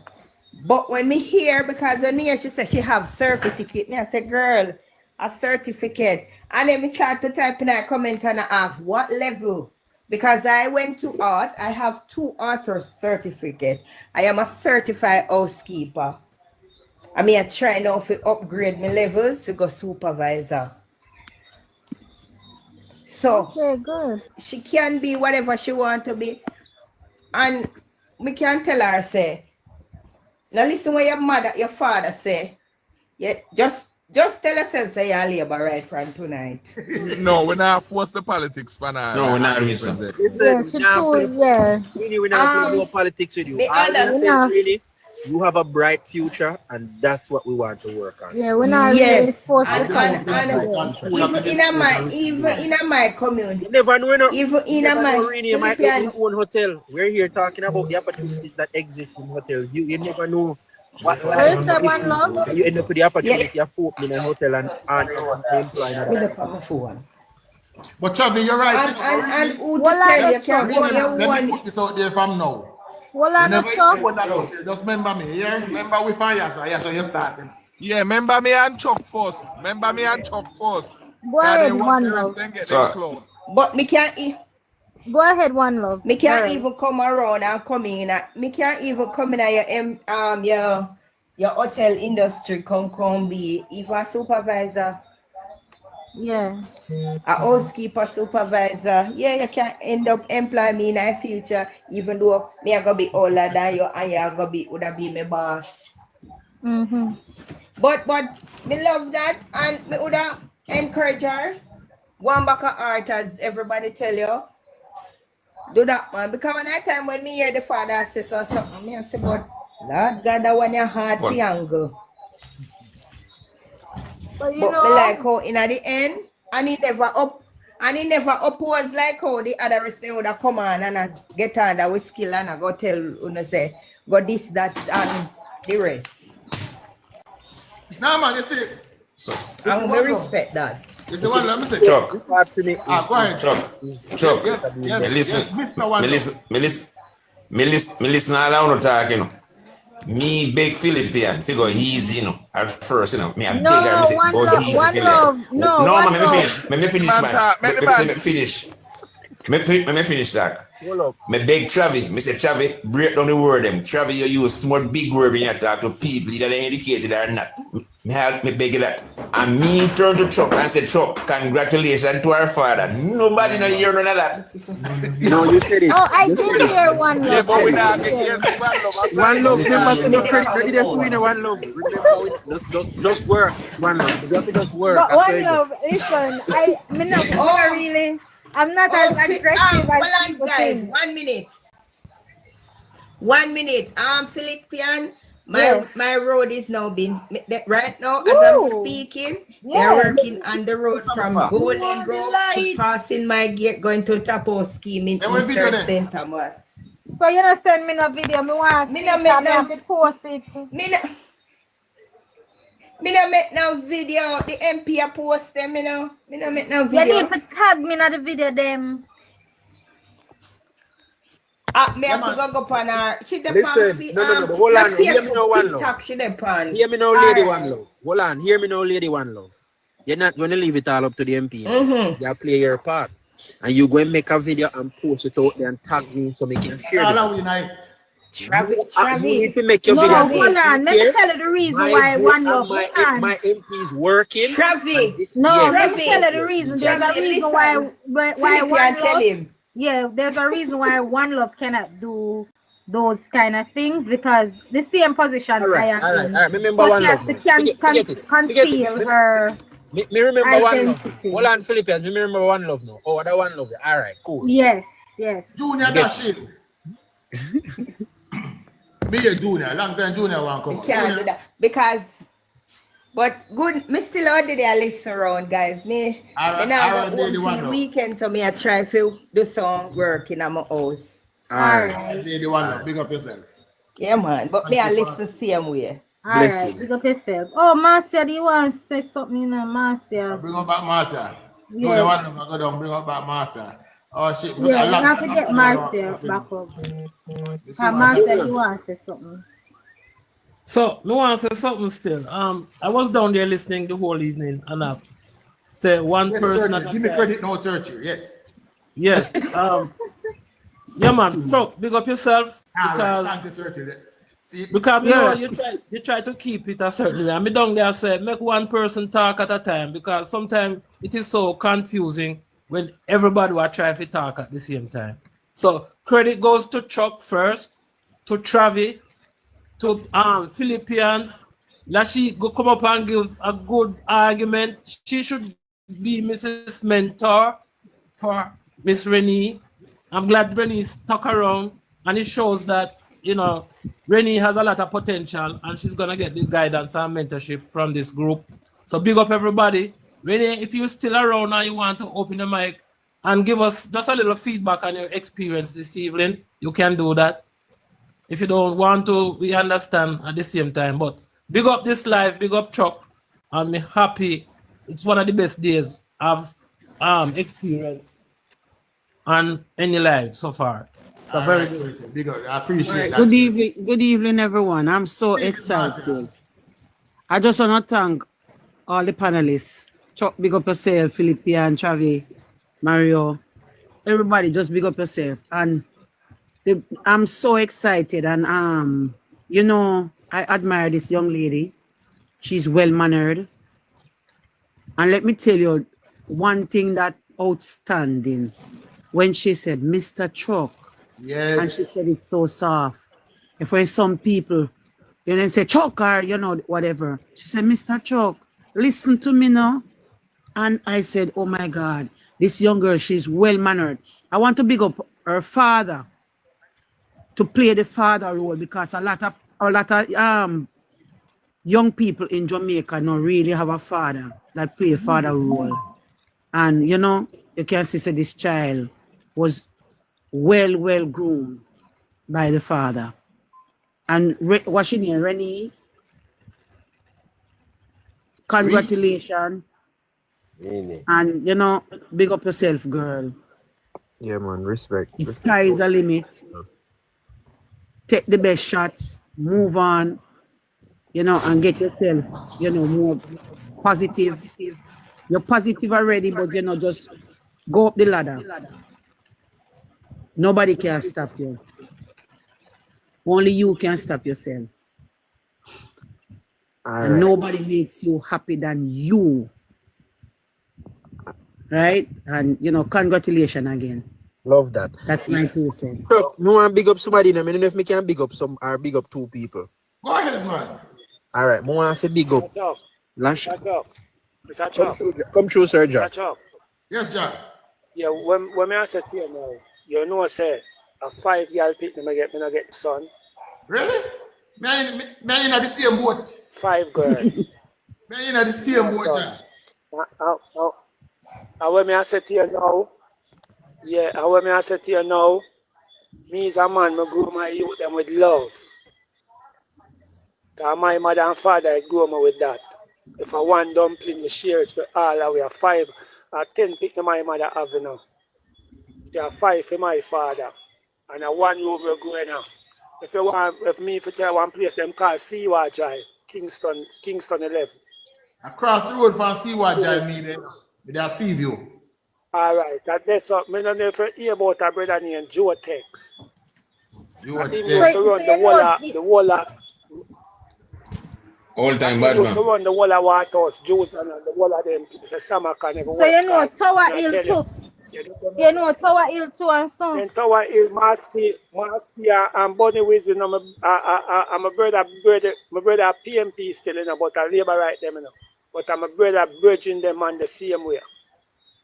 Speaker 19: But when me hear, because when me hear she said she have certificate, me I say, girl, a certificate. And then me start to type in a comment and I ask, what level? Because I went to art, I have 2 author certificate. I am a certified housekeeper. I mean I try now to upgrade my levels to go supervisor. So
Speaker 5: good.
Speaker 19: She can be whatever she want to be. And we can tell her, say, now listen what your father say. Yeah, just tell yourself say you're labor right from tonight.
Speaker 6: No, we're not force the politics for now.
Speaker 13: No, we're not reason.
Speaker 8: Really, we're not doing no politics with you. Really, you have a bright future, and that's what we want to work on.
Speaker 5: Yeah, we're not really forced
Speaker 19: and even in my community.
Speaker 8: You never know,
Speaker 19: even in my
Speaker 8: own hotel. We're here talking about the opportunities that exist in hotels. You never know. You end up with the opportunity of opening a hotel and employing.
Speaker 1: But Chavi, you're right.
Speaker 19: And who tell you can go
Speaker 1: let me put this out there from now. Just remember me, yeah? Remember we find you, so you're starting.
Speaker 6: Yeah, remember me and Chuck first.
Speaker 5: Go ahead, One Love.
Speaker 19: But me can't
Speaker 5: Go ahead, One Love.
Speaker 19: Me can't even come around and come in. Me can't even come in your hotel industry come be even a supervisor.
Speaker 5: Yeah.
Speaker 19: A housekeeper supervisor. Yeah, you can end up employing me in the future, even though me are gonna be older than you and you would be my boss.
Speaker 5: Mm-hmm.
Speaker 19: But me love that and me would encourage her. One back of art, as everybody tell you. Do that, man. Because when me hear the father say something, me say, but Lord God, that one your heart triangle.
Speaker 5: But you
Speaker 19: But
Speaker 5: know,
Speaker 19: me like how in at the end, and he never opposed like how the other rest they would have come on and get on that with skill and I go tell say go this, that and the rest.
Speaker 1: Nah, man, you see.
Speaker 13: So,
Speaker 19: I will respect that.
Speaker 1: You see what let me say?
Speaker 13: Chuck.
Speaker 1: Go ahead.
Speaker 13: Chuck.
Speaker 1: Yes,
Speaker 13: Me listen all I want to talk, you know. Me big Philippine figure easy, you know. At first, you know. Me a bigger, me say go easy Philippine. No, man, let me finish, man. Let me finish. Let me finish that. Me beg Travi, me say Travi, break down the word them. Travi, you use too much big word when you talk to people, either they educated or not. Me beg you that. And me turn to Chuck and say, Chuck, congratulations to our father. Nobody no hear none of that.
Speaker 8: No, you said it.
Speaker 5: oh, I did hear one love.
Speaker 8: One love. Remember, say no credit. They didn't win a one love. Remember, just work. One love. Just work.
Speaker 5: But one love, listen, I'm not as aggressive as people
Speaker 19: guys,
Speaker 5: think.
Speaker 19: 1 minute. 1 minute. Philippine, my road is now being right now as I'm speaking. They're working on the road from Golden Grove to passing my gate going to Tapo scheme in Eastern St. Thomas.
Speaker 5: So you know send me no video. Me want to post it.
Speaker 19: Me no make no video. The MP a post them, me no make no video.
Speaker 5: You need to tag me in the video them.
Speaker 19: Me have to go up on her.
Speaker 8: Listen, no, but hold on. Hear me now, one love. Hear me now, lady, one love. Hold on. Hear me now, lady, one love. You're not going to leave it all up to the MP. You play your part. And you go and make a video and post it out there and tag me so we can share it. If you make your video,
Speaker 5: hold on. Let me tell you the reason why one love
Speaker 8: my MP is working.
Speaker 5: let me tell you the reason. There's a reason why one love. Yeah, there's a reason why one love cannot do those kind of things because the same position I am in.
Speaker 8: Remember one love.
Speaker 5: Conceal her.
Speaker 8: Me remember one love. Hold on, Philippines. Me remember one love now. Oh, that one love. All right, cool.
Speaker 5: Yes.
Speaker 1: Junior Dashil. Me a junior, long time junior one come.
Speaker 19: Can't do that because, but good. Me still out there listen around, guys. Me now go weekend, so me I try to do some work in my house.
Speaker 1: Alright. Lady one, big up yourself.
Speaker 19: Yeah, man. But me I listen same way.
Speaker 5: Alright, big up yourself. Oh, Marcia, do you want to say something, Marcia?
Speaker 1: Bring up back Marcia.
Speaker 5: Yeah.
Speaker 1: The one go down, bring up back Marcia. Oh shit.
Speaker 5: Yeah, you have to get Marcia back up. Marcia, you want to say something?
Speaker 20: So, me want to say something still. I was down there listening the whole evening and I said one person.
Speaker 1: Churchill. Give me credit, no Churchill. Yes.
Speaker 20: Yes. Yeah, man. So, big up yourself because.
Speaker 1: Thank you, Churchill.
Speaker 20: Because you know, you try to keep it a certain way. I mean, down there said make one person talk at a time because sometimes it is so confusing when everybody will try to talk at the same time. So credit goes to Chuck first, to Travi, to Philippines. Let she go come up and give a good argument. She should be Mrs. Mentor for Miss Renee. I'm glad Renee stuck around and it shows that Renee has a lot of potential and she's gonna get the guidance and mentorship from this group. So big up everybody. Renee, if you're still around and you want to open the mic and give us just a little feedback on your experience this evening, you can do that. If you don't want to, we understand at the same time. But big up this live, big up Chuck. I'm happy. It's one of the best days I've experienced on any live so far. So very good.
Speaker 1: Big up. I appreciate that.
Speaker 17: Good evening, everyone. I'm so excited. I just want to thank all the panelists. Chuck, big up yourself, Philippine, Travi, Mario, everybody, just big up yourself. And I'm so excited. And I admire this young lady. She's well-mannered. And let me tell you one thing that outstanding. When she said, Mr. Chuck,
Speaker 1: yes.
Speaker 17: And she said it so soft. If when some people, say Chuck or whatever. She said, Mr. Chuck, listen to me now. And I said, oh my God, this young girl, she's well-mannered. I want to big up her father to play the father role because a lot of young people in Jamaica don't really have a father that play a father role. And you know, you can see that this child was well groomed by the father. And what's your name, Rennie? Congratulations.
Speaker 4: Really?
Speaker 17: And you know, big up yourself, girl.
Speaker 4: Yeah, man, respect.
Speaker 17: The sky is the limit. Take the best shots, move on, you know, and get yourself, you know, more positive. You're positive already, but you know, just go up the ladder. Nobody can stop you. Only you can stop yourself. And nobody makes you happy than you. Right? And you know, congratulations again.
Speaker 4: Love that.
Speaker 17: That's my 2 cents.
Speaker 4: So, me want to big up somebody. I don't know if me can big up some or big up 2 people.
Speaker 1: Go ahead, man.
Speaker 4: All right, me want to big up. Lash. Come true, Sir John.
Speaker 1: Yes, John.
Speaker 3: Yeah, when me I said to you now, you know, say a 5 year pick me get the son.
Speaker 1: Really? Me in the same boat.
Speaker 3: 5 girls.
Speaker 1: Me in the same boat, John.
Speaker 3: And when me I said to you now, yeah, and when me I said to you now, me as a man, me grew my youth them with love. Cause my mother and father grew me with that. If I want dumpling, me share it for all of we are 5 or 10 pick my mother have now. There are 5 for my father. And a 1 room we're going now. If you want, if me for tell one place them call Seaward Drive, Kingston 11.
Speaker 1: Across the road from Seaward Drive, me there. With a sea view.
Speaker 3: Alright, that's up. I don't know if you hear about a brother named Joe Tex.
Speaker 1: Joe
Speaker 3: Tex. He used to run the wall
Speaker 16: all time bad
Speaker 3: man. He used to
Speaker 16: man.
Speaker 3: run the wall of White House, Jews and the wall of them. It's a summer can never
Speaker 5: So you know Tower Hill too. You know Tower Hill too and so.
Speaker 3: And Tower Hill, Mastia and Bonnie Wisdom. I'm a brother PMP still, you know, but I labor right them, you know. But I'm a brother bridging them on the same way.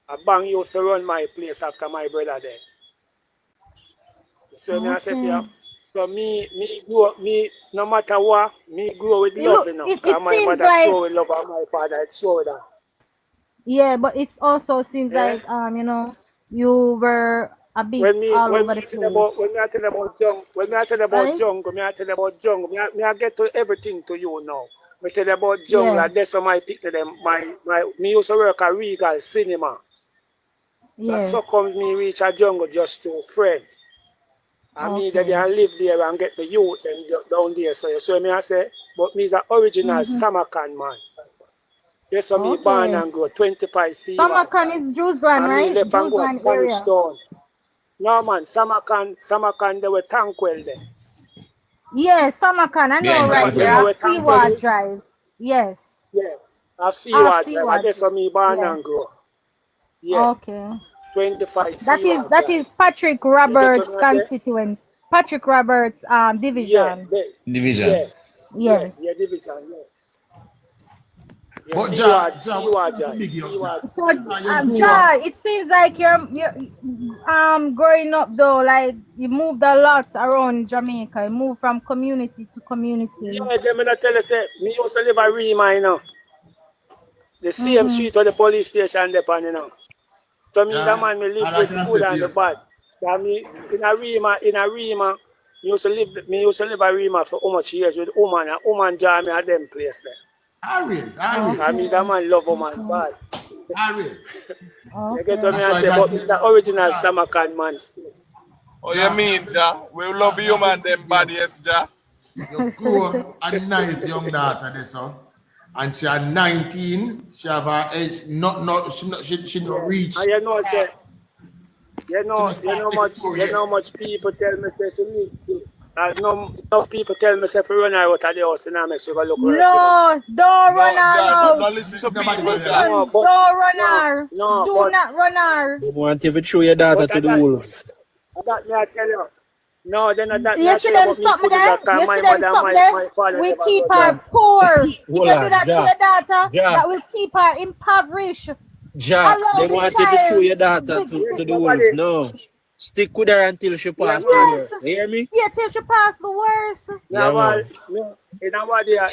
Speaker 3: A bang used to run my place after my brother there. So me I said, yeah. So me no matter what, me grow with love, you know.
Speaker 5: It
Speaker 3: my
Speaker 5: seems
Speaker 3: mother
Speaker 5: like,
Speaker 3: show with love and my father show that.
Speaker 5: Yeah, but it also seems like you know, you were a bit all over the place.
Speaker 3: When I tell about jungle, me I get to everything to you now. Me tell you about jungle, and that's why my pick to them. Me used to work at Regal Cinema. So come me reach a jungle just to friend. And me that they live there and get the youth and down there. So me I say, but me is an original Samarkand man. That's why me born and grow 25 C.
Speaker 5: Samarkand is Juzwan, right? Juzwan area.
Speaker 3: No man, Samarkand they were Tankwell there.
Speaker 5: Yes, Samarkand, I know right there. Seaward Drive. Yes.
Speaker 3: Yeah. I've Seaward Drive. That's why me born and grow. Yeah.
Speaker 5: Okay.
Speaker 3: 25
Speaker 5: that is Patrick Roberts' constituents. Patrick Roberts division.
Speaker 16: Division.
Speaker 5: Yes.
Speaker 3: Yeah, division, yeah.
Speaker 1: But
Speaker 5: So, it seems like you're growing up though, like you moved a lot around Jamaica. You moved from community to community.
Speaker 3: Yeah, them I tell you, say, me used to live at Rema, you know. The same street where the police station depend, you know. So me, that man, me live with the good and the bad. So me in a Rema, me used to live at Rema for how much years with woman join me at them place there.
Speaker 1: Always.
Speaker 3: I mean, that man love woman bad.
Speaker 1: Always.
Speaker 3: You get what me I say, but the original Samarkand man.
Speaker 6: Oh, you mean, Ja? We love you, man, them bad, yes, Ja?
Speaker 1: You grow a nice young daughter, this son. And she had 19, she have her age, she not reach.
Speaker 3: And you know, say, you know much people tell me, say, she need to. No people tell me, say, if you run her out of the house, and I make sure you look
Speaker 5: right. No, don't run her out.
Speaker 6: Don't listen to people,
Speaker 5: don't run her. Do not run her.
Speaker 4: You want to show your daughter to the wolves.
Speaker 3: That me I tell you. No, then that.
Speaker 5: You see them something there? You see them something there? We keep her poor. If you do that to your daughter, that will keep her impoverished.
Speaker 4: Ja, they want to show your daughter to the wolves. No. Stick with her until she pass the
Speaker 5: Yes.
Speaker 4: worst. You hear me?
Speaker 5: Yeah, till she pass the worst.
Speaker 4: Yeah, man.
Speaker 3: In our day, I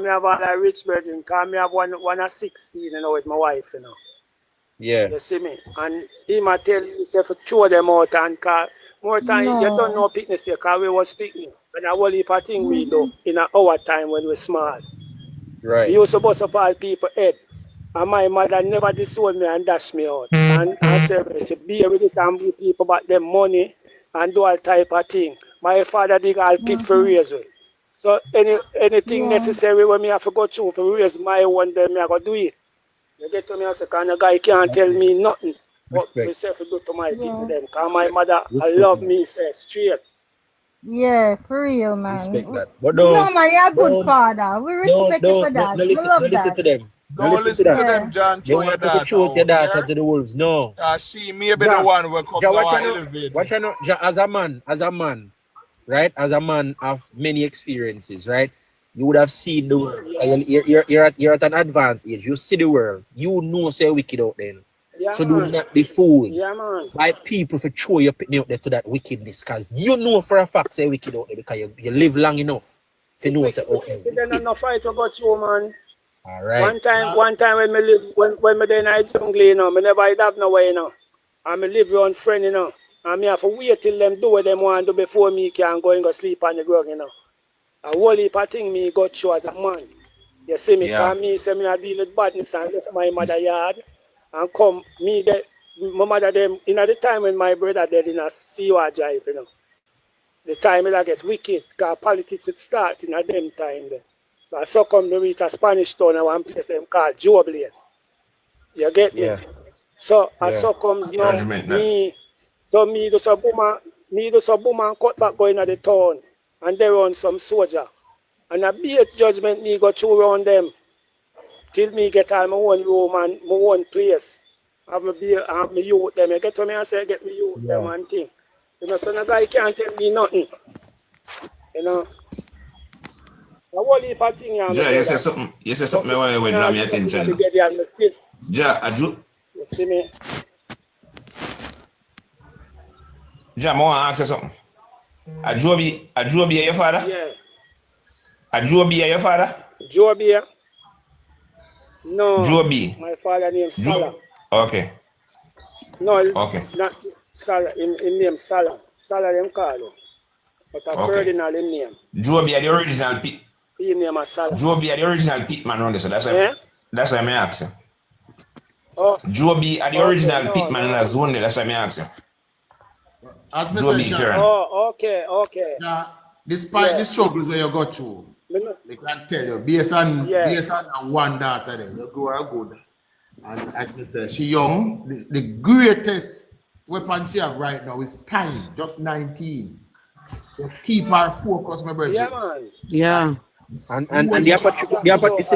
Speaker 3: have a rich virgin, because I have one at 16, you know, with my wife, you know.
Speaker 4: Yeah.
Speaker 3: You see me? And he might tell you, say, to throw them out, and cause more time, you don't know picnic there, because we was picnic. And a whole heap of thing we do in our time when we small.
Speaker 4: Right.
Speaker 3: We used to bust up all people's head. And my mother never disowned me and dashed me out. And said, she bear with it and give people back them money and do all type of thing. My father did all pit for raise me. So anything necessary when me have to go through to raise my one, then me I go do it. You get to me, I say, kind of guy can't tell me nothing. What to say to do to my people them. Because my mother, I love me, say straight.
Speaker 5: Yeah, for real, man.
Speaker 4: Respect that. But
Speaker 5: No, man, you're a good father. We respect you for that.
Speaker 4: Don't
Speaker 5: We love
Speaker 4: listen
Speaker 5: that.
Speaker 4: to them.
Speaker 6: Don't listen to them, John.
Speaker 4: They want to show your daughter to the wolves. No.
Speaker 6: She may be the one who come to our elevate.
Speaker 4: Watch out, as a man, right? As a man of many experiences, right? You would have seen the world. You're at an advanced age. You see the world. You know say wicked out there.
Speaker 3: Yeah,
Speaker 4: so
Speaker 3: man.
Speaker 4: do not be fooled
Speaker 3: by
Speaker 4: people for throw your pitney out there to that wickedness, because you know for a fact say wicked out there because you live long enough to know say okay.
Speaker 3: Then no fight about you, man.
Speaker 4: All right.
Speaker 3: One time when me live when me there in the jungle, you know, me never have no way, you know. And me live with one friend, you know. And me have to wait till them do what them want to do before me can go and go sleep on the ground, you know. A whole heap of thing me got through as a man. You see me, because me say me I deal with badness and left my mother yard. And come, me get my mother them in at the time when my brother dead in a CUR drive, you know. The time I get wicked, because politics it start in a them time then. So I saw come to reach a Spanish town and one place them called Joe Blade. You get me? So I saw comes now me do some boom and cut back going at the town and they run some soldier. And a big judgment me go through around them. Till me get all my own room and my own place. Have me youth them. You get to me and say get me youth them and thing. You know, so no guy can't tell me nothing. You know. A whole heap of thing.
Speaker 13: Ja, you say something I want to draw my attention. Ja,
Speaker 3: you see me?
Speaker 13: Ja, I want to ask you something. Ajobi your father?
Speaker 3: Yeah.
Speaker 13: Ajobi your father?
Speaker 3: Jobi. No.
Speaker 13: Jobi.
Speaker 3: My father name Salah.
Speaker 13: Okay.
Speaker 3: No,
Speaker 13: okay.
Speaker 3: Not Salah. In name Salah. Salah them call him. But a Ferdinand in name.
Speaker 13: Jobi are the original pit.
Speaker 3: His name is Salah.
Speaker 13: Jobi are the original pit man around this, so that's why I ask you.
Speaker 3: Oh.
Speaker 13: Jobi are the original pit man in the zone there, that's why I ask you.
Speaker 1: Jobi,
Speaker 3: oh, okay.
Speaker 1: Yeah, despite the struggles where you got through, they can tell you, based on one daughter there, you grow good. And as I say, she young, the greatest weapon she have right now is time, just 19. Just keep her focus, my brother.
Speaker 3: Yeah, man.
Speaker 17: Yeah.
Speaker 4: And the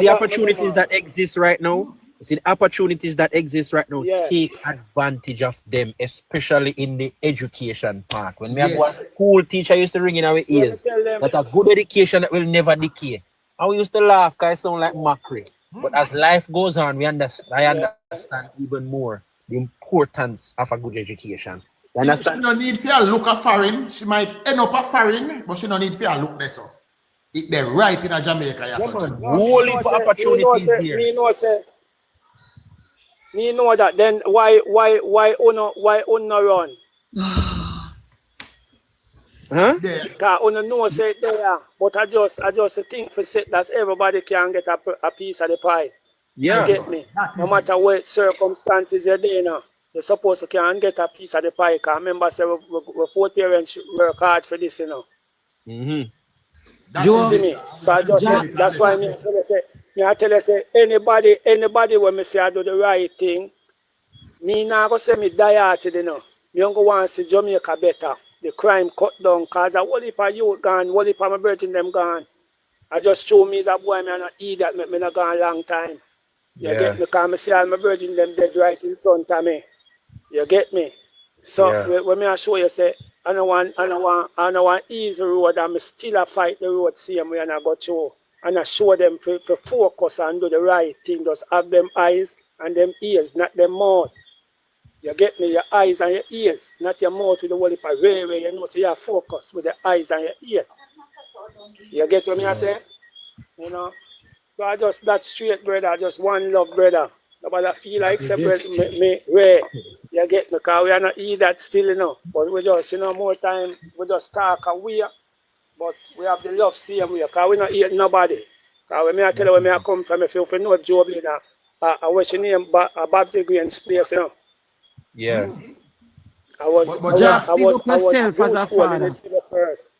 Speaker 4: opportunities that exist right now. See the opportunities that exist right now. Take advantage of them, especially in the education part. When we have one school teacher used to ring in our ears, that a good education that will never decay. And we used to laugh because it sound like mockery. But as life goes on, I understand even more the importance of a good education. You understand?
Speaker 1: She don't need to look at foreign. She might end up a foreign, but she don't need to look there. So they're right in a Jamaica.
Speaker 4: Whole heap of opportunities here.
Speaker 3: Me know that. Then why uno run?
Speaker 4: Huh?
Speaker 3: Because uno know say there, but I just think for say that everybody can get a piece of the pie.
Speaker 4: Yeah.
Speaker 3: You get me? No matter what circumstances you're there now, you're supposed to can get a piece of the pie. Because remember, say we four parents work hard for this, you know. You see me? So I just that's why I tell you say anybody when me say I do the right thing, me not go say me die hearted, you know. Me don't go want to see Jamaica better. The crime cut down, cause a whole heap of youth gone, whole heap of my virgin them gone. I just show me as a boy, me not idiot, me not gone a long time. You get me? Cause me see all my virgin them dead right in front of me. You get me? So when me I show you say I don't want easy road and me still a fight the road same way and I go through. And I show them to focus and do the right thing. Just have them eyes and them ears, not them mouth. You get me? Your eyes and your ears, not your mouth with the whole heap of way, you know, so you focus with the eyes and your ears. You get what I say? You know? So I just that straight, brother, just one love, brother. Nobody feel like separate me, Ray. You get me? Because we are not eat that still, you know. But we just, you know, more time, we just talk and we, but we have the love same way. Because we not eat nobody. Because when I tell you where I come from, if you know Joe Blader, I wish your name Babsy Green's place, you know.
Speaker 4: Yeah.
Speaker 3: I was
Speaker 17: as a father.
Speaker 3: First.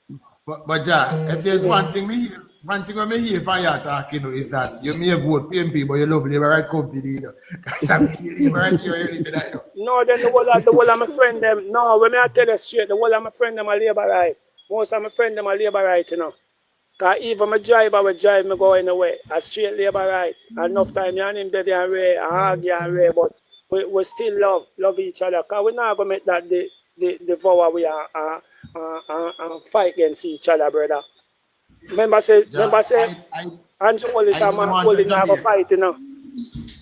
Speaker 1: But yeah, if there's one thing when me hear for you talk, you know, is that you may vote PMP, but you love Labour right company, you know. Because I'm Labour right here, you know.
Speaker 3: No, then the whole of my friend them. No, when I tell you straight, the whole of my friend them are Labour right. Most of my friend them are Labour right, you know. Because even my driver will drive me going away. I straight Labour right. Enough time you and him there and Ray, and argue and Ray, but we still love each other. Because we're not going to make that the vow we are and fight against each other, brother. Remember say, Andrew Wallace and Mark Wallace never fight, you know.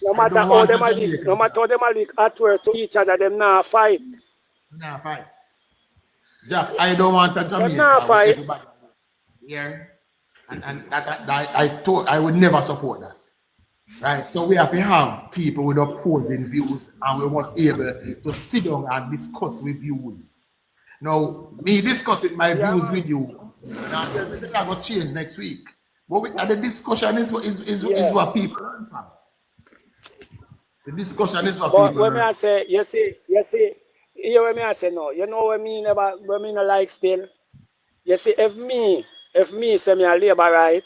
Speaker 3: No matter how them are leak at work to each other, them not fight.
Speaker 1: Nah, fight. Jack, I don't want a Jamaica.
Speaker 3: Them not fight.
Speaker 1: Yeah. And that I would never support that. Right? So we have to have people with opposing views and we must be able to sit down and discuss with views. Now, me discussing my views with you, now this is going to change next week. But the discussion is what people learn from. The discussion is what people
Speaker 3: when
Speaker 1: learn.
Speaker 3: I say, you see, hear what I say no. You know what I mean about what I mean like still? You see, if me say me a Labour right,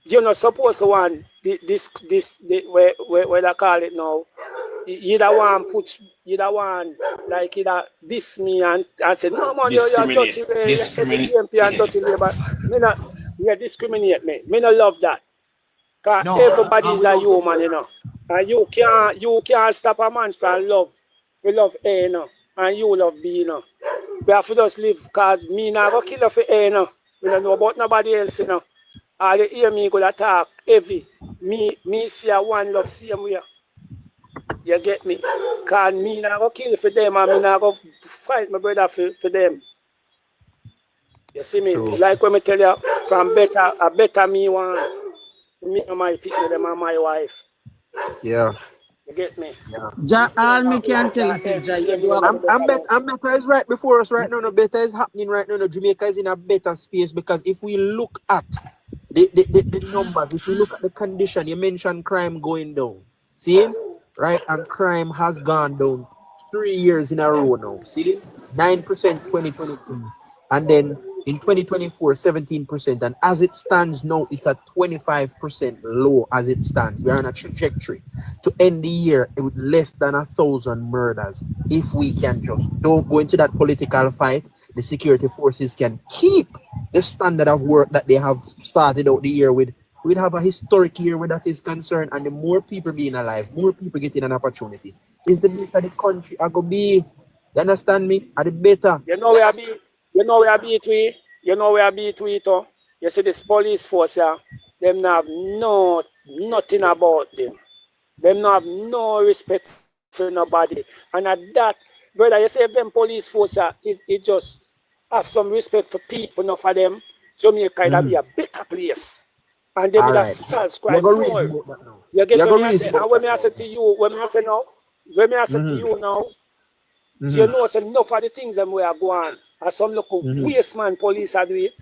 Speaker 3: you're not supposed to want this where they call it now. You don't want like either diss me and say no man, you're dirty way, DMP and dirty Labour. Me not discriminate me. Me not love that. Cause everybody is a human, you know. And you can't stop a man from love. We love A, you know, and you love B, you know. We have to just live because me not go kill for A, you know. We don't know about nobody else, you know. All you hear me go attack heavy. Me see a one love same way. You get me? Because me not go kill for them and me not go fight my brother for them. You see me? True. Like when I tell you, from a better me want. Me and my people, them and my wife.
Speaker 4: Yeah.
Speaker 3: You get me?
Speaker 17: Yeah. All me can tell is
Speaker 4: I'm better is right before us right now. No better is happening right now. No, Jamaica is in a better space because if we look at the numbers, if we look at the condition, you mentioned crime going down. See? Right? And crime has gone down 3 years in a row now. See? 9% 2022. And then in 2024, 17%. And as it stands now, it's at 25% low as it stands. We are on a trajectory to end the year with less than 1,000 murders. If we can just don't go into that political fight, the security forces can keep the standard of work that they have started out the year with. We'd have a historic year where that is concerned. And the more people being alive, more people getting an opportunity, is the better the country are going to be. You understand me? Are the better.
Speaker 3: You know where I be? You know where I beat we? You know where I beat we too? You see this police force here, them not have nothing about them. Them not have no respect for nobody. And at that, brother, you say them police force here, it just have some respect for people, not for them. Jamaica will be a better place. And they will have subscribed more. You get what I say? And when I say to you, when I say to you now, you know so enough of the things them we are going. And some local waste man police are doing it.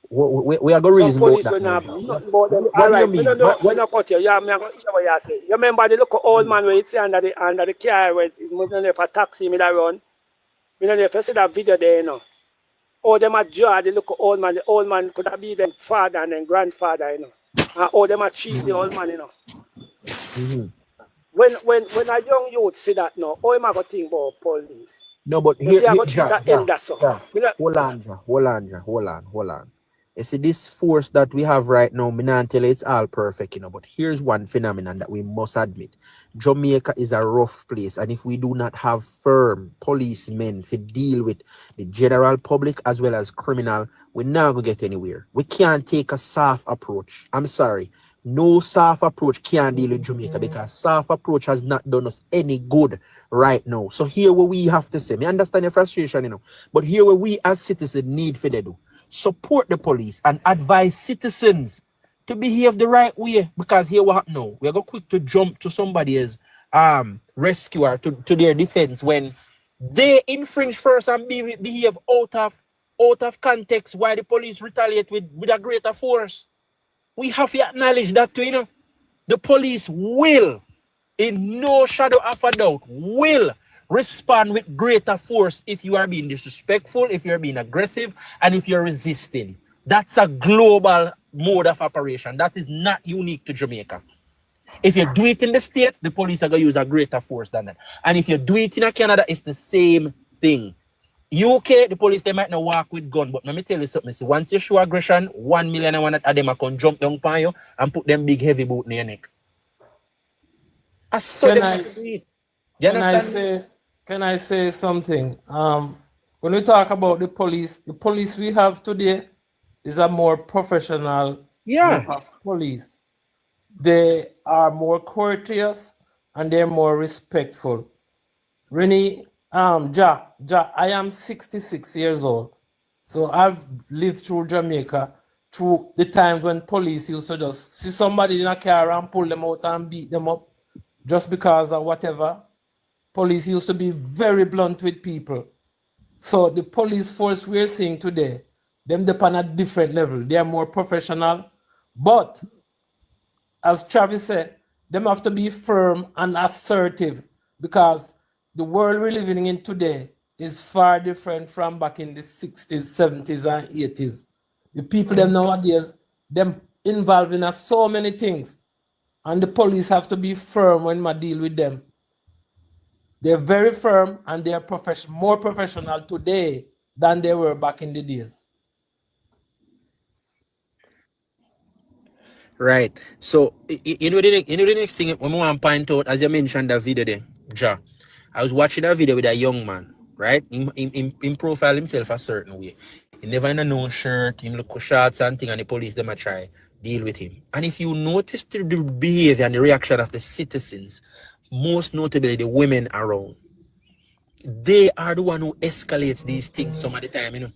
Speaker 4: We are going to reason about that.
Speaker 3: What do you mean? When I cut you, yeah, I hear what you say. You remember the local old man where it's under the car where it's moving for a taxi me that run. You know, if you see that video there, you know. Oh, them are draw the local old man. The old man could have been them father and then grandfather, you know. And oh, them are cheat the old man, you know. When a young youth see that now, how am I going to think about police?
Speaker 4: No, but here, hold on. You see, this force that we have right now, me not tell you it's all perfect, you know, but here's one phenomenon that we must admit. Jamaica is a rough place, and if we do not have firm policemen to deal with the general public as well as criminal, we're not going to get anywhere. We can't take a soft approach. I'm sorry. no soft approach can't deal with Jamaica because soft approach has not done us any good right now. So here where we have to say, I understand your frustration, you know, but here where we as citizens need for they do, support the police and advise citizens to behave the right way, because here what happen now, we're going quick to jump to somebody's rescuer to their defense when they infringe first and behave out of context why the police retaliate with a greater force. We have to acknowledge that too, you know. The police will, in no shadow of a doubt, will respond with greater force if you are being disrespectful, if you're being aggressive, and if you're resisting. That's a global mode of operation. That is not unique to Jamaica. If you do it in the States, the police are going to use a greater force than that. And if you do it in Canada, it's the same thing. UK, the police, they might not walk with gun, but let me tell you something. See, once you show aggression, 1 million and one of them are going to jump down upon you and put them big heavy boot in your neck. I saw them street. You understand?
Speaker 20: Can I say something? When we talk about the police we have today is a more professional group of police. They are more courteous and they're more respectful. Rennie, I am 66 years old. So I've lived through Jamaica through the times when police used to just see somebody in a car and pull them out and beat them up just because of whatever. Police used to be very blunt with people. So the police force we're seeing today, them depend on a different level. They are more professional. But as Travis said, them have to be firm and assertive because the world we're living in today is far different from back in the 60s, 70s, and 80s. The people them nowadays, them involved in so many things. And the police have to be firm when I deal with them. They're very firm and they're more professional today than they were back in the days.
Speaker 4: Right. So, you know the next thing, when I want to point out, as you mentioned that video there, I was watching a video with a young man, right? He profile himself a certain way. He never in a no shirt, he look shots and thing, and the police them a try deal with him. And if you notice the behavior and the reaction of the citizens, most notably the women around, they are the one who escalates these things some of the time, you know.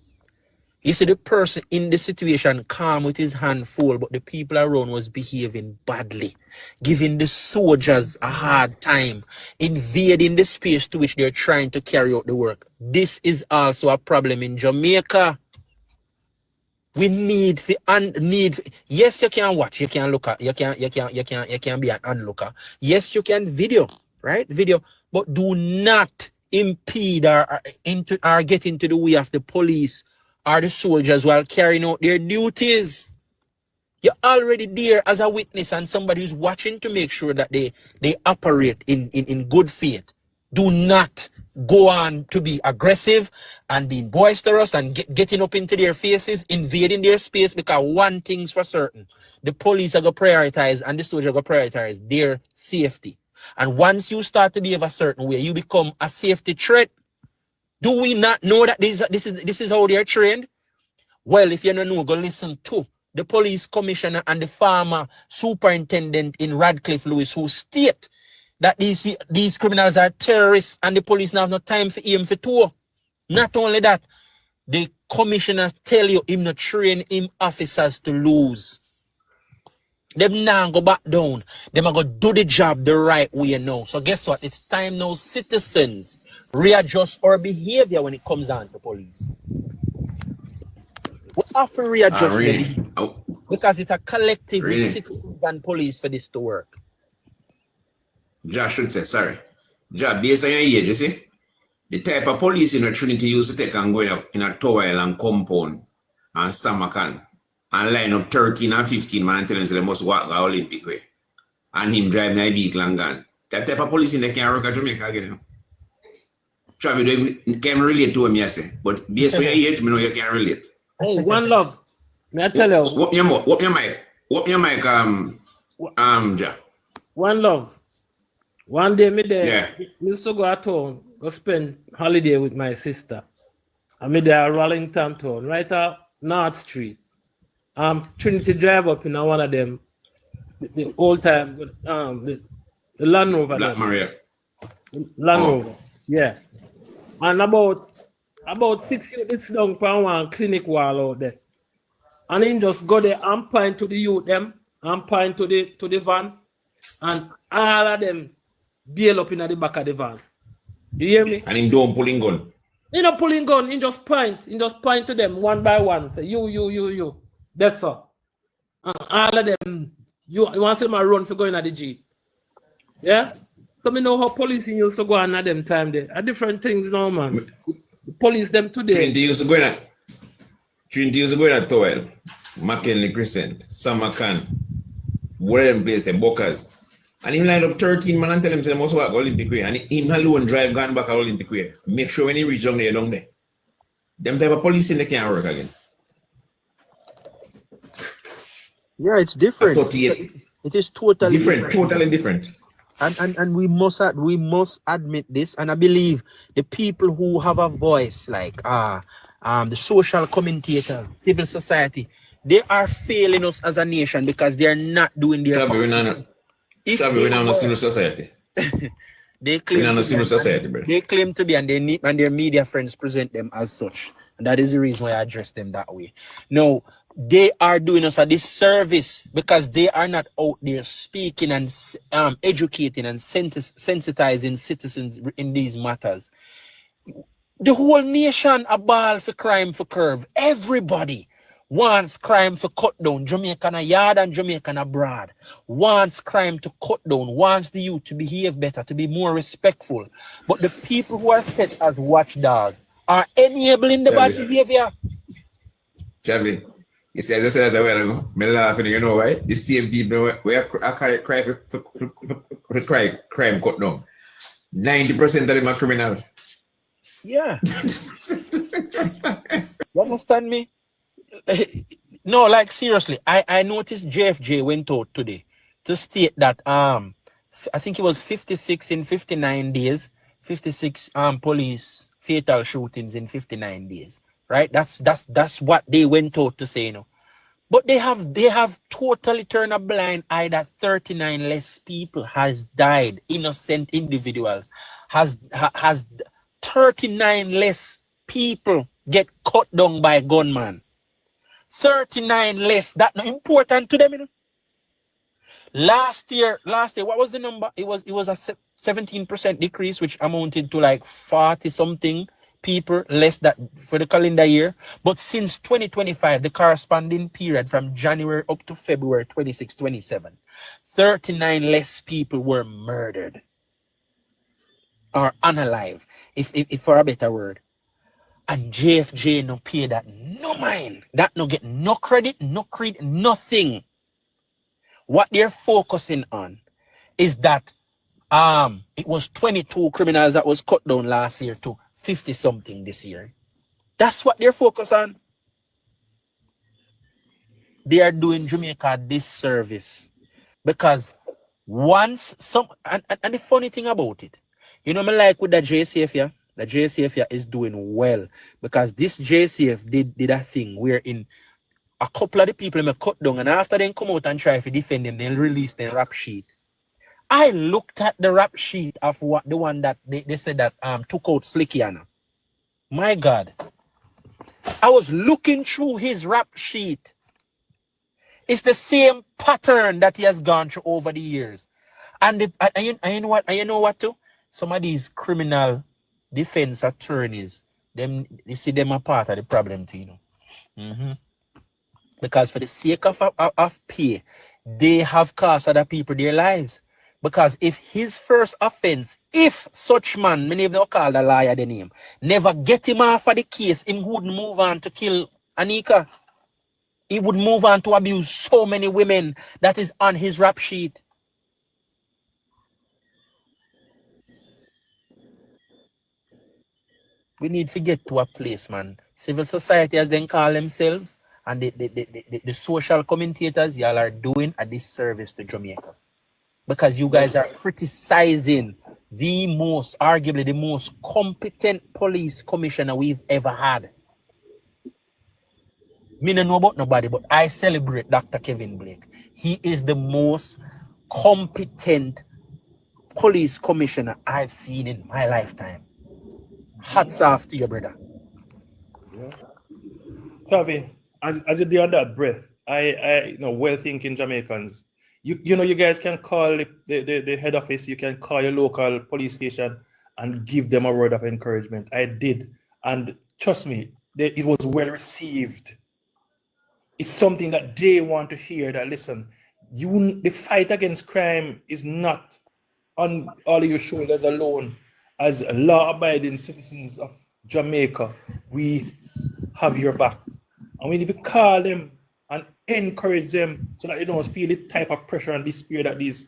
Speaker 4: You see the person in the situation calm with his hand full, but the people around was behaving badly, giving the soldiers a hard time, invading the space to which they're trying to carry out the work. This is also a problem in Jamaica. We need yes, you can watch, you can look at, you can be an onlooker. Yes, you can video, right? Video, but do not impede or get into the way of the police or the soldiers while carrying out their duties. You're already there as a witness and somebody who's watching to make sure that they operate in good faith. Do not go on to be aggressive and being boisterous and getting up into their faces, invading their space, because one thing's for certain. The police are going to prioritize and the soldiers are going to prioritize their safety. And once you start to behave a certain way, you become a safety threat. Do we not know that this is how they're trained? Well, if you don't know, go listen to the police commissioner and the former superintendent in Radcliffe Lewis, who state that these criminals are terrorists and the police now have no time for him for tour. Not only that, the commissioners tell you him not train him officers to lose. Them now go back down. Them are going to do the job the right way now. So guess what? It's time now citizens readjust our behavior when it comes down to police. We have to readjust
Speaker 13: really?
Speaker 4: Because it's a collective with citizens and police for this to work.
Speaker 13: Josh should say, sorry. Josh, based on your age, you see, the type of police in Trinity used to take and go up in a towel and compound and Samakan and line up 13 and 15 man and tell them they must walk the Olympic way. And him drive their vehicle and gone. That type of police in there can't work at Jamaica again, you know. Travis, you can relate to him, yes, but based on your age, I know you can't relate.
Speaker 20: Hey, one love. May I tell you?
Speaker 13: Whoop your mic, Ja.
Speaker 20: One love. One day, me used to go at town, go spend holiday with my sister. And me there at Rollington town, right at North Street. Trinity drive up in one of them the old time the Land Rover.
Speaker 13: Black Maria.
Speaker 20: Land Rover. Yeah. And about 6 units down from one clinic wall out there. And him just go there and point to the youth them and point to the van, and all of them bail up in the back of the van. You hear me?
Speaker 13: And him don't pulling gun.
Speaker 20: He not pulling gun, he just point to them one by one. Say you. That's all. All of them, you want to see my run for going at the G. Yeah? So me know how police used to go on at them time there. Are different things now, man. The police them today.
Speaker 13: Trinity used to go in at Towel, McKinley Crescent, Samakan, where them place, Bockers. And him line up 13 man and tell him say most about Olympic way. And him alone drive gone back at Olympic way. Make sure when he reach down there. Them type of police in they can't work again.
Speaker 4: Yeah, it's different. It is totally different.
Speaker 13: Totally different.
Speaker 4: And we must admit this, and I believe the people who have a voice, like the social commentator, civil society, they are failing us as a nation because they are not doing their part.
Speaker 13: We're not a civil society.
Speaker 4: They claim to be, and their media friends present them as such. And that is the reason why I address them that way. No, they are doing us a disservice because they are not out there speaking and educating and sensitizing citizens in these matters. The whole nation a ball for crime for curve. Everybody wants crime for cut down. Jamaican a yard and Jamaican abroad wants crime to cut down, wants the youth to behave better, to be more respectful. But the people who are set as watchdogs are enabling the bad behavior.
Speaker 13: Chavy, you see, as I said a while ago, me laughing, you know why? The same people where I cry for crime cut down. 90% of them are criminal.
Speaker 4: Yeah. You understand me? No, like seriously, I noticed JFJ went out today to state that I think it was 56 in 59 days, 56 police fatal shootings in 59 days. Right? That's what they went out to say, you know. But they have totally turned a blind eye that 39 less people has died, innocent individuals has 39 less people get cut down by gunman. 39 less. That not important to them, you know. Last year, what was the number? It was a 17% decrease, which amounted to like 40 something people less that for the calendar year. But since 2025, the corresponding period from January up to February 26, 27, 39 less people were murdered or unalive, if for a better word. And JFJ no pay that no mind. That no get no credit, no credit, nothing. What they're focusing on is that it was 22 criminals that was cut down last year to 50 something this year. That's what they're focused on. They are doing Jamaica a disservice because once and the funny thing about it, you know, me like with the JCF, yeah, the JCF is doing well because this JCF did a thing where in a couple of the people may cut down, and after they come out and try to defend them, they'll release their rap sheet. I looked at the rap sheet of the one that they said that took out Slickiana. My God. I was looking through his rap sheet. It's the same pattern that he has gone through over the years. And you know what too? Some of these criminal defense attorneys, you see them are part of the problem too, you know. Because for the sake of pay, they have cost other people their lives. Because if his first offense, if such man, many of them call the liar the name, never get him off of the case, he wouldn't move on to kill Anika. He would move on to abuse so many women that is on his rap sheet. We need to get to a place, man. Civil society, as they call themselves, and the social commentators, y'all are doing a disservice to Jamaica. Because you guys are criticizing arguably the most competent police commissioner we've ever had.
Speaker 8: Me don't know about nobody, but I celebrate Dr. Kevin Blake. He is the most competent police commissioner I've seen in my lifetime. Hats off to your brother.
Speaker 21: Tavi, as you do on that breath, I well-thinking Jamaicans, you know, you guys can call the head office, you can call your local police station and give them a word of encouragement. I did, and trust me, it was well received. It's something that they want to hear, that listen, the fight against crime is not on all of your shoulders alone. As law-abiding citizens of Jamaica, we have your back. And we need to call them and encourage them so that they don't feel the type of pressure and despair that these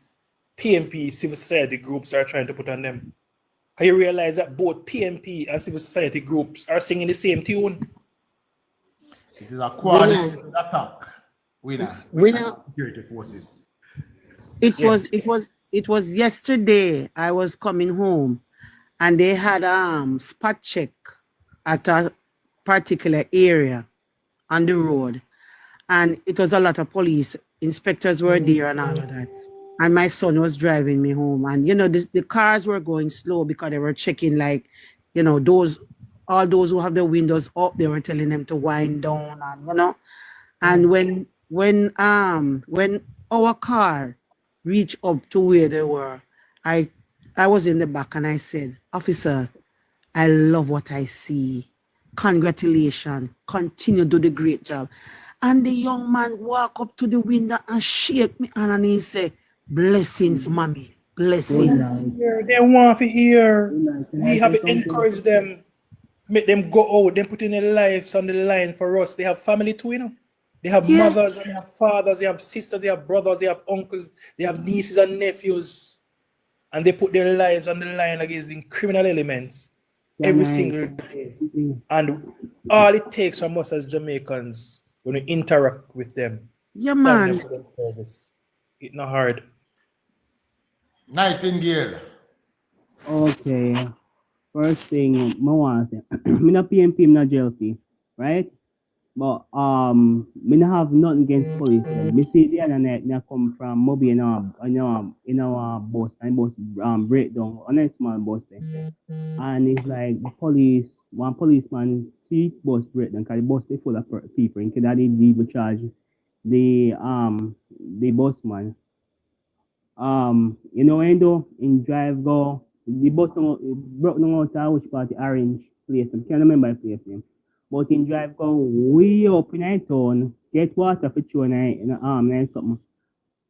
Speaker 21: PMP civil society groups are trying to put on them. Can you realize that both PMP and civil society groups are singing the same tune?
Speaker 1: It is a coordinated attack. Winner. Security forces.
Speaker 17: It was yesterday. I was coming home, and they had spot check at a particular area on the road, and it was a lot of police inspectors were there and all of that. And my son was driving me home, and you know the cars were going slow because they were checking, like, you know, all those who have the windows up, they were telling them to wind down, and you know. And when our car reached up to where they were, I was in the back and I said, "Officer, I love what I see. Congratulations. Continue to do the great job." And the young man walked up to the window and shake me and he said, "Blessings, mommy. Blessings."
Speaker 21: They want to hear. We have to encourage them, make them go out, them put in their lives on the line for us. They have family too, you know. They have mothers, they have fathers, they have sisters, they have brothers, they have uncles, they have nieces and nephews. And they put their lives on the line against the criminal elements every single day. And all it takes from us as Jamaicans when we interact with them.
Speaker 17: Yeah, man.
Speaker 21: It's not hard.
Speaker 1: Nightingale.
Speaker 22: Okay. First thing, I want to say, I'm not PMP, I'm not JLP, right? But me not have nothing against police. Me see the other night, I come from Moby in our bus, and bus breakdown on a small bus there. And it's like the police, one policeman see bus breakdown because the bus they full of people, and that they leave charge the busman. You know when though in drive go the bus broke down out which party Orange place. I can't remember the place name. But in drive go way up in a town, get water for you in the arm and something.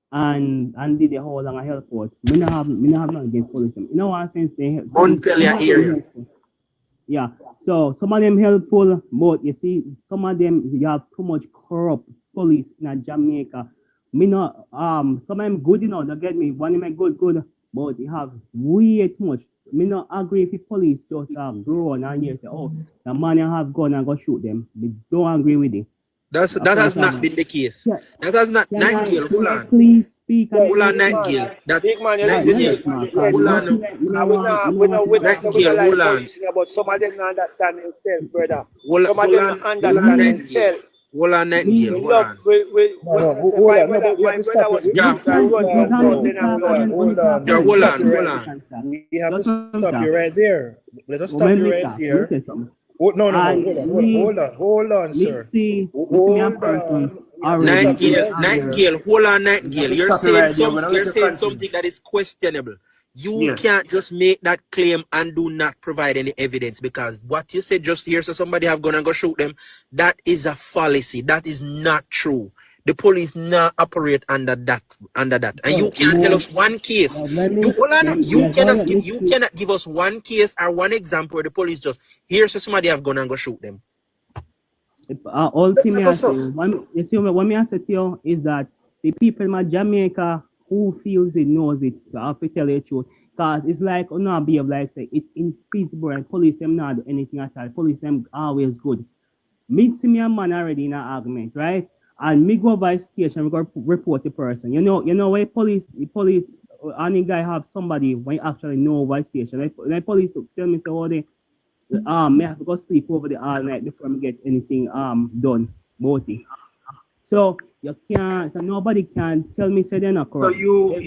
Speaker 22: And did the whole long help out. Me not have nothing against police. You know what sense they help.
Speaker 8: Montpellier area.
Speaker 22: Yeah. So some of them helpful, but you see, some of them you have too much corrupt police in Jamaica. Me not some of them good, you know, don't get me. One of them good, but you have way too much. Me not agree if the police just grow on and you say, oh, the man you have gun and go shoot them. Me don't agree with it.
Speaker 8: That has not been the case.
Speaker 22: Yeah.
Speaker 8: That has not. Nightingale, hold on.
Speaker 22: Please speak.
Speaker 8: Hold on, Nightingale. Nightingale, hold on. Nightingale, hold on.
Speaker 3: But some of them not understand themselves, brother.
Speaker 8: Hold on,
Speaker 3: understand themselves.
Speaker 8: Hold on, Nightingale, hold on.
Speaker 21: Hold on. We have to stop you right there. Let us stop you right there. Oh, no, hold on, sir.
Speaker 8: Nightingale, hold on, Nightingale. You're saying something that is questionable. You can't just make that claim and do not provide any evidence, because what you said just here, so somebody have gone and go shoot them, that is a fallacy. That is not true. The police not operate under that. And you can't tell us one case. You cannot give us one case or one example where the police just here, so somebody have gone and go shoot them.
Speaker 22: Ultimately, what me say to you is that the people in Jamaica who feels it knows it. I have to tell you the truth. Because it's like, not be of like say it's infeasible and police them not do anything at all. Police them always good. Me see me a man already in an argument, right? And me go by station, we go report the person. You know where the police any guy have somebody when you actually know by station. Like police tell me say, oh, they may have to go sleep over the all night before me get anything done. motive. So you can't. So nobody can tell me say they're not corrupt.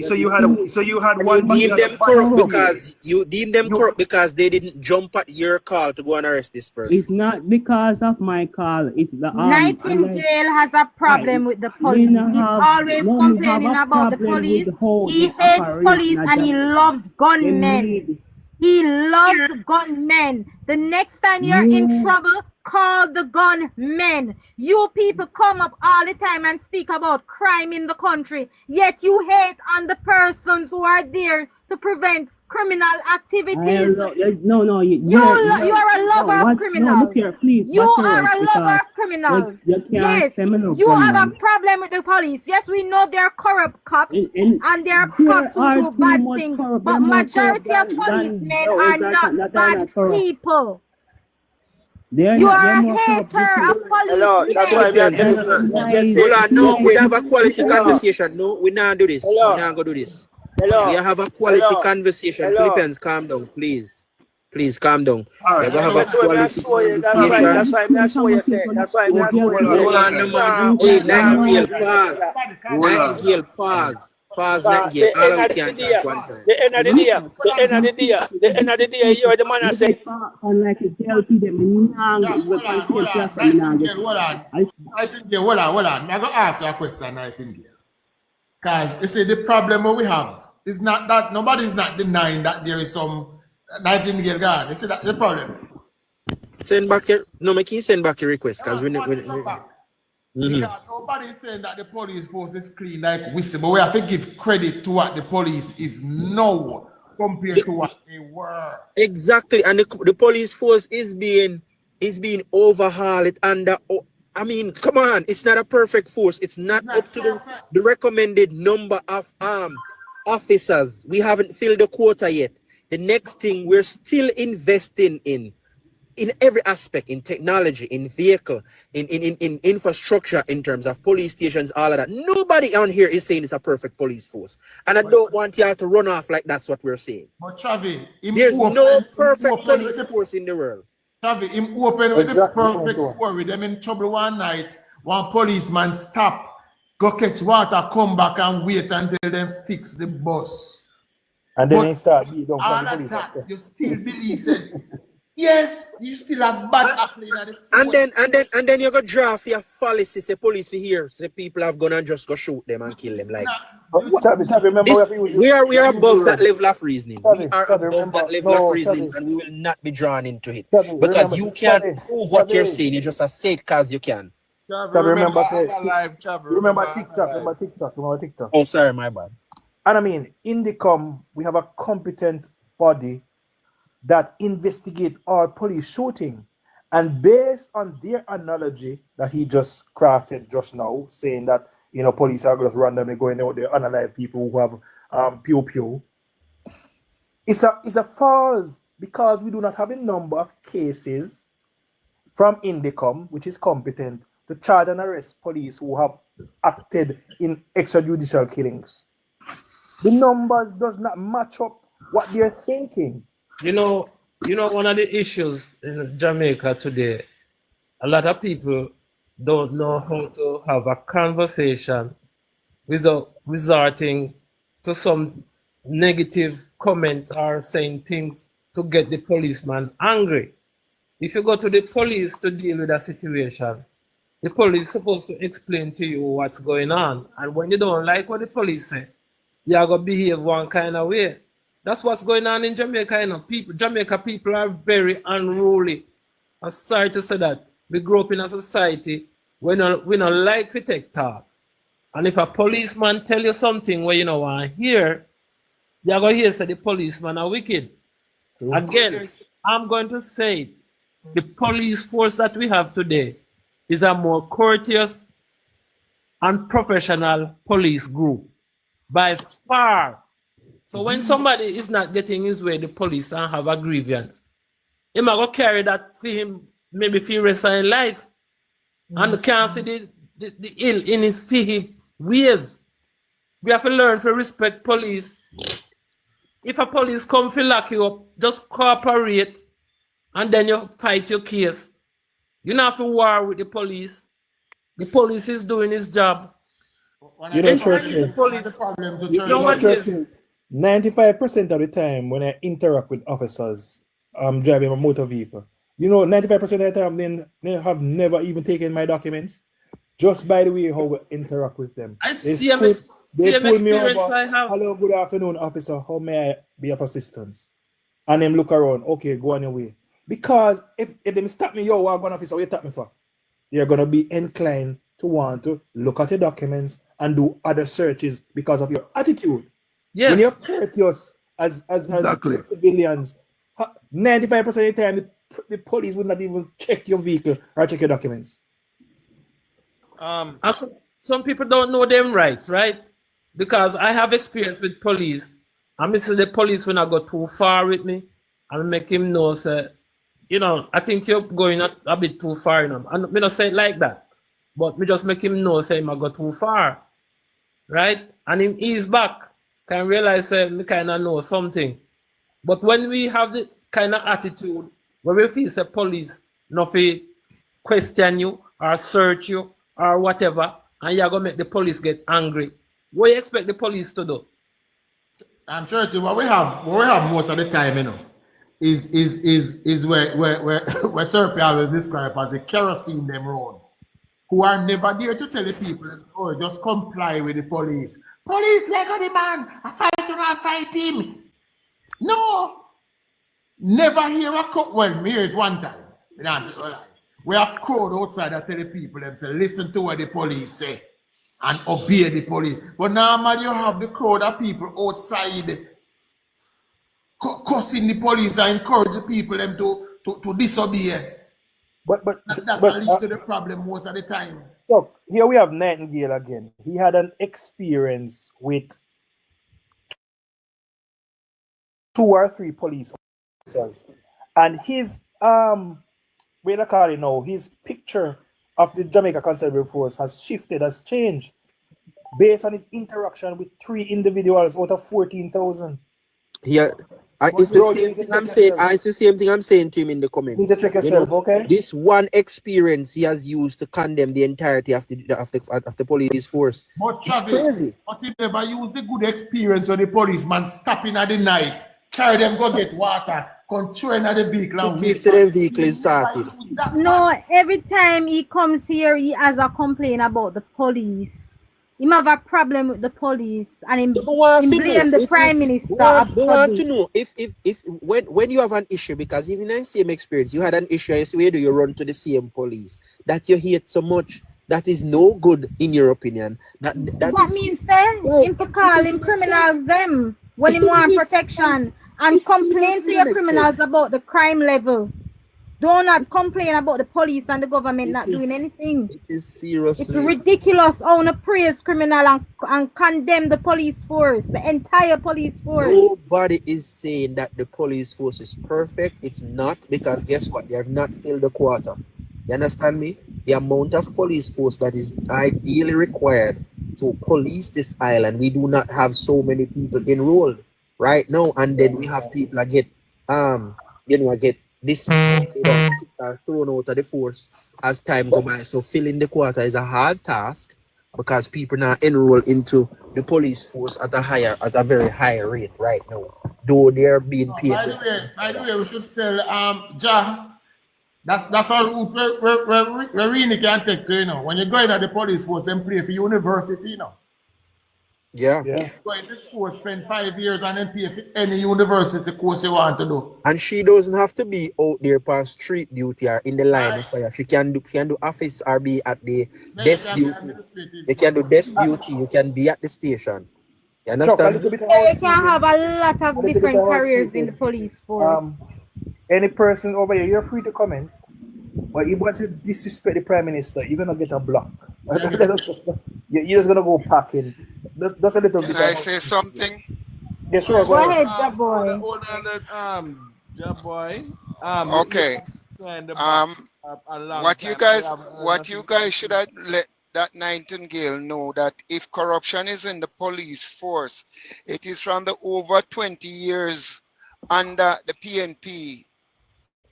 Speaker 21: So you had one.
Speaker 4: You deem them corrupt because you deem them corrupt because they didn't jump at your call to go and arrest this person.
Speaker 22: It's not because of my call. It's the
Speaker 5: Nightingale has a problem with the police. He's always complaining about the police. He hates police and he loves gunmen. He loves gunmen. The next time you're in trouble, call the gunmen. You people come up all the time and speak about crime in the country, yet you hate on the persons who are there to prevent criminal activities.
Speaker 22: No,
Speaker 5: you are a lover of criminals.
Speaker 22: No, look here, please.
Speaker 5: You are a lover of criminals. Yes, you have a problem with the police. Yes, we know they're corrupt cops and they're cops who do bad things, but majority of policemen are not bad people. You are a hater of police.
Speaker 4: Hello, that's why we are hold on, no, we have a quality conversation. No, we not do this. We not go do this. We have a quality conversation. Philippines, calm down, please. Please calm down.
Speaker 3: Right.
Speaker 4: We're gonna have a quality conversation.
Speaker 3: That's why I'm sure you say. That's why I'm sure you say.
Speaker 4: Hold on, no man. Hey, Nightingale, pause. Nightingale, pause. Pause, Nightingale. All of you can talk one time.
Speaker 3: The end of the day, you're the man that say.
Speaker 22: Unlike the JLP, them
Speaker 1: hold on. I'm going to ask you a question, Nightingale. Because you see, the problem we have is not that nobody's not denying that there is some Nightingale gone. You see that the problem.
Speaker 4: Send back your make you send back your request because
Speaker 1: Nobody's saying that the police force is clean like wisdom, but we have to give credit to what the police is now compared to what they were.
Speaker 4: Exactly, and the police force is being overhauled under. I mean, come on, it's not a perfect force. It's not up to the recommended number of officers. We haven't filled the quota yet. The next thing, we're still investing in every aspect, in technology, in vehicle, in infrastructure, in terms of police stations, all of that. Nobody on here is saying it's a perfect police force. And I don't want y'all to run off like that's what we're saying.
Speaker 1: But Chavi,
Speaker 4: there's no perfect police force in the world.
Speaker 1: Chavi, him open with the perfect story. Them in trouble one night, one policeman stop, go catch water, come back and wait until them fix the bus.
Speaker 21: And then they start beat down
Speaker 1: all of that, you still believe it. Yes, you still have bad happening at the
Speaker 4: and then you go draft your fallacy, say police here, so the people have gone and just go shoot them and kill them. Like we are above that level of reasoning. We are above that level of reasoning, and we will not be drawn into it. Because you can't prove what you're saying, you just say it because you can.
Speaker 21: Remember TikTok.
Speaker 4: Oh, sorry, my bad.
Speaker 21: And I mean, in the we have a competent body that investigate all police shooting, and based on their analogy that he just crafted just now, saying that police are just randomly going out there unalive people who have pew pew. It's a false, because we do not have a number of cases from Indicom, which is competent to charge and arrest police who have acted in extrajudicial killings. The numbers does not match up what they're thinking.
Speaker 20: You know, one of the issues in Jamaica today, a lot of people don't know how to have a conversation without resorting to some negative comment or saying things to get the policeman angry. If you go to the police to deal with a situation, the police is supposed to explain to you what's going on. And when you don't like what the police say, you're going to behave one kind of way. That's what's going on in Jamaica. Jamaica people are very unruly. I'm sorry to say that. We grew up in a society where we don't like to take talk. And if a policeman tell you something where you don't want to hear, you're going to hear say the policeman are wicked. Again, I'm going to say the police force that we have today is a more courteous and professional police group by far. So when somebody is not getting his way, the police and have a grievance, he might go carry that for him, maybe for the rest of his life, and can't see the ill in his ways. We have to learn to respect police. If a police come to lock you up, just cooperate, and then you fight your case. You don't have to war with the police. The police is doing his job.
Speaker 21: You know, Churchill. You know, Churchill. 95% of the time when I interact with officers, I'm driving a motor vehicle. You know, 95% of the time they have never even taken my documents. Just by the way how we interact with them. They pull me over. Hello, good afternoon, officer. How may I be of assistance? And them look around. Okay, go on your way. Because if they stop me, yo, what officer, what you tap me for? They're gonna be inclined to want to look at your documents and do other searches because of your attitude.
Speaker 20: Yes.
Speaker 21: When you're courteous as civilians, 95% of the time the police would not even check your vehicle or check your documents.
Speaker 20: Some people don't know them rights, right? Because I have experience with police. And I say the police when I go too far with me, and make him know, say, you know, I think you're going a bit too far, you know. And me not say it like that, but me just make him know, say, I go too far, right? And him ease back, can realize, say, me kind of know something. But when we have this kind of attitude, where we feel, say, police, nothing question you or search you, or whatever, and you're going to make the police get angry. What do you expect the police to do?
Speaker 1: And Churchill, what we have most of the time, you know, is where Sir always describe as a kerosene them road, who are never there to tell the people, oh, just comply with the police. Police like the man, I fight or I fight him. No, never hear a cut. Well, me hear it one time. We are crowd outside that tell the people them say, listen to what the police say and obey the police. But normally you have the crowd of people outside cussing the police and encourage the people them to disobey.
Speaker 21: But
Speaker 1: that leads to the problem most of the time.
Speaker 21: Look, here we have Nightingale again. He had an experience with 2 or 3 police officers, and his his picture of the Jamaica Conservative Force has shifted, has changed based on his interaction with 3 individuals out of 14,000.
Speaker 4: Yeah, it's the same thing I'm saying. It's the same thing I'm saying to him in the comment.
Speaker 21: You need to check yourself, okay?
Speaker 4: This one experience he has used to condemn the entirety of the police force. It's crazy.
Speaker 1: But he never used the good experience when the policeman stopping at the night, carry them go get water, control at the vehicle and wait.
Speaker 4: The vehicle is sorted.
Speaker 5: No, every time he comes here, he has a complaint about the police. He have a problem with the police and him blame the prime minister.
Speaker 4: They want to know if when you have an issue, because even in the same experience, you had an issue, you see where do you run to the same police that you hate so much, that is no good in your opinion. That
Speaker 5: means, sir, him to call him criminals them when he want protection and complain to your criminals about the crime level. Do not complain about the police and the government not doing anything.
Speaker 4: It is seriously.
Speaker 5: It's ridiculous how to praise criminal and condemn the police force, the entire police force.
Speaker 4: Nobody is saying that the police force is perfect. It's not, because guess what? They have not filled the quota. You understand me? The amount of police force that is ideally required to police this island, we do not have so many people enrolled right now, and then we have people that get this thrown out of the force as time go by. So filling the quota is a hard task because people now enroll into the police force at a very high rate right now, though they are being paid.
Speaker 1: By the way, we should tell Ja, that's a route where really can take to, you know. When you go into the police force, then play for university, you know.
Speaker 4: Yeah.
Speaker 1: Go into school, spend 5 years and then pay for any university course you want to do.
Speaker 4: And she doesn't have to be out there for street duty or in the line of fire. She can do office or be at the desk duty. You can do desk duty. You can be at the station. You understand?
Speaker 5: You can have a lot of different careers in the police force.
Speaker 21: Any person over here, you're free to comment. But if you want to disrespect the prime minister, you're gonna get a block. You're just gonna go packing. That's a little bit.
Speaker 9: Can I say something?
Speaker 21: Yeah, sure.
Speaker 5: Go ahead, Jaboy.
Speaker 15: Hold on, Jaboy.
Speaker 9: Okay. What you guys should have let that Nightingale know that if corruption is in the police force, it is from the over 20 years under the PNP.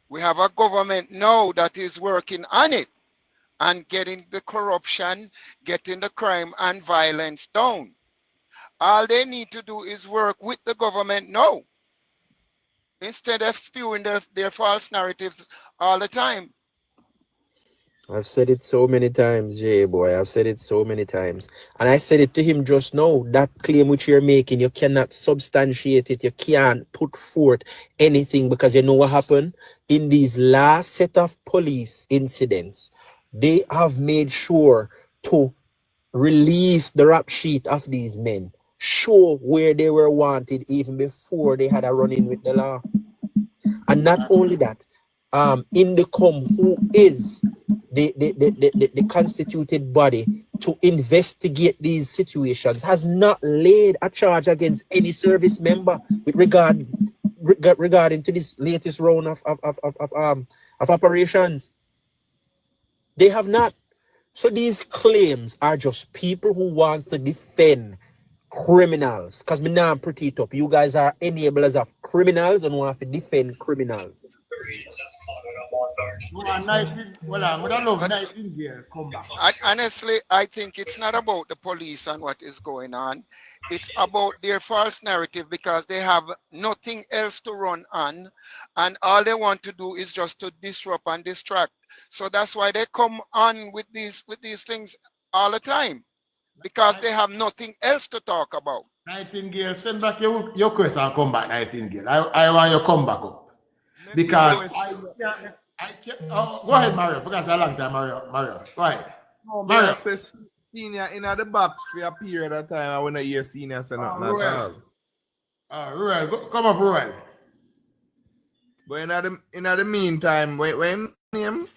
Speaker 9: We have a government now that is working on it. and getting the corruption, getting the crime and violence down. All they need to do is work with the government now, instead of spewing their false narratives all the time.
Speaker 4: I've said it so many times, Jay boy. I've said it so many times. And I said it to him just now. That claim which you're making, you cannot substantiate it. You can't put forth anything because you know what happened? In these last set of police incidents, they have made sure to release the rap sheet of these men, show where they were wanted even before they had a run-in with the law. And not only that, Indicom, who is the constituted body to investigate these situations, has not laid a charge against any service member with regarding to this latest round of operations. They have not. So these claims are just people who want to defend criminals. Because me now I'm pretty tough. You guys are enablers of criminals and want to defend criminals.
Speaker 9: Honestly, I think it's not about the police and what is going on. It's about their false narrative because they have nothing else to run on, and all they want to do is just to disrupt and distract. So that's why they come on with these things all the time, because they have nothing else to talk about.
Speaker 1: Nightingale, send back your question and come back, Nightingale. I want you to come back up. Because I can't, oh, go ahead, Mario, because it's a long time, Mario. Go ahead.
Speaker 6: No,
Speaker 1: Mario.
Speaker 6: I say senior in the box for a period of time. I want to hear senior say nothing at all.
Speaker 1: Ruel, come up, Ruel.
Speaker 6: But in the meantime, when name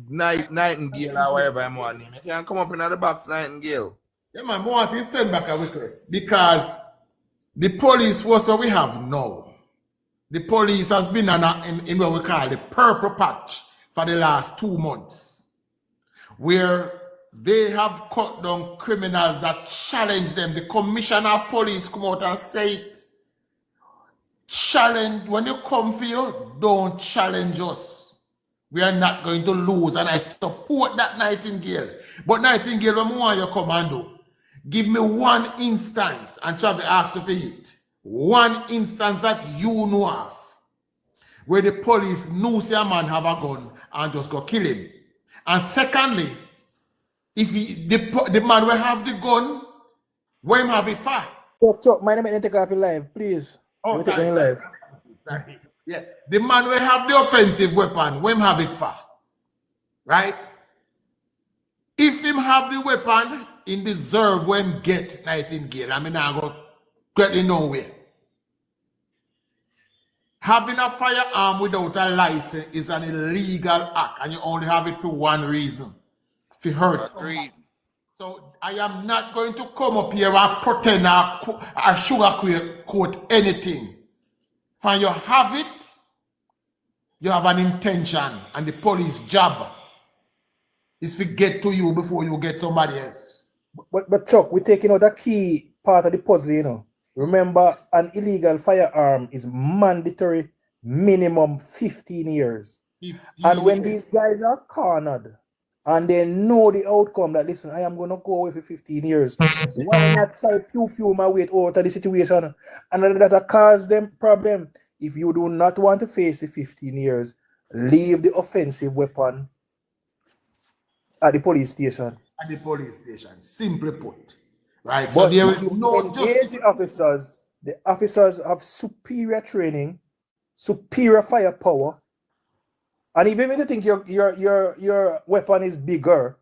Speaker 6: Nightingale or whatever I'm on name, you can come up in the box, Nightingale.
Speaker 1: Yeah, man, I want to send back a request because the police force that we have now, the police has been in what we call the purple patch for the last 2 months, where they have cut down criminals that challenge them. The commissioner of police come out and say it. Challenge, when you come for you, don't challenge us. We are not going to lose, and I support that, Nightingale. But Nightingale, when I want you to come and do, give me one instance, and Travis asks you for it. One instance that you know of, where the police knows a man have a gun and just go kill him. And secondly, if the man will have the gun, where him have it for?
Speaker 2: Chuck, my name is take off your live, please.
Speaker 1: Oh,
Speaker 2: take your live.
Speaker 1: Sorry. Yeah, the man will have the offensive weapon, where him have it for? Right? If him have the weapon, he deserve where him get Nightingale. I mean, I go get in nowhere. Having a firearm without a license is an illegal act, and you only have it for one reason: to hurt somebody. So I am not going to come up here and pretend or sugarcoat anything. When you have it, you have an intention, and the police job is to get to you before you get somebody else.
Speaker 2: But Chuck, we're taking out the key part of the puzzle, you know. Remember, an illegal firearm is mandatory minimum 15 years. And when these guys are cornered and they know the outcome that, listen, I am going to go away for 15 years, why not try pew my way out of the situation? And that cause them problem. If you do not want to face the 15 years, leave the offensive weapon at the police station.
Speaker 1: At the police station, simply put. Right,
Speaker 2: But
Speaker 1: so there
Speaker 2: if
Speaker 1: is
Speaker 2: you
Speaker 1: no
Speaker 2: engage the officers have superior training, superior firepower, and even if you think your weapon is bigger,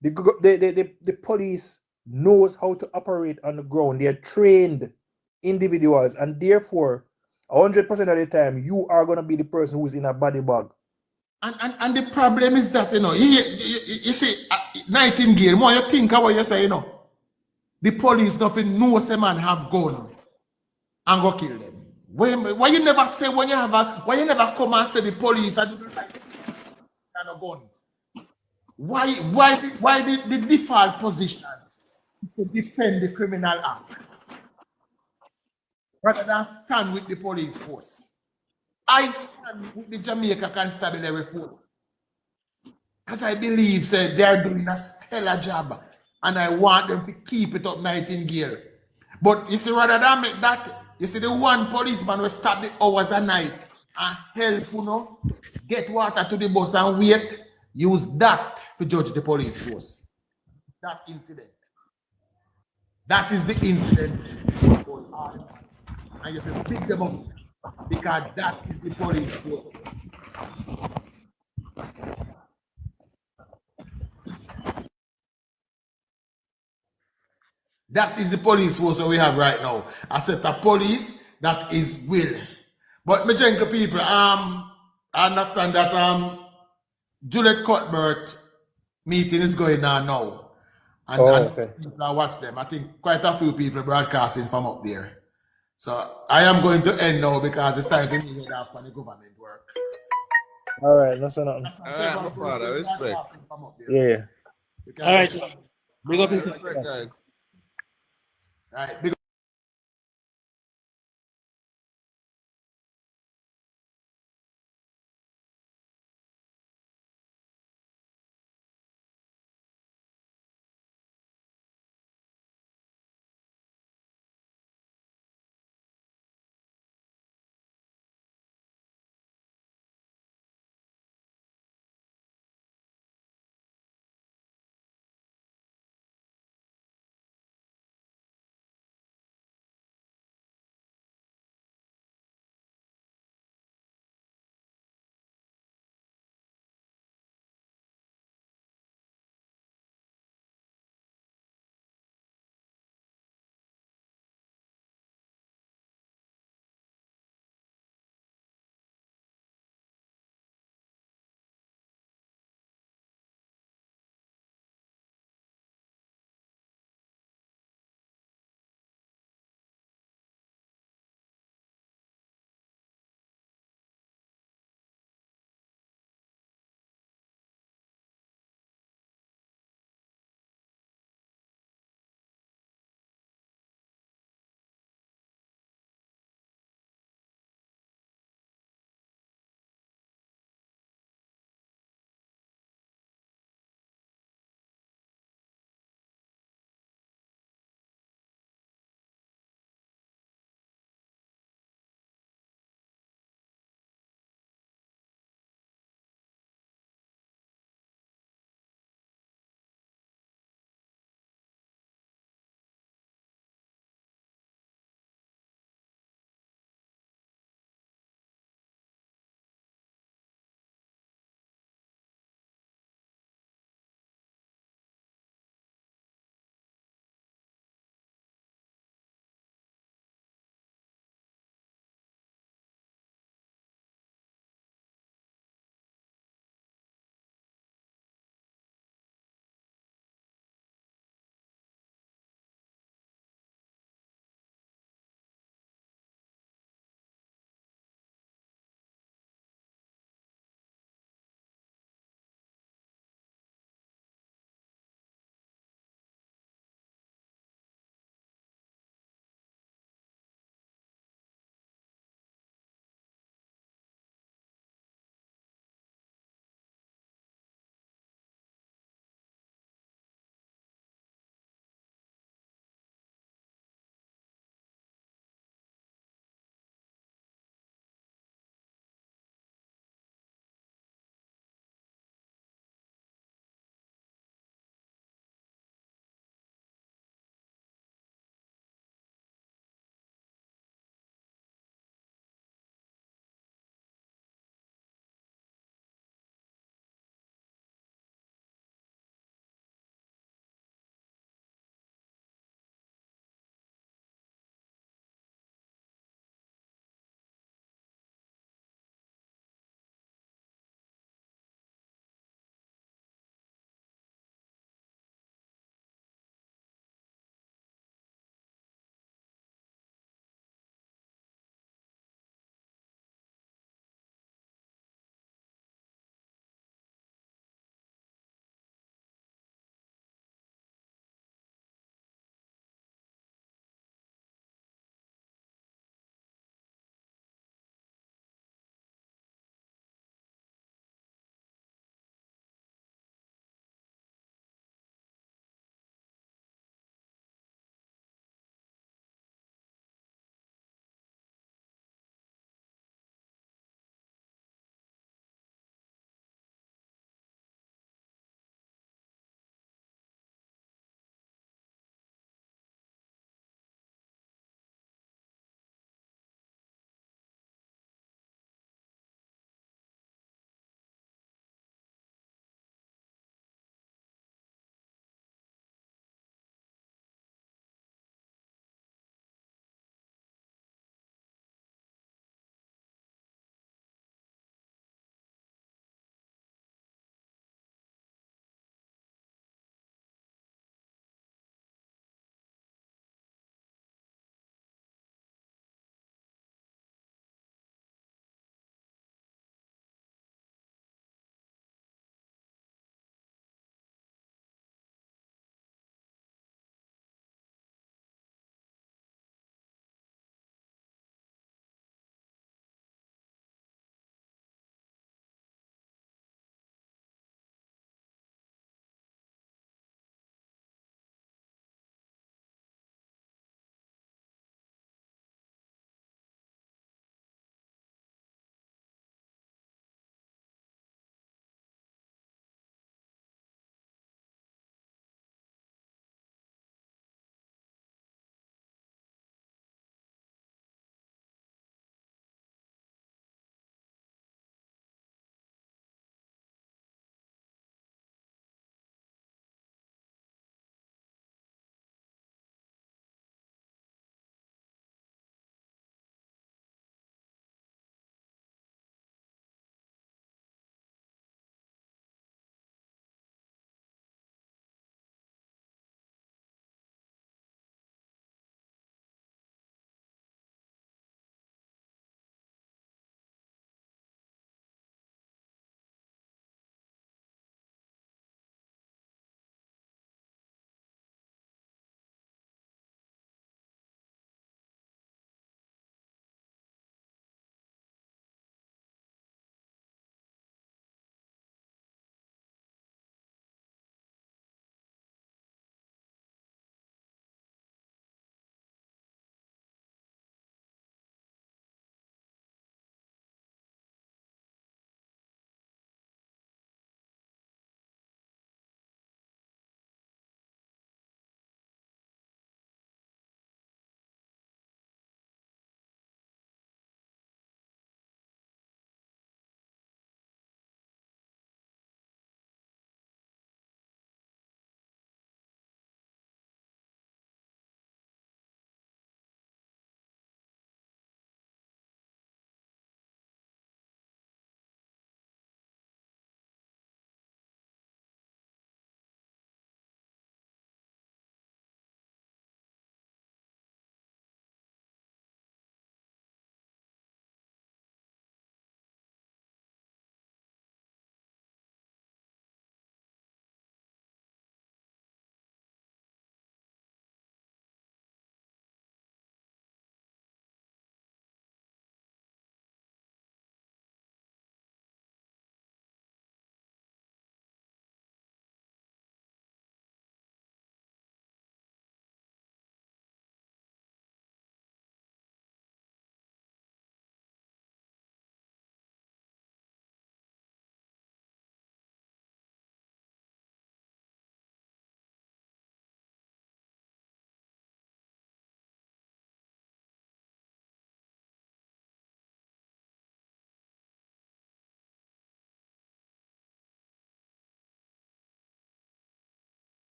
Speaker 2: the police knows how to operate on the ground. They are trained individuals, and therefore 100% of the time you are going to be the person who's in a body bag.
Speaker 1: And the problem is that, you know, you see, Nightingale, more you think of what you say, you know. The police nothing knows a man have gun and go kill them. Why you never say when you have why you never come and say the police and a gun? Why the default position is to defend the criminal act rather than stand with the police force? I stand with the Jamaica Constabulary Force. Because I believe say, they are doing a stellar job. And I want them to keep it up, Nightingale. But you see, rather than make that, you see the one policeman will stop the hours a night and help, you know, get water to the bus and wait. Use that to judge the police force. That incident. That is the incident. And you have to pick them up because that is the police force. That is the police force that we have right now. I said a police that is will. But my gentle people, I understand that Juliet Cuthbert meeting is going on now. And,
Speaker 2: okay.
Speaker 1: People are watch them. I think quite a few people broadcasting from up there. So I am going to end now because it's time for me to head off on the government work.
Speaker 2: All right, that's enough.
Speaker 6: All right, my father, respect.
Speaker 2: Yeah.
Speaker 20: All right. Big up yourself.
Speaker 6: Respect, guys.
Speaker 1: All right, big